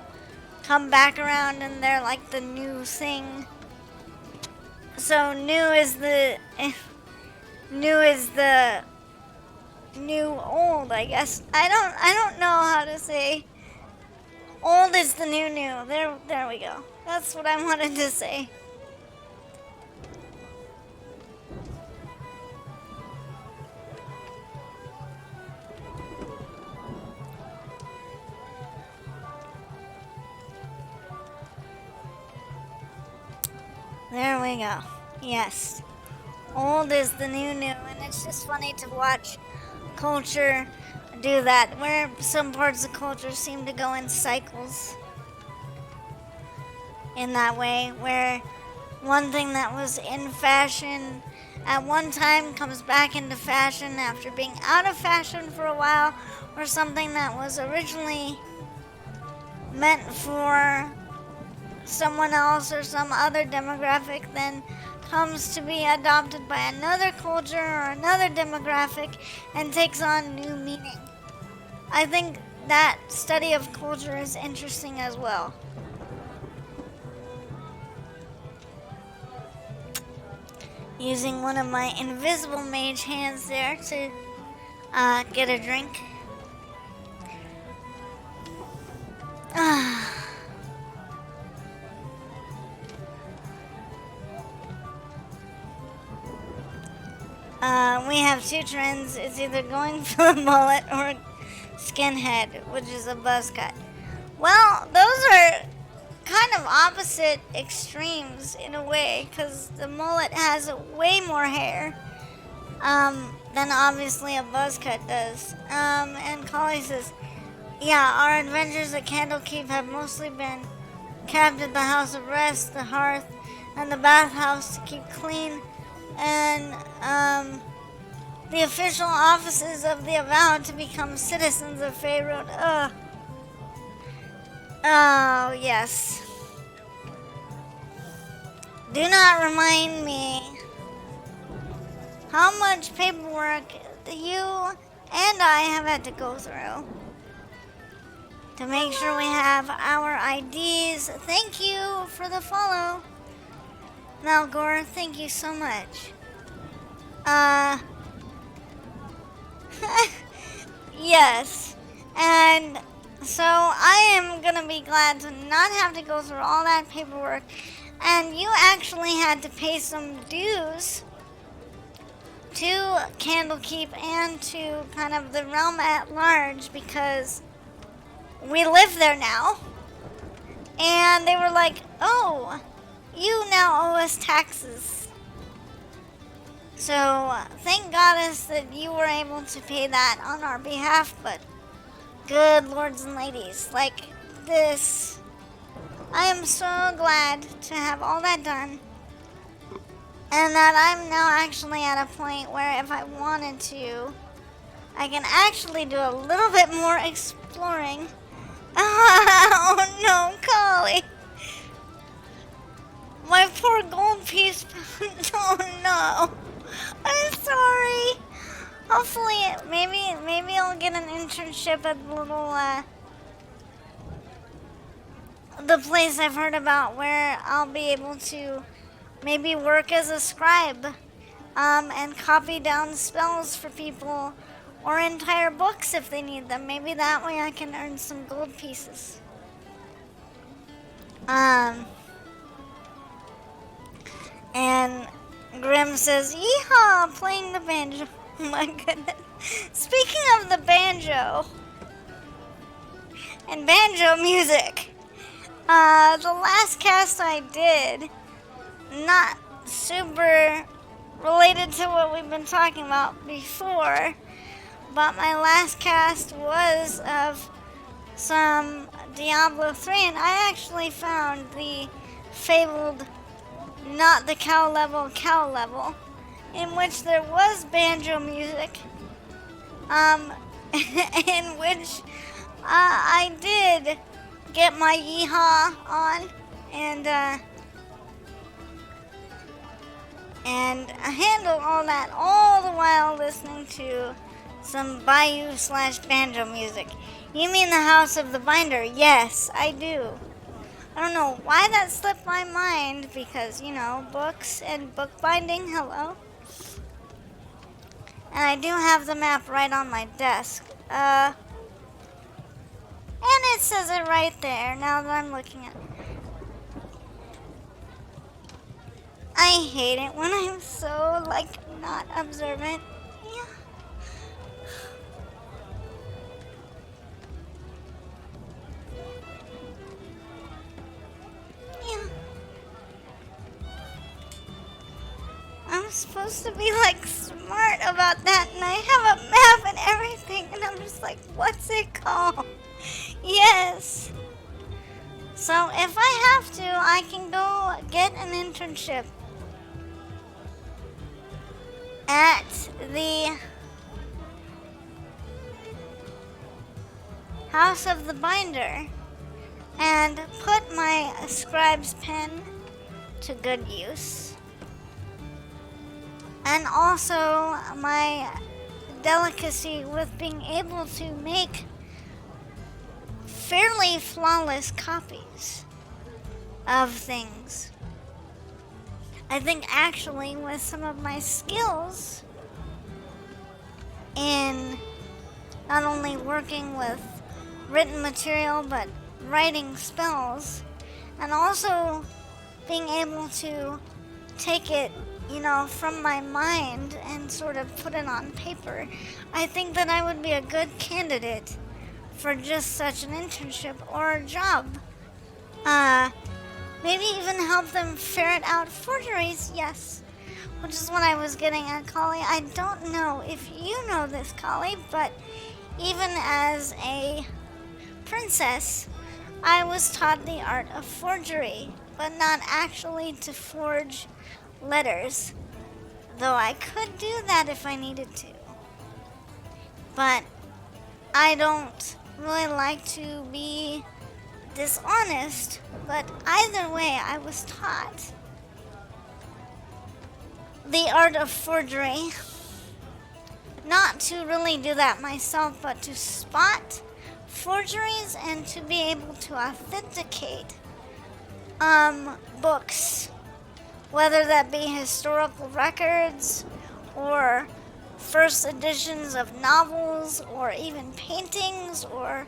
back around and they're like the new thing. So new is the new old, I guess. I don't know how to say. Old is the new. There we go. That's what I wanted to say. There we go. Yes. Old is the new, and it's just funny to watch culture do that, where some parts of culture seem to go in cycles in that way, where one thing that was in fashion at one time comes back into fashion after being out of fashion for a while, or something that was originally meant for someone else or some other demographic then comes to be adopted by another culture or another demographic and takes on new meaning. I think that study of culture is interesting as well. Using one of my invisible mage hands there to get a drink. We have two trends. It's either going for the mullet or skinhead, which is a buzz cut. Well, those are kind of opposite extremes in a way, because the mullet has way more hair than obviously a buzz cut does. And Collie says, yeah, our adventures at Candlekeep have mostly been camped at the house of rest, the hearth, and the bathhouse to keep clean, and the official offices of the Avowed to become citizens of Faerun. Ugh. Oh, yes. Do not remind me how much paperwork you and I have had to go through to make sure we have our IDs. Thank you for the follow, Malgore. Thank you so much. Yes. And so I am gonna be glad to not have to go through all that paperwork. And you actually had to pay some dues to Candlekeep and to kind of the realm at large, because we live there now. And they were like, oh, you now owe us taxes. So thank goddess that you were able to pay that on our behalf. But good lords and ladies, like this, I am so glad to have all that done. And that I'm now actually at a point where if I wanted to, I can actually do a little bit more exploring. Oh no, Collie. My poor gold piece. Oh no. I'm sorry. Hopefully, maybe I'll get an internship at the little, the place I've heard about where I'll be able to maybe work as a scribe, and copy down spells for people, or entire books if they need them. Maybe that way I can earn some gold pieces. And Grim says, yeehaw, playing the banjo. Oh my goodness. Speaking of the banjo and banjo music, the last cast I did, not super related to what we've been talking about before, but my last cast was of some Diablo 3, and I actually found the fabled, not the cow level, in which there was banjo music, in which I did get my yeehaw on, and handle all that, all the while listening to some Bayou/banjo music. You mean the House of the Binder? Yes, I do. I don't know why that slipped my mind, because, you know, books and bookbinding, hello. And I do have the map right on my desk. And it says it right there, now that I'm looking at it. I hate it when I'm so, like, not observant. Yeah. Yeah. I'm supposed to be, like, smart about that, and I have a map and everything, and I'm just like, what's it called? Yes. So if I have to, I can go get an internship at the House of the Binder and put my scribe's pen to good use. And also my delicacy with being able to make fairly flawless copies of things. I think actually with some of my skills in not only working with written material but writing spells, and also being able to take it from my mind and sort of put it on paper, I think that I would be a good candidate for just such an internship or a job. Uh, Maybe even help them ferret out forgeries, yes. Which is what I was getting at, Collie. I don't know if you know this, Collie, but even as a princess, I was taught the art of forgery, but not actually to forge letters. Though I could do that if I needed to. But I don't really like to be dishonest, but either way, I was taught the art of forgery. Not to really do that myself, but to spot forgeries and to be able to authenticate books, whether that be historical records or first editions of novels or even paintings or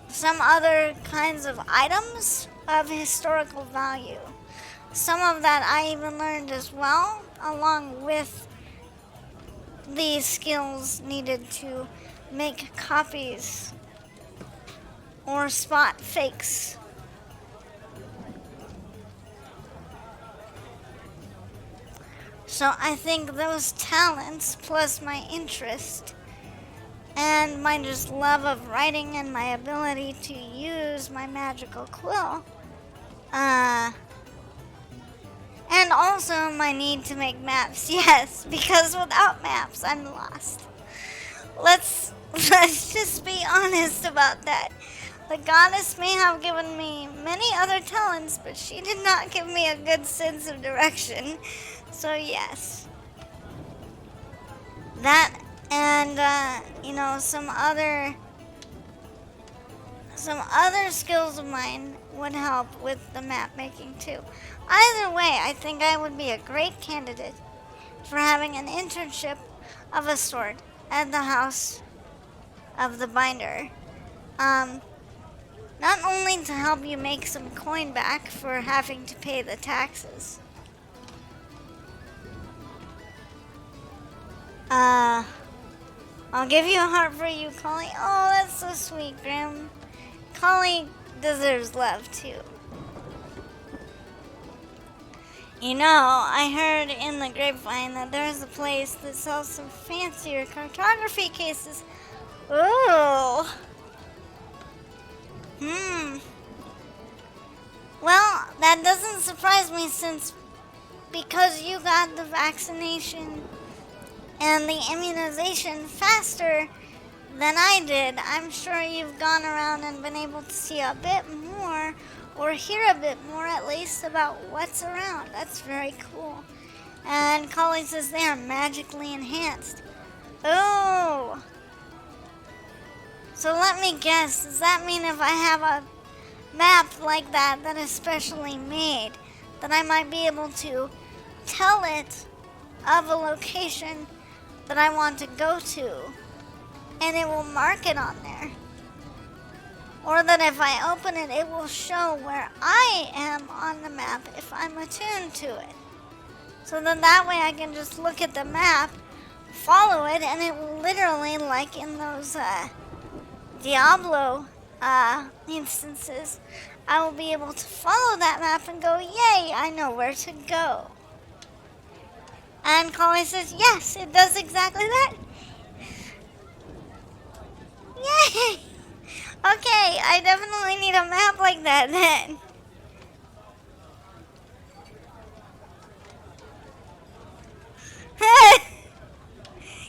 some other kinds of items of historical value. Some of that I even learned as well, along with the skills needed to make copies or spot fakes. So I think those talents plus my interest and my just love of writing and my ability to use my magical quill, and also my need to make maps, yes, because without maps I'm lost. Let's just be honest about that. The goddess may have given me many other talents, but she did not give me a good sense of direction. So yes, that and some other skills of mine would help with the map making too. Either way, I think I would be a great candidate for having an internship of a sort at the house of the binder. Not only to help you make some coin back for having to pay the taxes. I'll give you a heart for you, Collie. Oh, that's so sweet, Grim. Collie deserves love, too. I heard in the grapevine that there's a place that sells some fancier cartography cases. Ooh. Well, that doesn't surprise me because you got the vaccination and the immunization faster than I did. I'm sure you've gone around and been able to see a bit more, or hear a bit more at least, about what's around. That's very cool. And Collie says they are magically enhanced. Oh! So let me guess, does that mean if I have a map like that is specially made, that I might be able to tell it of a location that I want to go to, and it will mark it on there? Or that if I open it, it will show where I am on the map if I'm attuned to it. So then that way I can just look at the map, follow it, and it will literally, like in those Diablo instances, I will be able to follow that map and go, yay, I know where to go. And Collie says, yes, it does exactly that. Yay! Okay, I definitely need a map like that then.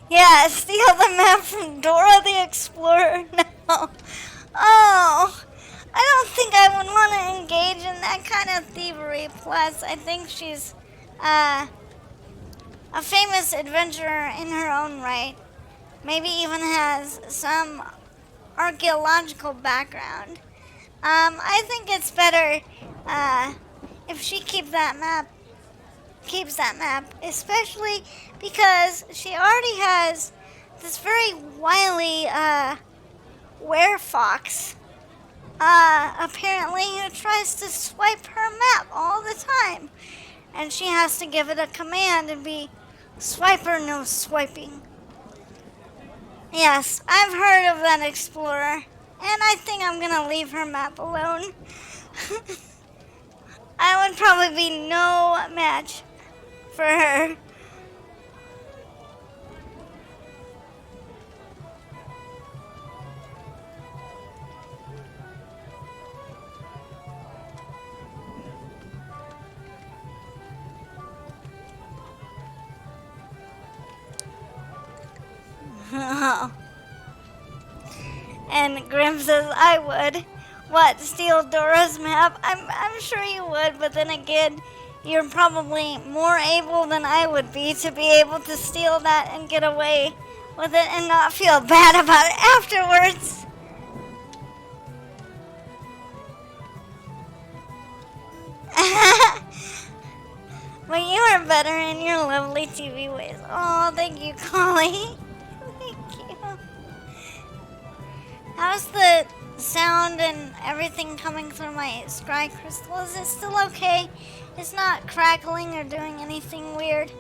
Yeah, steal the map from Dora the Explorer? No. Oh, I don't think I would want to engage in that kind of thievery. Plus, I think she's a famous adventurer in her own right. Maybe even has some archaeological background. I think it's better if she keeps that map, especially because she already has this very wily werefox, apparently, who tries to swipe her map all the time. and she has to give it a command and be swipe or no swiping. Yes, I've heard of that explorer, and I think I'm gonna leave her map alone. I would probably be no match for her. And Grim says, I would. What, steal Dora's map? I'm sure you would, but then again, you're probably more able than I would be to be able to steal that and get away with it and not feel bad about it afterwards. But you are better in your lovely TV ways. Oh, thank you, Collie. Thank you. How's the sound and everything coming through my scry crystal? Is it still okay? It's not crackling or doing anything weird?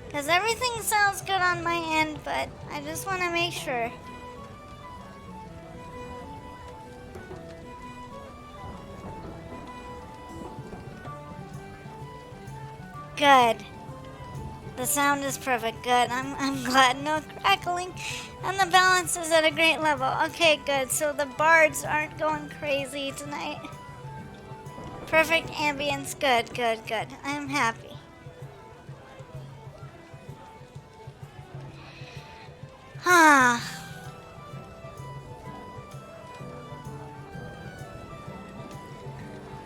Because everything sounds good on my end, but I just want to make sure. Good. The sound is perfect. Good. I'm glad. No crackling. And the balance is at a great level. Okay, good. So the bards aren't going crazy tonight. Perfect ambience. Good, good, good. I'm happy.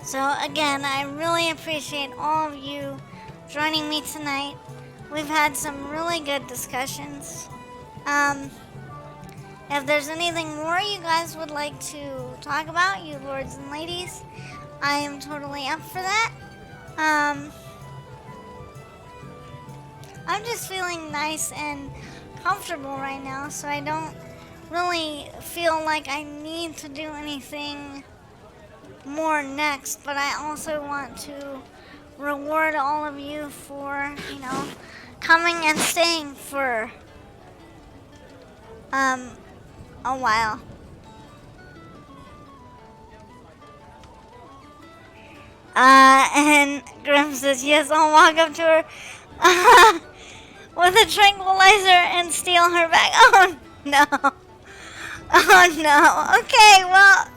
So again, I really appreciate all of you joining me tonight. We've had some really good discussions. If there's anything more you guys would like to talk about, you lords and ladies, I am totally up for that. I'm just feeling nice and comfortable right now, so I don't really feel like I need to do anything more next, but I also want to reward all of you for, coming and staying for a while. And Grim says, yes, I'll walk up to her with a tranquilizer and steal her back. Oh, no. Oh, no. Okay, well,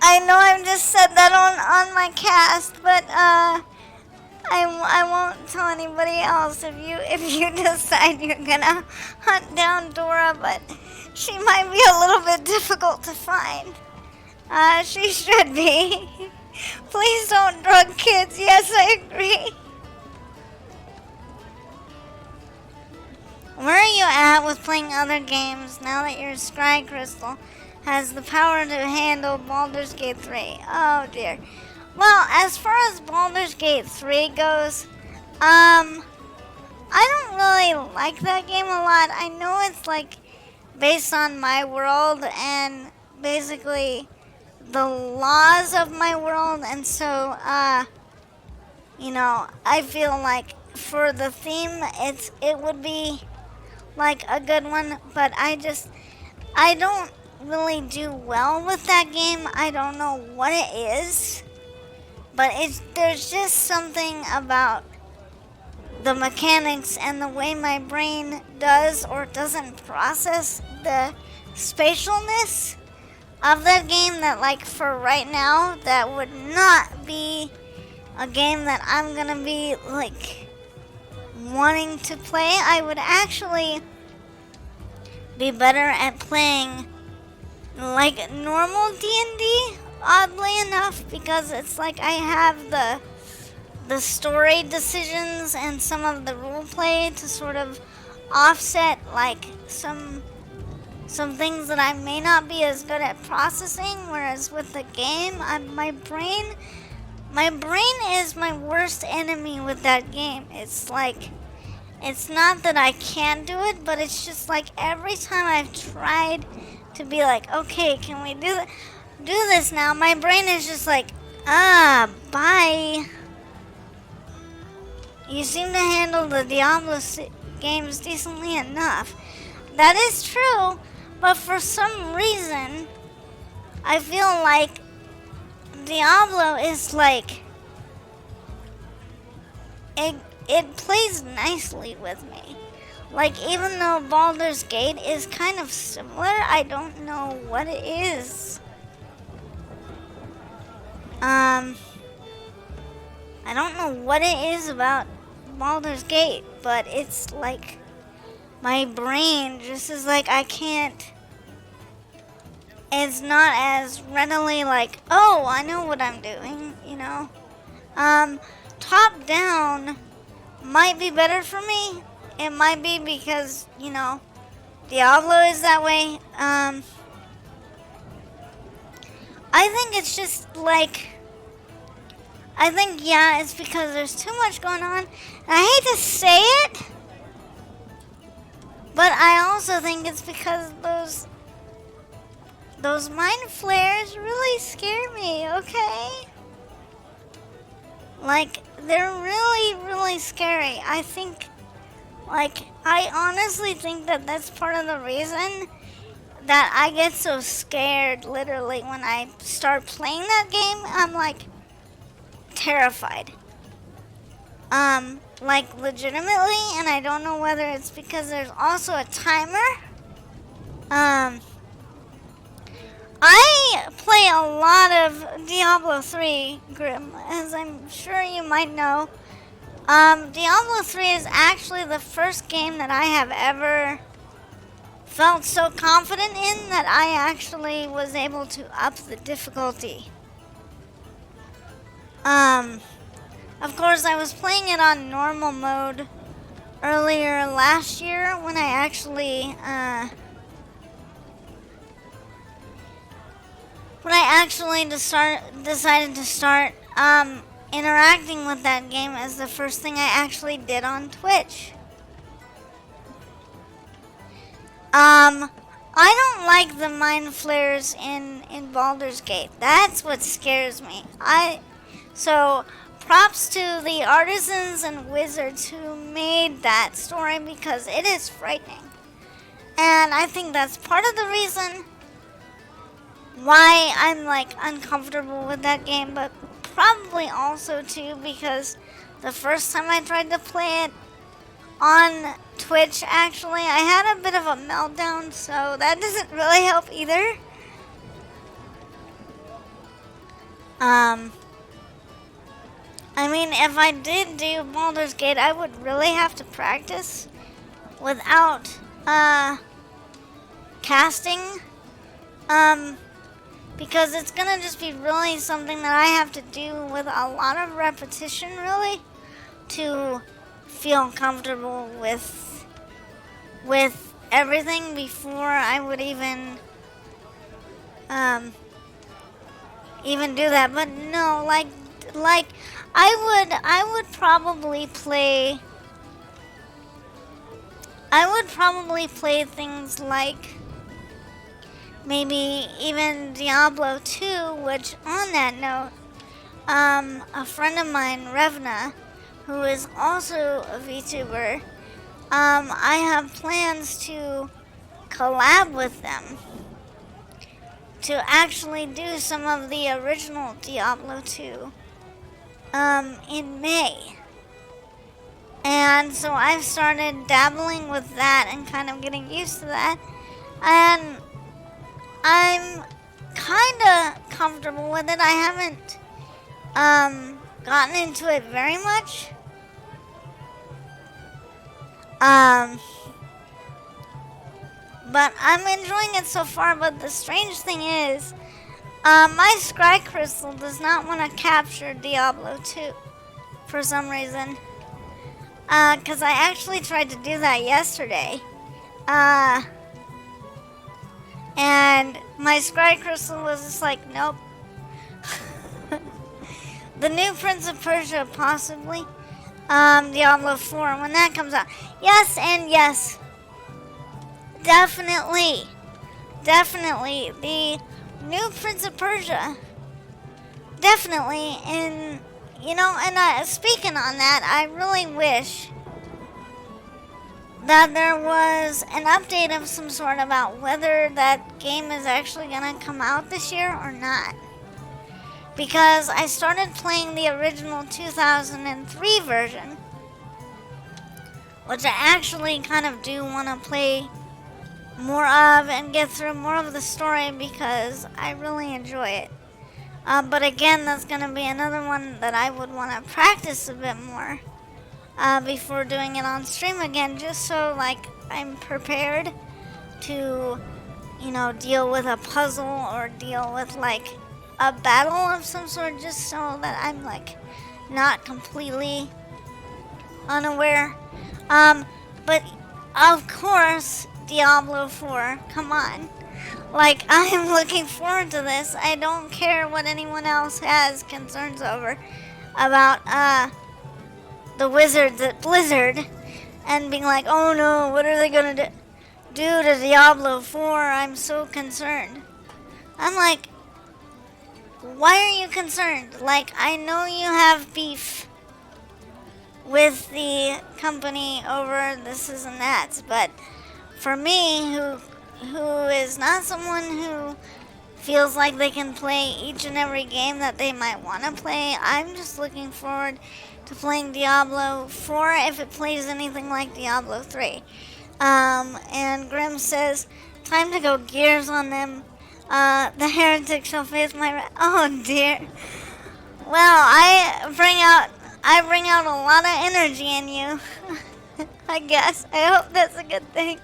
I know I've just said that on my cast, but I won't tell anybody else if you decide you're gonna hunt down Dora, but she might be a little bit difficult to find. She should be. Please don't drug kids. Yes, I agree. Where are you at with playing other games now that your Scry Crystal has the power to handle Baldur's Gate 3? Oh dear. Well, as far as Baldur's Gate 3 goes, I don't really like that game a lot. I know it's like based on my world and basically the laws of my world, and so I feel like for the theme it would be like a good one, but I don't really do well with that game. I don't know what it is, but there's just something about the mechanics and the way my brain does or doesn't process the spatialness of that game that, like, for right now, that would not be a game that I'm gonna be like wanting to play. I would actually be better at playing like normal D&D, oddly enough, because it's like I have the story decisions and some of the role play to sort of offset like some things that I may not be as good at processing, whereas with the game, my brain is my worst enemy with that game. It's like, it's not that I can't do it, but it's just like every time I've tried to be like, okay, can we do this now? My brain is just like, Bye. You seem to handle the Diablo games decently enough. That is true, but for some reason, I feel like Diablo is like, it plays nicely with me. Like, even though Baldur's Gate is kind of similar, I don't know what it is. I don't know what it is about Baldur's Gate, but it's like my brain just is like, I can't. It's not as readily like, oh, I know what I'm doing, you know. Top down might be better for me. It might be because, you know, Diablo is that way. I think it's just like, yeah, it's because there's too much going on. And I hate to say it, but I also think it's because those mind flares really scare me, okay? Like, they're really, really scary. I think, like, I honestly think that that's part of the reason that I get so scared, literally, when I start playing that game. I'm, like, terrified. Like, legitimately, and I don't know whether it's because there's also a timer. I play a lot of Diablo 3, Grim, as I'm sure you might know. Diablo 3 is actually the first game that I have ever felt so confident in that I actually was able to up the difficulty. Of course, I was playing it on normal mode earlier last year when I actually, decided to start interacting with that game as the first thing I actually did on Twitch. I don't like the mind flares in Baldur's Gate. That's what scares me. So props to the artisans and wizards who made that story because it is frightening. And I think that's part of the reason why I'm like uncomfortable with that game, but probably also too because the first time I tried to play it on Twitch, actually, I had a bit of a meltdown, so that doesn't really help either. I mean, if I did do Baldur's Gate, I would really have to practice without casting, because it's gonna just be really something that I have to do with a lot of repetition, really, to feel comfortable with everything before I would even do that. But no, like I would probably play things like maybe even Diablo 2, which on that note, a friend of mine, Revna, who is also a VTuber, I have plans to collab with them to actually do some of the original Diablo 2 in May. And so I've started dabbling with that and kind of getting used to that. And I'm kind of comfortable with it. I haven't gotten into it very much. But I'm enjoying it so far. But the strange thing is, my Scry Crystal does not want to capture Diablo 2 for some reason. Because I actually tried to do that yesterday. And my Scry Crystal was just like, nope. The new Prince of Persia, possibly. Diablo 4, when that comes out. Yes and yes. Definitely. The new Prince of Persia definitely. And speaking on that, I really wish that there was an update of some sort about whether that game is actually gonna come out this year or not. Because I started playing the original 2003 version, which I actually kind of do want to play more of and get through more of the story because I really enjoy it. But again, that's going to be another one that I would want to practice a bit more before doing it on stream again, just so like I'm prepared to, deal with a puzzle or deal with like a battle of some sort, just so that I'm like not completely unaware. But of course, Diablo 4, come on. Like, I am looking forward to this. I don't care what anyone else has concerns over about the wizards at Blizzard and being like, oh no, what are they gonna do to Diablo 4? I'm so concerned. I'm like, why are you concerned? Like, I know you have beef with the company over this and that, but for me, who is not someone who feels like they can play each and every game that they might want to play, I'm just looking forward to playing Diablo 4 if it plays anything like Diablo 3. And Grim says, time to go gears on them. The heretic shall face my oh dear. Well, I bring out a lot of energy in you. I guess. I hope that's a good thing.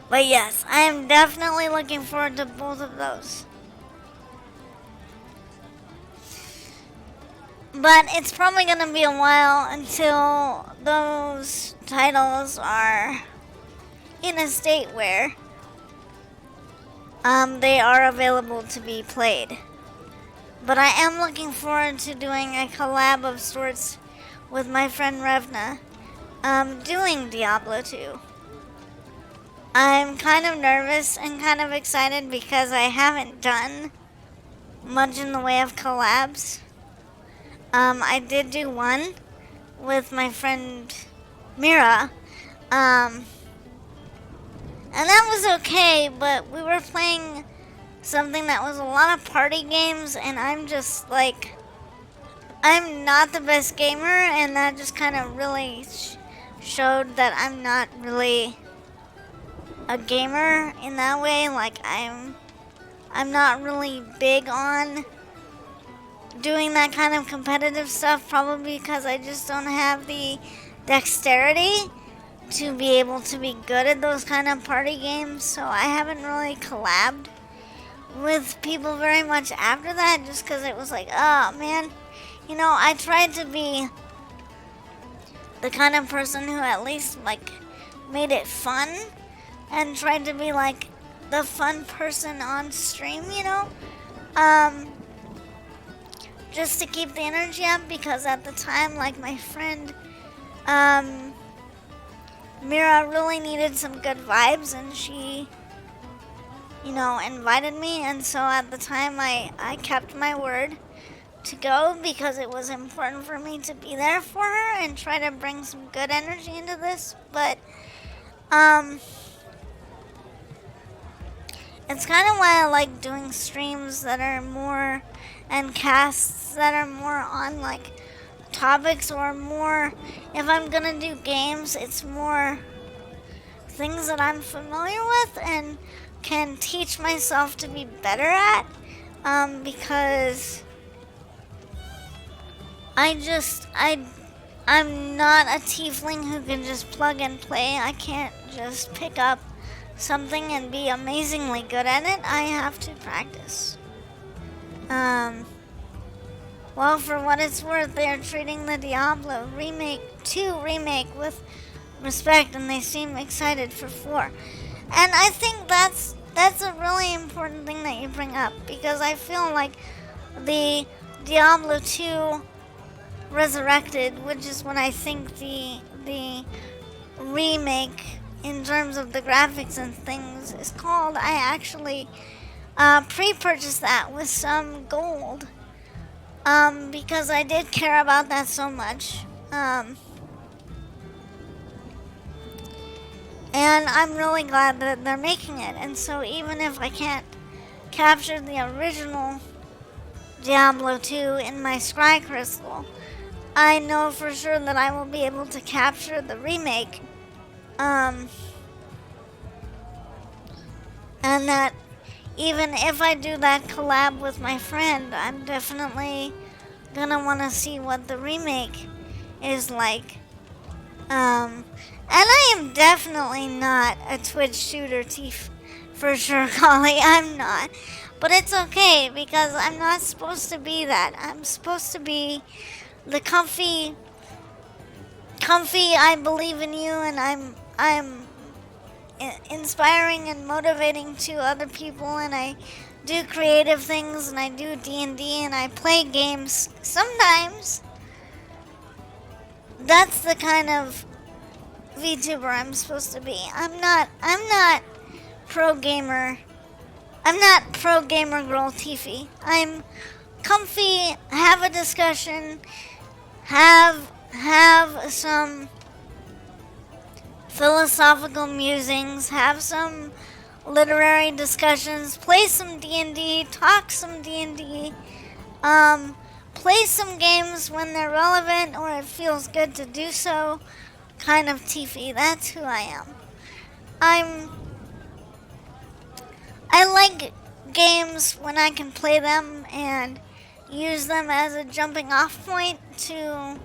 But yes, I am definitely looking forward to both of those. But it's probably going to be a while until those titles are in a state where they are available to be played. But I am looking forward to doing a collab of sorts with my friend Revna, doing Diablo 2. I'm kind of nervous and kind of excited because I haven't done much in the way of collabs. I did do one with my friend Mira, and that was okay, but we were playing something that was a lot of party games, and I'm just like, I'm not the best gamer, and that just kind of really showed that I'm not really a gamer in that way. Like, I'm not really big on doing that kind of competitive stuff, probably because I just don't have the dexterity to be able to be good at those kind of party games, so I haven't really collabed with people very much after that, just because it was like, oh man, I tried to be the kind of person who at least like made it fun and tried to be like the fun person on stream, just to keep the energy up, because at the time, like, my friend Mira really needed some good vibes, and she invited me, and so at the time I kept my word to go, because it was important for me to be there for her and try to bring some good energy into this. But it's kind of why I like doing streams that are more, and casts that are more on like topics, or more, if I'm gonna do games, it's more things that I'm familiar with and can teach myself to be better at, because I'm not a tiefling who can just plug and play. I can't just pick up something and be amazingly good at it. I have to practice. Well, for what it's worth, they're treating the Diablo 2 remake with respect, and they seem excited for 4. And I think that's a really important thing that you bring up, because I feel like the Diablo 2 Resurrected, which is what I think the remake in terms of the graphics and things is called, I actually pre-purchase that with some gold. Because I did care about that so much. And I'm really glad that they're making it. And so even if I can't capture the original Diablo 2 in my Scry Crystal, I know for sure that I will be able to capture the remake. And that even if I do that collab with my friend, I'm definitely gonna want to see what the remake is like. And I am definitely not a Twitch shooter thief, for sure, Collie. I'm not. But it's okay because I'm not supposed to be that. I'm supposed to be the comfy. I believe in you, and I'm inspiring and motivating to other people, and I do creative things, and I do D&D, and I play games sometimes. That's the kind of VTuber I'm supposed to be. I'm not pro gamer. I'm not pro gamer girl Tiefy. I'm comfy, have a discussion, have some philosophical musings, have some literary discussions, play some D&D, talk some D&D, play some games when they're relevant or it feels good to do so. Kind of Tiefy. That's who I am. I like games when I can play them and use them as a jumping off point to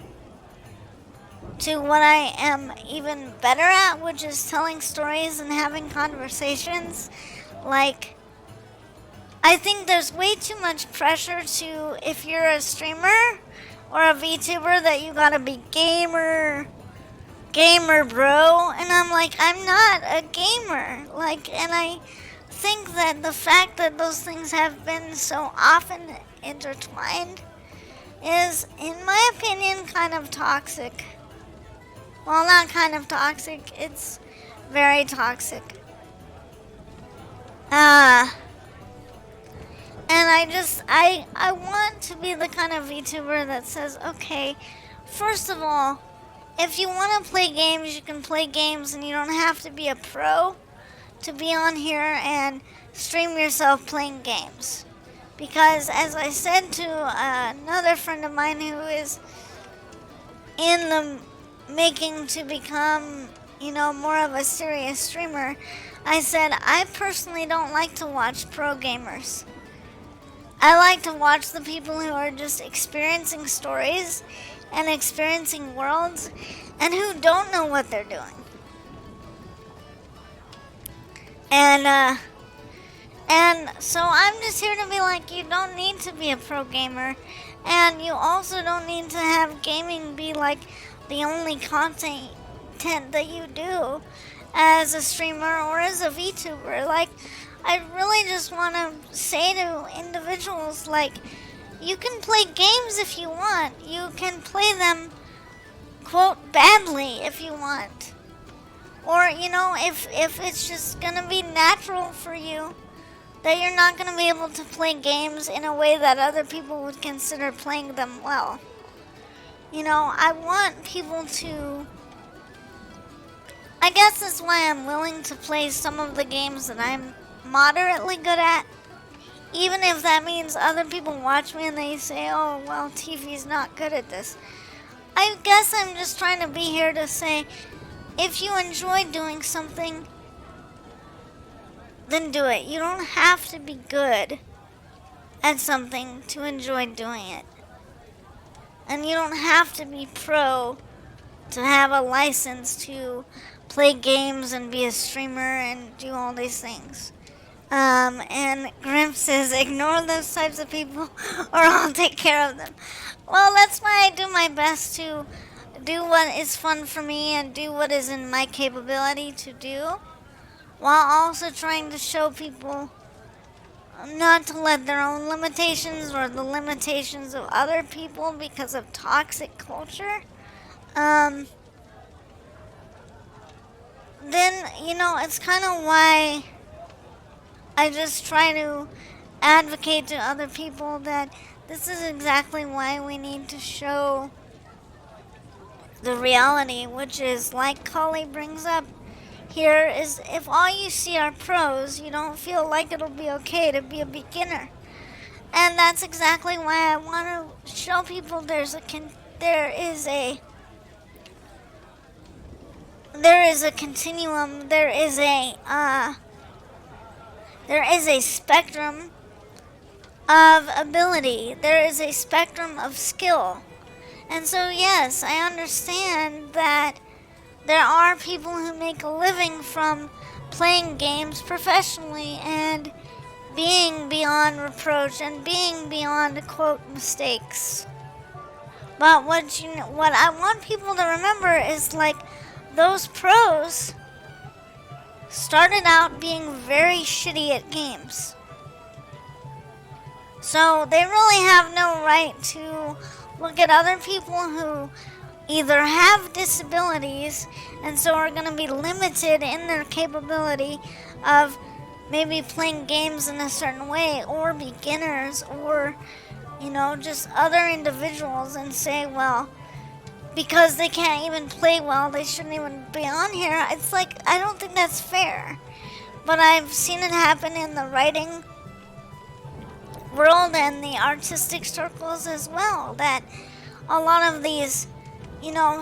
what I am even better at, which is telling stories and having conversations. Like, I think there's way too much pressure to, if you're a streamer or a VTuber, that you gotta be gamer bro, and I'm like, I'm not a gamer. Like, and I think that the fact that those things have been so often intertwined is, in my opinion, kind of toxic. Well, not kind of toxic, it's very toxic. And I want to be the kind of VTuber that says, okay, first of all, if you want to play games, you can play games, and you don't have to be a pro to be on here and stream yourself playing games. Because, as I said to another friend of mine who is in the making to become, more of a serious streamer, I said, I personally don't like to watch pro gamers. I like to watch the people who are just experiencing stories and experiencing worlds and who don't know what they're doing. And so I'm just here to be like, you don't need to be a pro gamer, and you also don't need to have gaming be like the only content that you do as a streamer or as a VTuber. Like, I really just want to say to individuals, like, you can play games if you want. You can play them, quote, badly if you want. Or, if it's just going to be natural for you that you're not going to be able to play games in a way that other people would consider playing them well. I want people to... I guess that's why I'm willing to play some of the games that I'm moderately good at. Even if that means other people watch me and they say, oh, well, Tiefy's not good at this. I guess I'm just trying to be here to say, if you enjoy doing something, then do it. You don't have to be good at something to enjoy doing it. And you don't have to be pro to have a license to play games and be a streamer and do all these things. And Grim says, ignore those types of people or I'll take care of them. Well, that's why I do my best to do what is fun for me and do what is in my capability to do, while also trying to show people not to let their own limitations or the limitations of other people because of toxic culture. Then, it's kind of why I just try to advocate to other people that this is exactly why we need to show the reality, which is, like Kali brings up here, is if all you see are pros, you don't feel like it'll be okay to be a beginner. And that's exactly why I want to show people there is a continuum, there is a spectrum of ability, there is a spectrum of skill. And so yes, I understand that there are people who make a living from playing games professionally and being beyond reproach and being beyond quote mistakes. But what I want people to remember is, like, those pros started out being very shitty at games. So they really have no right to look at other people who either have disabilities and so are going to be limited in their capability of maybe playing games in a certain way, or beginners, or just other individuals, and say, well, because they can't even play well, they shouldn't even be on here. It's like, I don't think that's fair. But I've seen it happen in the writing world and the artistic circles as well, that a lot of these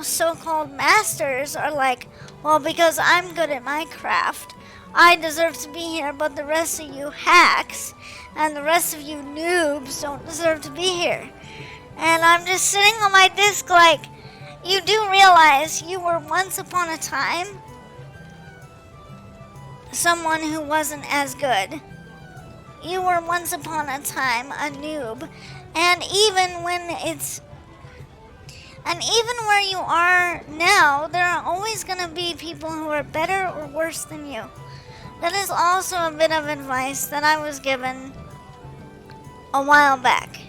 so-called masters are like, well, because I'm good at my craft, I deserve to be here, but the rest of you hacks and the rest of you noobs don't deserve to be here. And I'm just sitting on my disc like, you do realize you were once upon a time someone who wasn't as good. You were once upon a time a noob. And even where you are now, there are always going to be people who are better or worse than you. That is also a bit of advice that I was given a while back.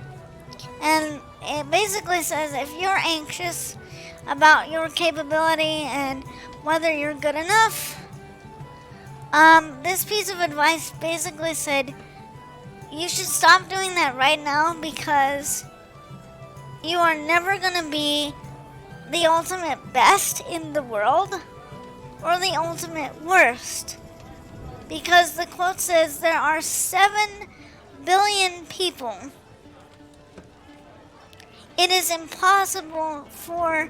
And it basically says, if you're anxious about your capability and whether you're good enough, this piece of advice basically said, you should stop doing that right now, because you are never going to be the ultimate best in the world or the ultimate worst. Because the quote says there are 7 billion people. It is impossible for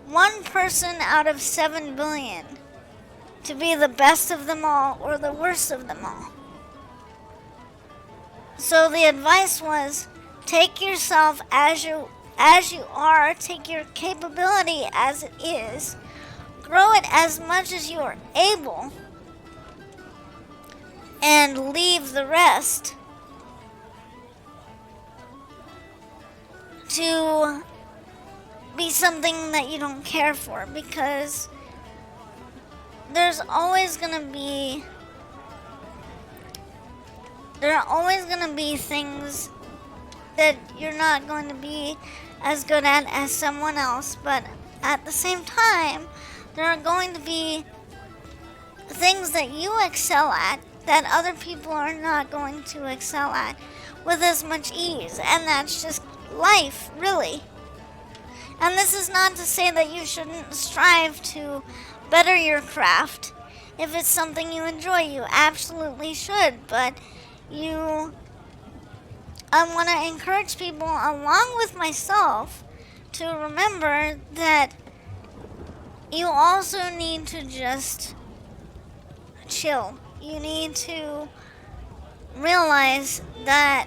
one person out of 7 billion to be the best of them all or the worst of them all. So the advice was, take yourself as you are, take your capability as it is, grow it as much as you are able, and leave the rest to be something that you don't care for, because there are always going to be things that you're not going to be as good at as someone else, but at the same time, there are going to be things that you excel at that other people are not going to excel at with as much ease, and that's just life, really. And this is not to say that you shouldn't strive to better your craft. If it's something you enjoy, you absolutely should, but I want to encourage people, along with myself, to remember that you also need to just chill. You need to realize that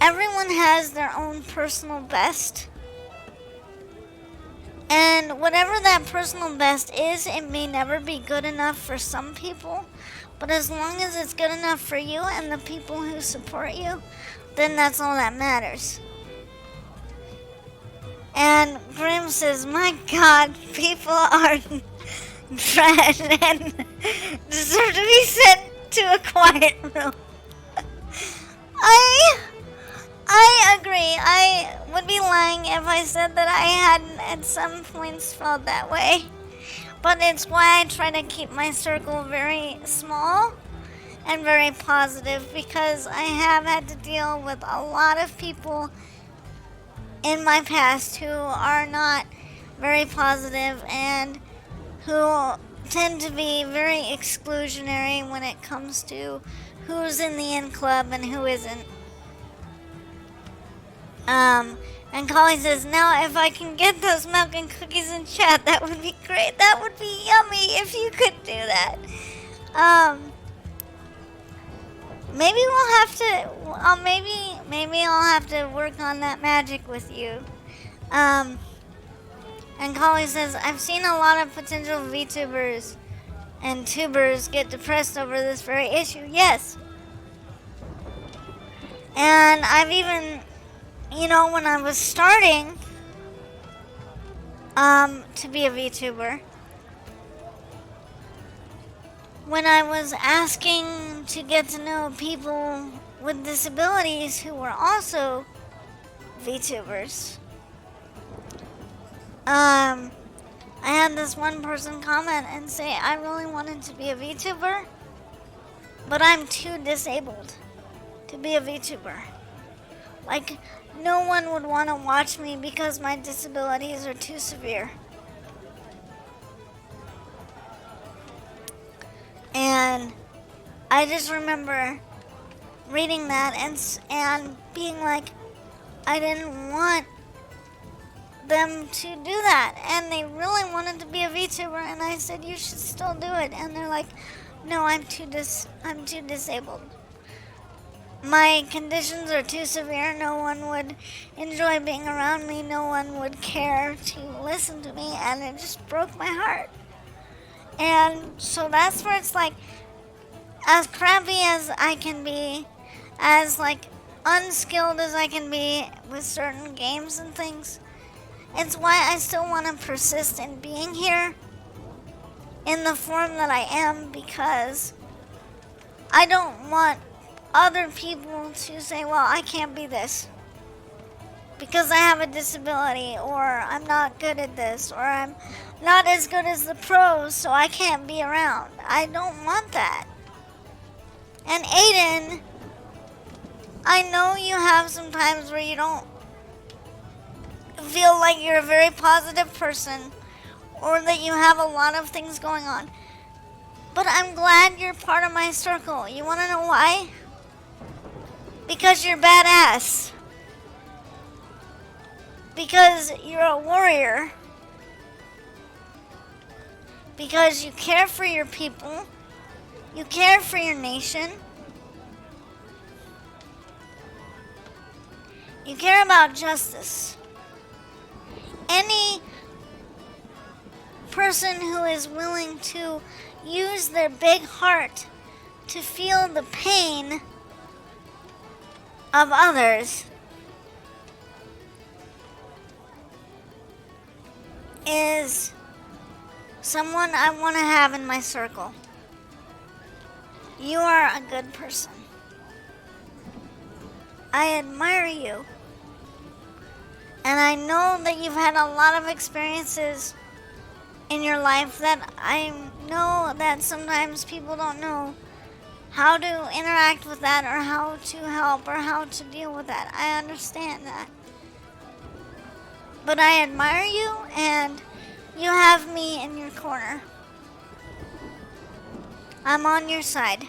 everyone has their own personal best. And whatever that personal best is, it may never be good enough for some people. But as long as it's good enough for you and the people who support you, then that's all that matters. And Grim says, my God, people are trash and deserve to be sent to a quiet room. I agree. I would be lying if I said that I hadn't at some points felt that way. But it's why I try to keep my circle very small and very positive, because I have had to deal with a lot of people in my past who are not very positive and who tend to be very exclusionary when it comes to who's in the in club and who isn't. And Collie says, now if I can get those milk and cookies in chat, that would be great. That would be yummy if you could do that. Maybe we'll have to, maybe I'll have to work on that magic with you. And Collie says, I've seen a lot of potential VTubers and tubers get depressed over this very issue. Yes. And I've even, when I was starting to be a VTuber, when I was asking to get to know people with disabilities who were also VTubers, I had this one person comment and say, I really wanted to be a VTuber, but I'm too disabled to be a VTuber. Like, no one would want to watch me because my disabilities are too severe. And I just remember reading that and being like, I didn't want them to do that. And they really wanted to be a VTuber, and I said, you should still do it. And they're like, no, I'm too disabled. My conditions are too severe. No one would enjoy being around me. No one would care to listen to me, and it just broke my heart. And so that's where it's like, as crappy as I can be, as like unskilled as I can be with certain games and things, it's why I still want to persist in being here in the form that I am, because I don't want other people to say, well, I can't be this because I have a disability, or I'm not good at this, or I'm not as good as the pros, so I can't be around. I don't want that. And Aiden, I know you have some times where you don't feel like you're a very positive person, or that you have a lot of things going on. But I'm glad you're part of my circle. You want to know why? Because you're badass. Because you're a warrior. Because you care for your people. You care for your nation. You care about justice. Any person who is willing to use their big heart to feel the pain of others is someone I want to have in my circle. You are a good person. I admire you. And I know that you've had a lot of experiences in your life that I know that sometimes people don't know how to interact with that, or how to help, or how to deal with that. I understand that. But I admire you, and you have me in your corner. I'm on your side.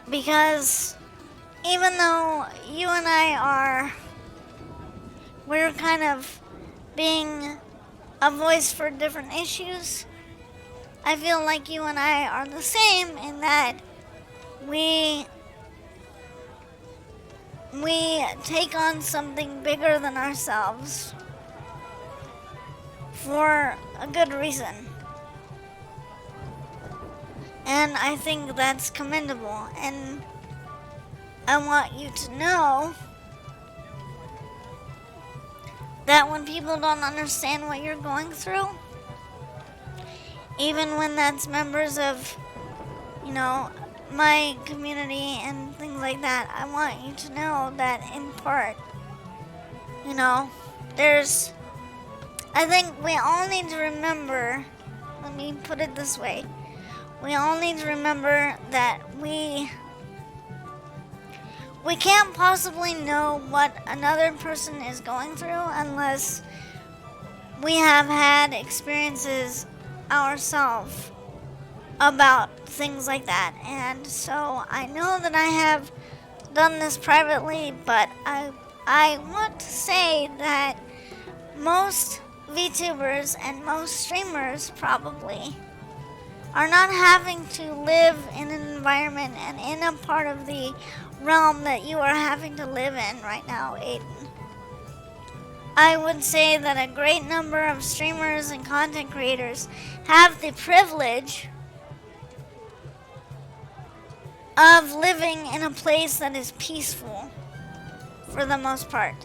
Because even though you and we're kind of being a voice for different issues, I feel like you and I are the same in that we take on something bigger than ourselves for a good reason. And I think that's commendable. And I want you to know that when people don't understand what you're going through, even when that's members of, my community and things like that, I want you to know that in part, there's I think we all need to remember, let me put it this way. We all need to remember that we can't possibly know what another person is going through unless we have had experiences ourselves about things like that. And so I know that I have done this privately, but I want to say that most VTubers and most streamers probably are not having to live in an environment and in a part of the realm that you are having to live in right now, Aiden. I would say that a great number of streamers and content creators have the privilege of living in a place that is peaceful for the most part.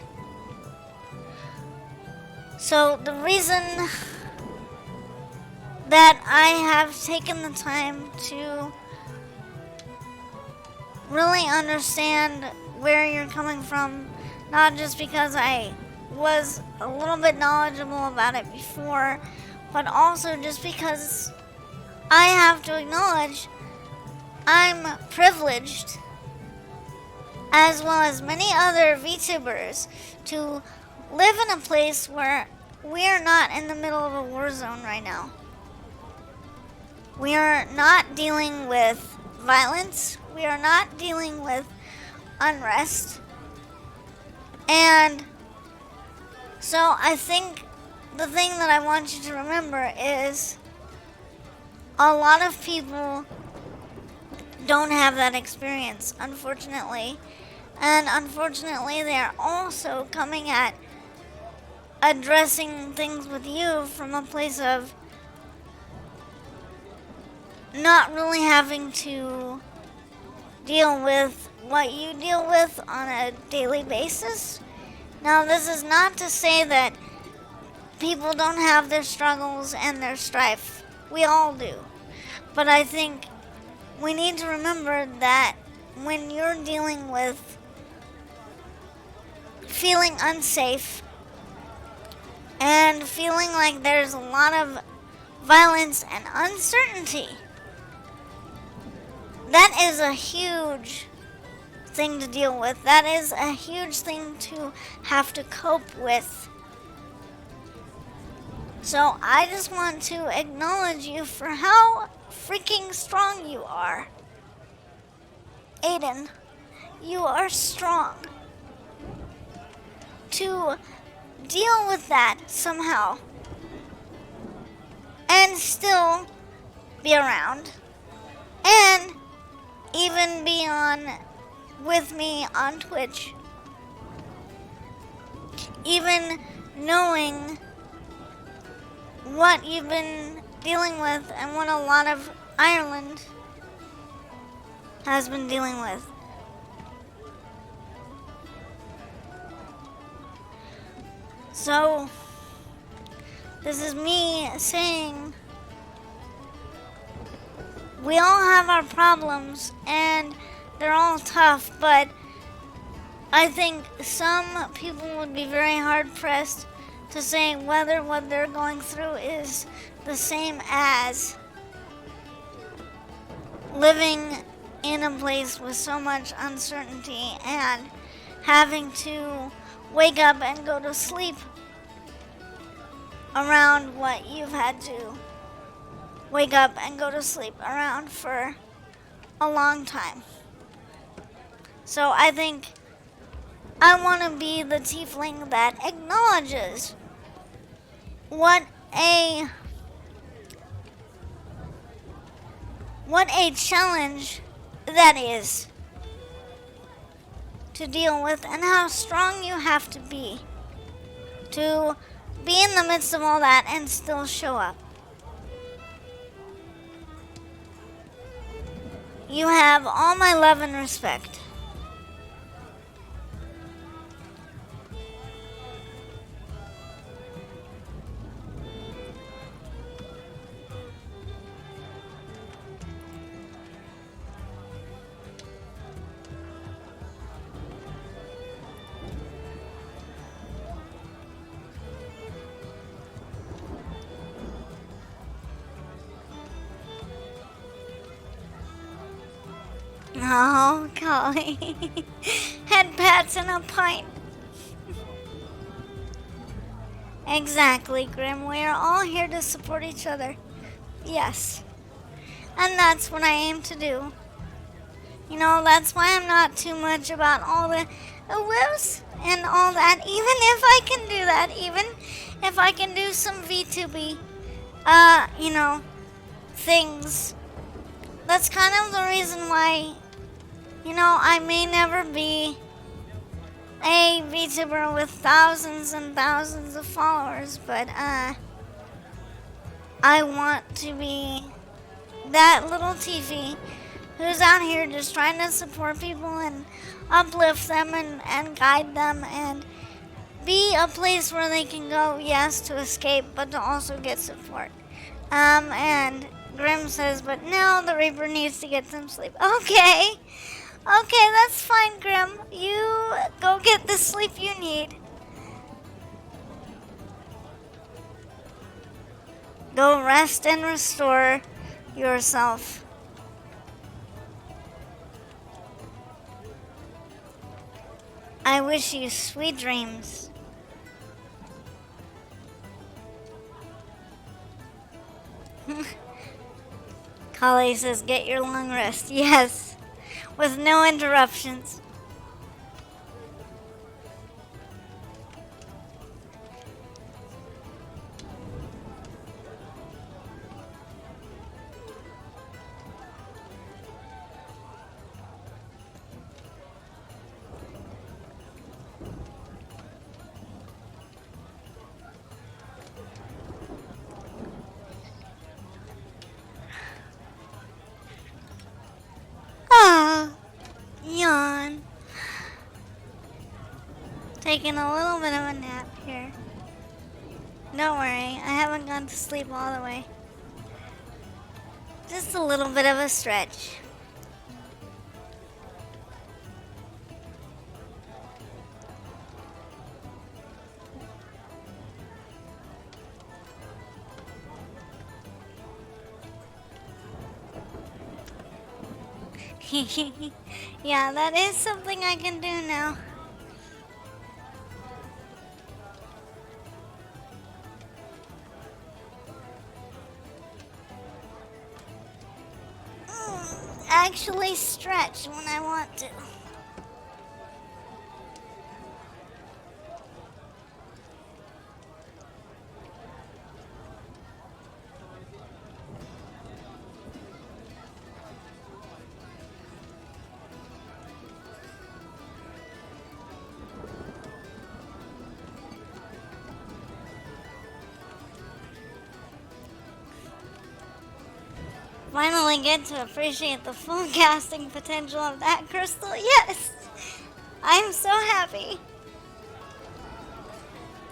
So the reason that I have taken the time to really understand where you're coming from, not just because I was a little bit knowledgeable about it before, but also just because I have to acknowledge I'm privileged, as well as many other VTubers, to live in a place where we are not in the middle of a war zone right now. We are not dealing with violence. We are not dealing with unrest. And so I think the thing that I want you to remember is a lot of people don't have that experience, unfortunately. And unfortunately, they are also coming at addressing things with you from a place of not really having to deal with what you deal with on a daily basis. Now, this is not to say that people don't have their struggles and their strife. We all do. But I think we need to remember that when you're dealing with feeling unsafe and feeling like there's a lot of violence and uncertainty, that is a huge thing to deal with. That is a huge thing to have to cope with. So I just want to acknowledge you for how freaking strong you are. Aiden, you are strong. To deal with that somehow and still be around and even be on with me on Twitch, even knowing what you've been dealing with and what a lot of Ireland has been dealing with. So, this is me saying we all have our problems and they're all tough, but I think some people would be very hard pressed to say whether what they're going through is the same as living in a place with so much uncertainty and having to wake up and go to sleep around what you've had to wake up and go to sleep around for a long time. So I think I want to be the tiefling that acknowledges what a challenge that is to deal with and how strong you have to be in the midst of all that and still show up. You have all my love and respect. Oh, golly. Head pats and a pint. Exactly, Grim. We are all here to support each other. Yes. And that's what I aim to do. You know, that's why I'm not too much about all the whips and all that. Even if I can do that, even if I can do some VTuber, things. That's kind of the reason why, I may never be a VTuber with thousands and thousands of followers, but I want to be that little Tiefy who's out here just trying to support people and uplift them and guide them and be a place where they can go, yes, to escape, but to also get support. And Grim says, but no, the Reaper needs to get some sleep. Okay, that's fine, Grim. You go get the sleep you need. Go rest and restore yourself. I wish you sweet dreams. Kali says, get your long rest. Yes, with no interruptions. Ah, yawn. Taking a little bit of a nap here. Don't worry, I haven't gone to sleep all the way. Just a little bit of a stretch. Yeah, that is something I can do now. Actually stretch when I want to. Finally get to appreciate the full casting potential of that crystal. Yes! I'm so happy.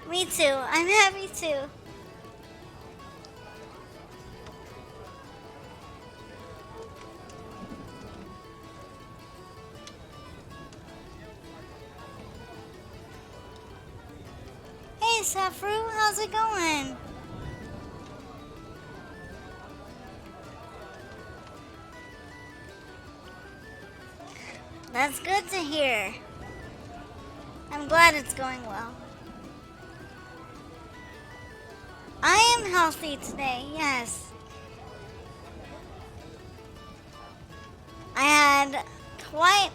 Me too. I'm happy too. Hey, Safru, how's it going? That's good to hear. I'm glad it's going well. I am healthy today, yes. I had quite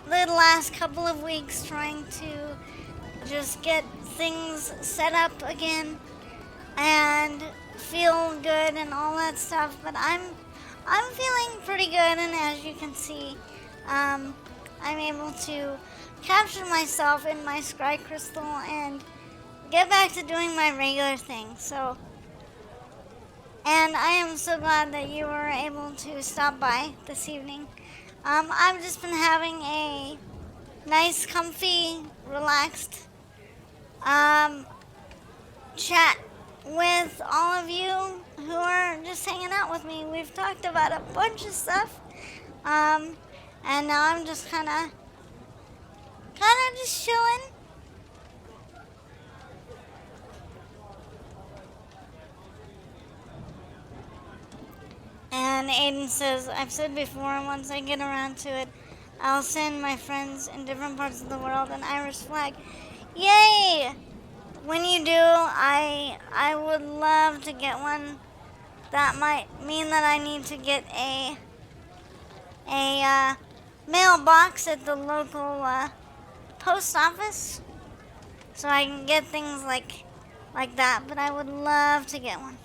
the last couple of weeks trying to just get things set up again and feel good and all that stuff, but I'm feeling pretty good, and as you can see, I'm able to capture myself in my scry crystal and get back to doing my regular thing. So, and I am so glad that you were able to stop by this evening. I've just been having a nice, comfy, relaxed chat with all of you who are just hanging out with me. We've talked about a bunch of stuff, and now I'm just kind of just chilling. And then Aiden says, I've said before, once I get around to it, I'll send my friends in different parts of the world an Irish flag. Yay! When you do, I would love to get one. That might mean that I need to get a mailbox at the local post office so I can get things like that. But I would love to get one.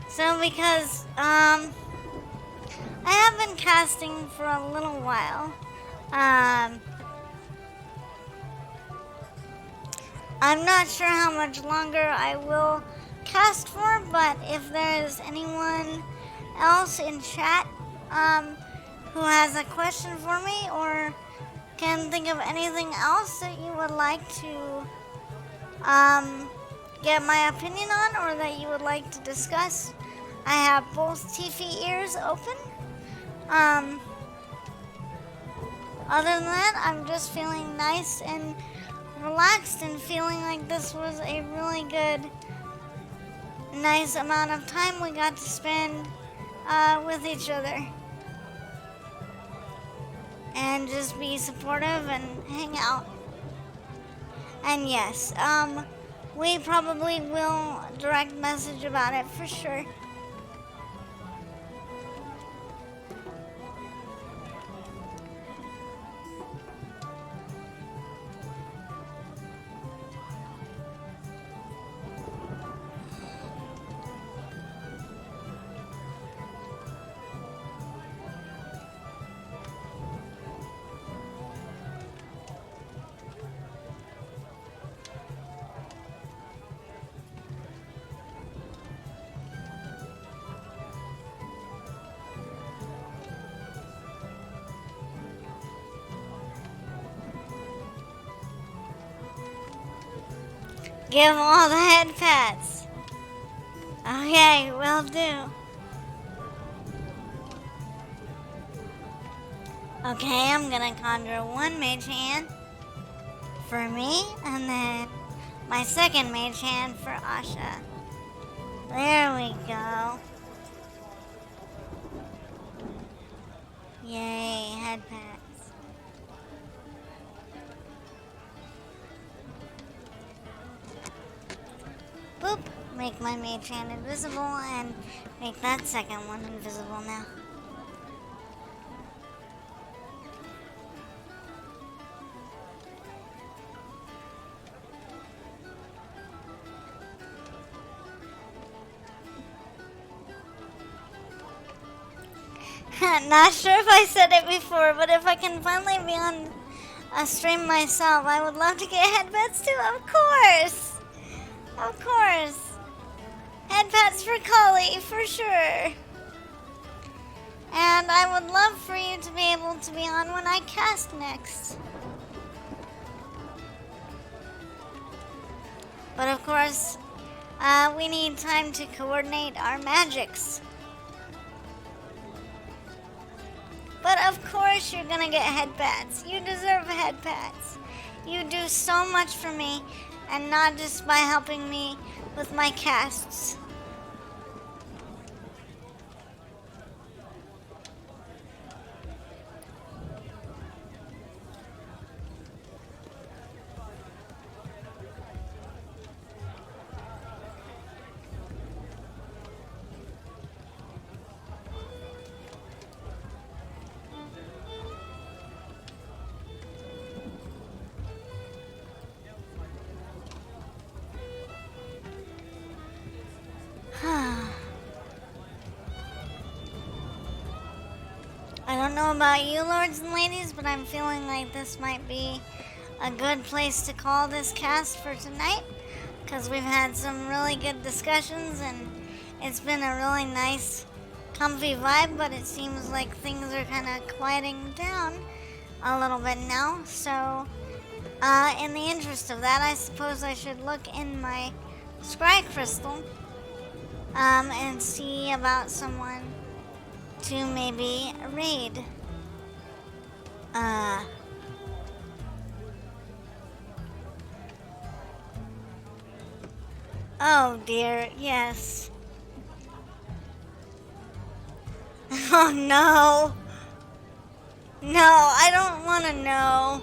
So because I have been casting for a little while. I'm not sure how much longer I will cast for, but if there's anyone else in chat who has a question for me or can think of anything else that you would like to get my opinion on or that you would like to discuss, I have both Tiefy ears open. Other than that, I'm just feeling nice and relaxed and feeling like this was a really good, nice amount of time we got to spend with each other. And just be supportive and hang out. And yes, we probably will direct message about it for sure. Give all the head pats. Okay, will do. Okay, I'm gonna conjure one mage hand for me, and then my second mage hand for Asha. There we go. Yay, head pats. Boop, make my mage hand invisible and make that second one invisible now. Not sure if I said it before, but if I can finally be on a stream myself, I would love to get headbats too, of course! Of course! Headpats for Collie, for sure! And I would love for you to be able to be on when I cast next. But of course, we need time to coordinate our magics. But of course you're gonna get headpats. You deserve headpats. You do so much for me, and not just by helping me with my casts. I don't know about you, lords and ladies, but I'm feeling like this might be a good place to call this cast for tonight, because we've had some really good discussions and it's been a really nice, comfy vibe, but it seems like things are kind of quieting down. a little bit now. So, in the interest of that, I suppose I should look in my scry crystal and see about someone to maybe raid. Oh dear, yes. Oh no. No, I don't want to know.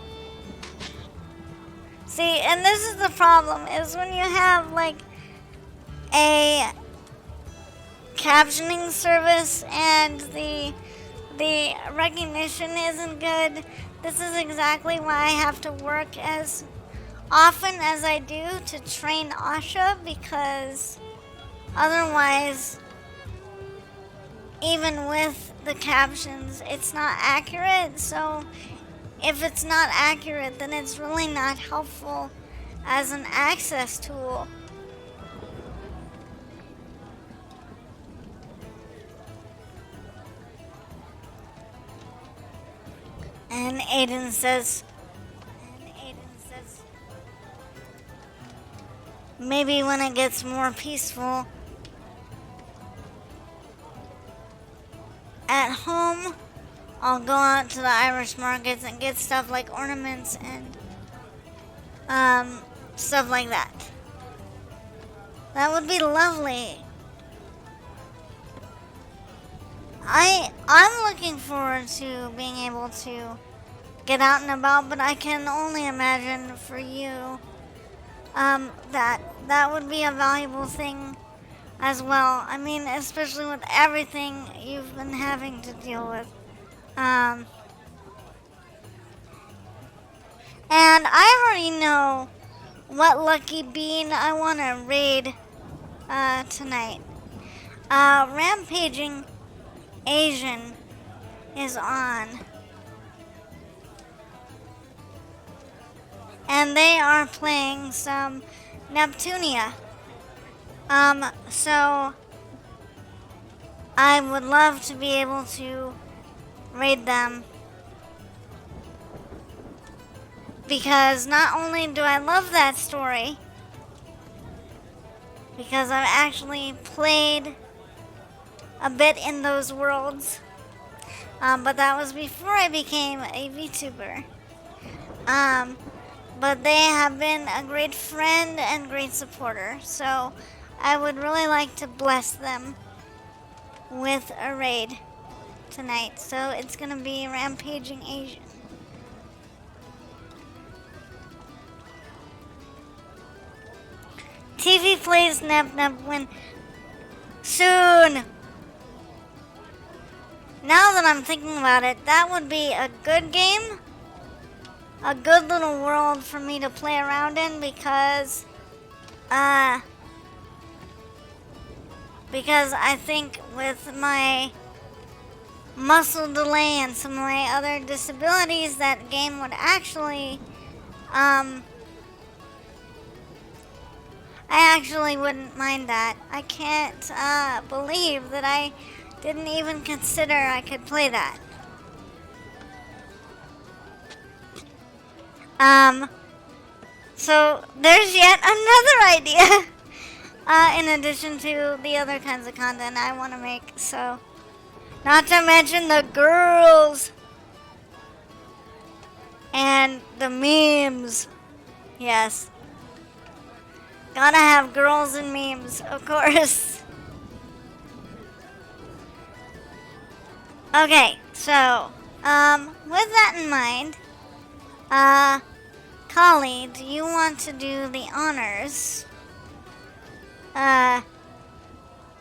See, and this is the problem, is when you have like a captioning service and the recognition isn't good. This is exactly why I have to work as often as I do to train Asha, because otherwise, even with the captions, it's not accurate. So if it's not accurate, then it's really not helpful as an access tool. And Aiden says, maybe when it gets more peaceful at home, I'll go out to the Irish markets and get stuff like ornaments and stuff like that. That would be lovely. I'm looking forward to being able to get out and about, but I can only imagine for you that would be a valuable thing as well. I mean, especially with everything you've been having to deal with. And I already know what lucky bean I want to raid tonight. Rampaging Asian is on. And they are playing some Neptunia. So I would love to be able to raid them, because not only do I love that story, because I've actually played a bit in those worlds, but that was before I became a VTuber. But they have been a great friend and great supporter, so I would really like to bless them with a raid tonight. So it's gonna be Rampaging Asian. TV plays Nep Nep when soon. Now that I'm thinking about it, that would be a good game. A good little world for me to play around in, because I think with my muscle delay and some of my other disabilities, that game would actually I actually wouldn't mind that. I can't believe that I didn't even consider I could play that. So there's yet another idea, in addition to the other kinds of content I want to make. So, not to mention the girls and the memes. Yes, gotta have girls and memes, of course. Okay, so with that in mind, Kali, do you want to do the honors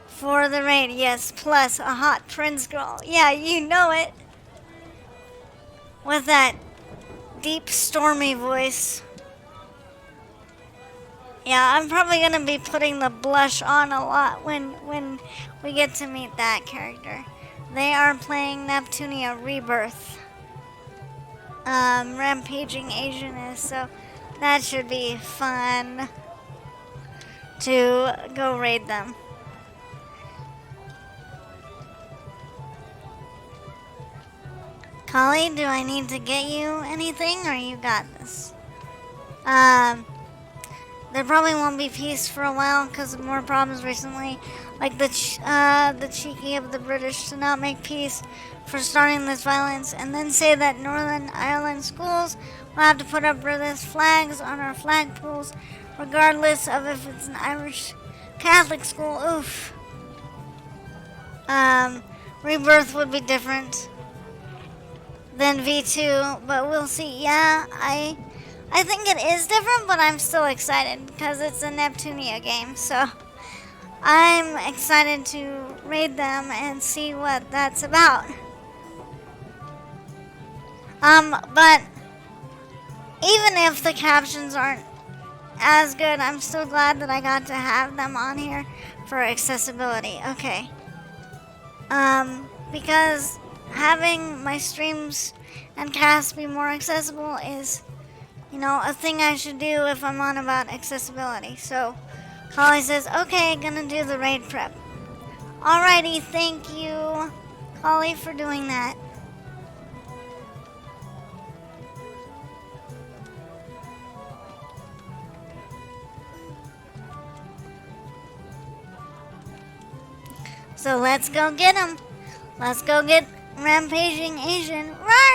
for the raid? Yes, plus a hot prince girl. Yeah, you know it. With that deep, stormy voice. Yeah, I'm probably going to be putting the blush on a lot when we get to meet that character. They are playing Neptunia Rebirth. Rampaging Asian is, so that should be fun to go raid them. Holly, do I need to get you anything, or you got this? Um, there probably won't be peace for a while because of more problems recently, like the cheeky of the British to not make peace for starting this violence, and then say that Northern Ireland schools will have to put up British flags on our flagpoles, regardless of if it's an Irish Catholic school. Oof. Rebirth would be different than V2, but we'll see. Yeah, I think it is different, but I'm still excited because it's a Neptunia game, so I'm excited to raid them and see what that's about. But even if the captions aren't as good, I'm still glad that I got to have them on here for accessibility. Okay. Because having my streams and casts be more accessible is, a thing I should do if I'm on about accessibility. So, Holly says, okay, gonna do the raid prep. Alrighty, thank you, Holly, for doing that. So let's go get him. Let's go get Rampaging Asian. Rawr!